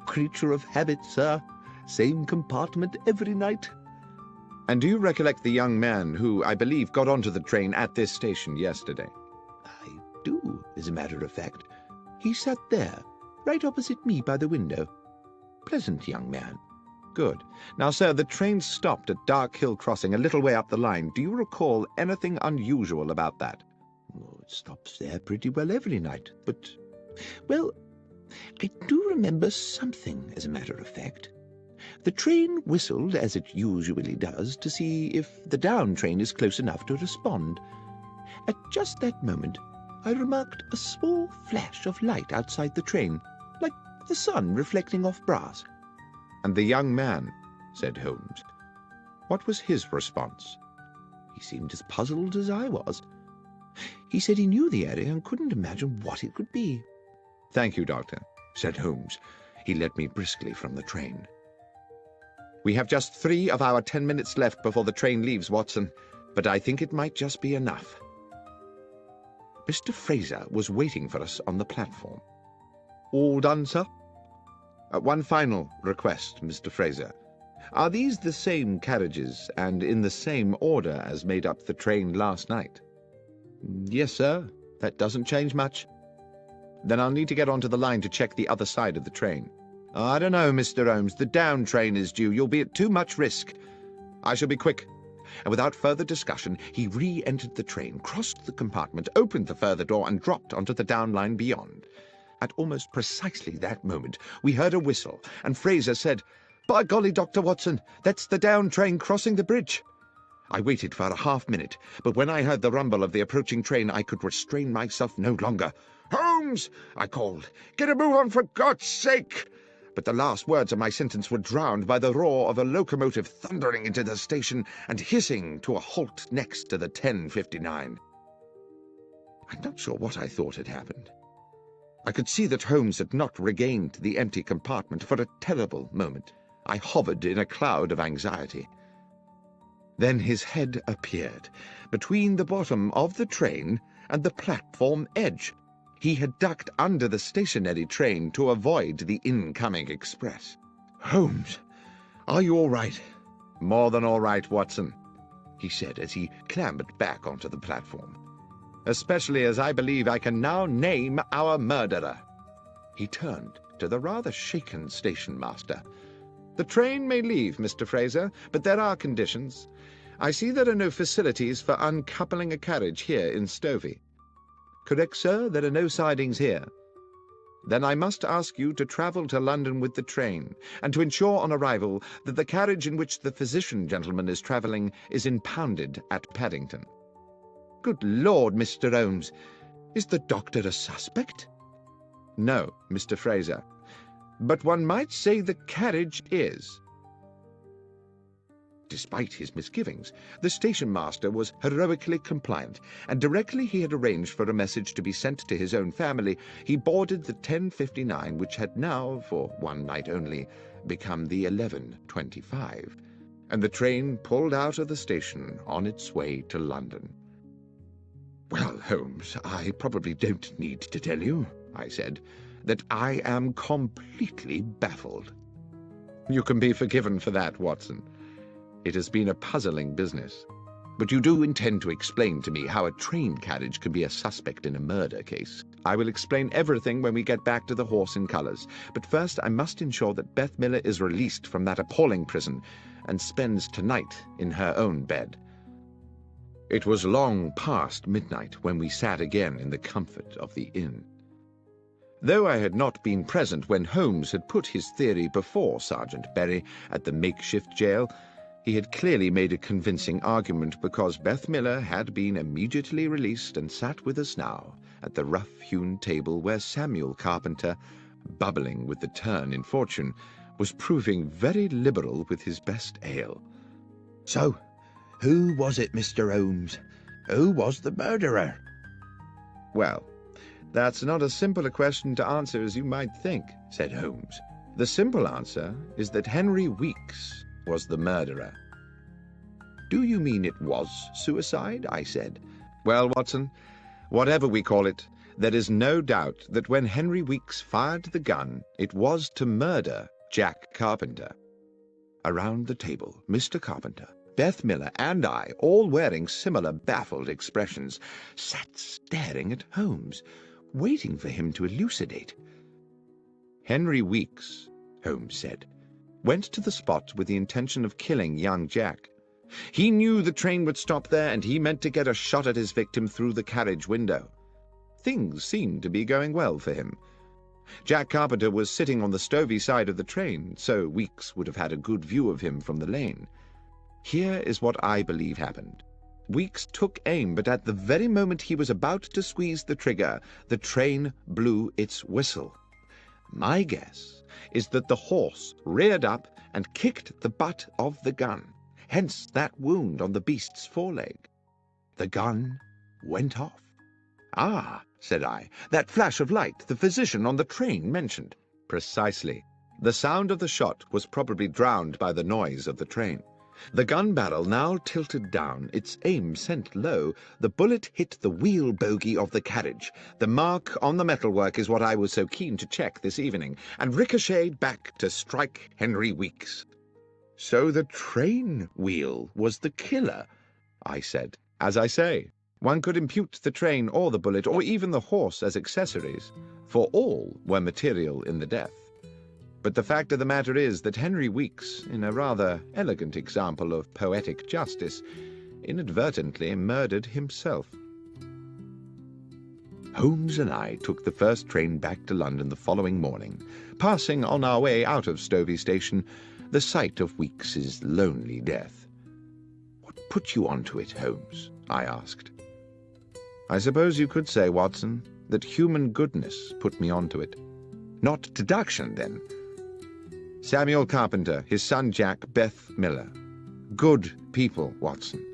[SPEAKER 3] "Creature of habit, sir. Same compartment every night."
[SPEAKER 1] "And do you recollect the young man who, I believe, got onto the train at this station yesterday?"
[SPEAKER 3] "I do, as a matter of fact. He sat there, right opposite me by the window. Pleasant young man."
[SPEAKER 1] "Good. Now, sir, the train stopped at Dark Hill Crossing a little way up the line. Do you recall anything unusual about that?"
[SPEAKER 3] "Oh, it stops there pretty well every night, but, well, I do remember something, as a matter of fact. The train whistled, as it usually does, to see if the down train is close enough to respond. At just that moment, I remarked a small flash of light outside the train, like the sun reflecting off brass."
[SPEAKER 1] "And the young man," said Holmes. "What was his response?"
[SPEAKER 3] "He seemed as puzzled as I was. He said he knew the area and couldn't imagine what it could be."
[SPEAKER 1] "Thank you, Doctor," said Holmes. He led me briskly from the train. "We have just 3 of our 10 minutes left before the train leaves, Watson, but I think it might just be enough." Mr. Fraser was waiting for us on the platform. "All done, sir?" "One final request, Mr. Fraser. Are these the same carriages and in the same order as made up the train last night?" "Yes, sir. That doesn't change much." "Then I'll need to get onto the line to check the other side of the train." "I don't know, Mr. Holmes. The down train is due. You'll be at too much risk." "I shall be quick." And without further discussion, he re-entered the train, crossed the compartment, opened the further door, and dropped onto the down line beyond. At almost precisely that moment, we heard a whistle, and Fraser said, "By golly, Dr. Watson, that's the down train crossing the bridge." I waited for a half-minute, but when I heard the rumble of the approaching train, I could restrain myself no longer. "Holmes!" I called. "Get a move on, for God's sake!" But the last words of my sentence were drowned by the roar of a locomotive thundering into the station and hissing to a halt next to the 10:59. I'm not sure what I thought had happened. I could see that Holmes had not regained the empty compartment for a terrible moment. I hovered in a cloud of anxiety. Then his head appeared, between the bottom of the train and the platform edge. He had ducked under the stationary train to avoid the incoming express. "Holmes, are you all right?" "More than all right, Watson," he said as he clambered back onto the platform. "Especially as I believe I can now name our murderer." He turned to the rather shaken station master. "The train may leave, Mr. Fraser, but there are conditions. I see there are no facilities for uncoupling a carriage here in Stovey." "Correct, sir. There are no sidings here." "Then I must ask you to travel to London with the train, and to ensure on arrival that the carriage in which the physician gentleman is travelling is impounded at Paddington." "Good Lord, Mr. Holmes, is the doctor a suspect?" "No, Mr. Fraser, but one might say the carriage is." Despite his misgivings, the station-master was heroically compliant, and directly he had arranged for a message to be sent to his own family, he boarded the 10:59, which had now, for one night only, become the 11:25, and the train pulled out of the station on its way to London. "Well, Holmes, I probably don't need to tell you," I said, "that I am completely baffled." "You can be forgiven for that, Watson. It has been a puzzling business. But you do intend to explain to me how a train carriage could be a suspect in a murder case. I will explain everything when we get back to the Horse and Colours. But first I must ensure that Beth Miller is released from that appalling prison and spends tonight in her own bed. It was long past midnight when we sat again in the comfort of the inn. Though I had not been present when Holmes had put his theory before Sergeant Berry at the makeshift jail, he had clearly made a convincing argument, because Beth Miller had been immediately released and sat with us now at the rough-hewn table where Samuel Carpenter, bubbling with the turn in fortune, was proving very liberal with his best ale.
[SPEAKER 3] So, who was it, Mr. Holmes? Who was the murderer?
[SPEAKER 1] Well, that's not as simple a question to answer as you might think, said Holmes. The simple answer is that Henry Weeks was the murderer. Do you mean it was suicide? I said. Well, Watson, whatever we call it, there is no doubt that when Henry Weeks fired the gun, it was to murder Jack Carpenter. Around the table, Mr. Carpenter, Beth Miller, and I, all wearing similar baffled expressions, sat staring at Holmes, waiting for him to elucidate. Henry Weeks, Holmes said, went to the spot with the intention of killing young Jack. He knew the train would stop there, and he meant to get a shot at his victim through the carriage window. Things seemed to be going well for him. Jack Carpenter was sitting on the stovey side of the train, so Weeks would have had a good view of him from the lane. Here is what I believe happened. Weeks took aim, but at the very moment he was about to squeeze the trigger, the train blew its whistle. My guess is that the horse reared up and kicked the butt of the gun, hence that wound on the beast's foreleg. The gun went off. Ah, said I, that flash of light the physician on the train mentioned. Precisely. The sound of the shot was probably drowned by the noise of the train. The gun barrel now tilted down, its aim sent low. The bullet hit the wheel bogie of the carriage. The mark on the metalwork is what I was so keen to check this evening, and ricocheted back to strike Henry Weeks. So the train wheel was the killer, I said. As I say, one could impute the train or the bullet or even the horse as accessories, for all were material in the death. But the fact of the matter is that Henry Weeks, in a rather elegant example of poetic justice, inadvertently murdered himself. Holmes and I took the first train back to London the following morning, passing on our way out of Stovey Station the sight of Weeks's lonely death. What put you onto it, Holmes? I asked. I suppose you could say, Watson, that human goodness put me onto it. Not deduction, then. Samuel Carpenter, his son Jack, Beth Miller. Good people, Watson.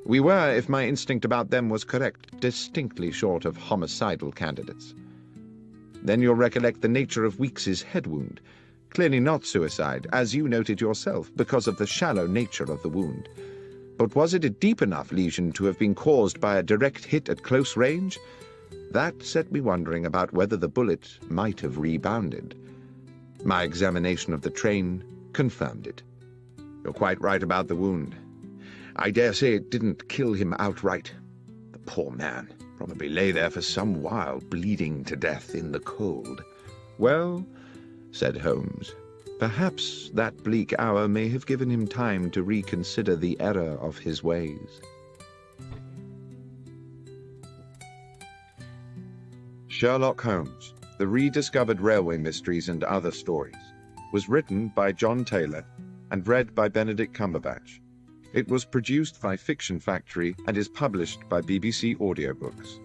[SPEAKER 1] We were, if my instinct about them was correct, distinctly short of homicidal candidates. Then you'll recollect the nature of Weeks's head wound. Clearly not suicide, as you noted yourself, because of the shallow nature of the wound. But was it a deep enough lesion to have been caused by a direct hit at close range? That set me wondering about whether the bullet might have rebounded. My examination of the train confirmed it. You're quite right about the wound. I dare say it didn't kill him outright. The poor man probably lay there for some while, bleeding to death in the cold. Well, said Holmes, perhaps that bleak hour may have given him time to reconsider the error of his ways. Sherlock Holmes, The Rediscovered Railway Mysteries and Other Stories, was written by John Taylor and read by Benedict Cumberbatch. It was produced by Fiction Factory and is published by BBC Audiobooks.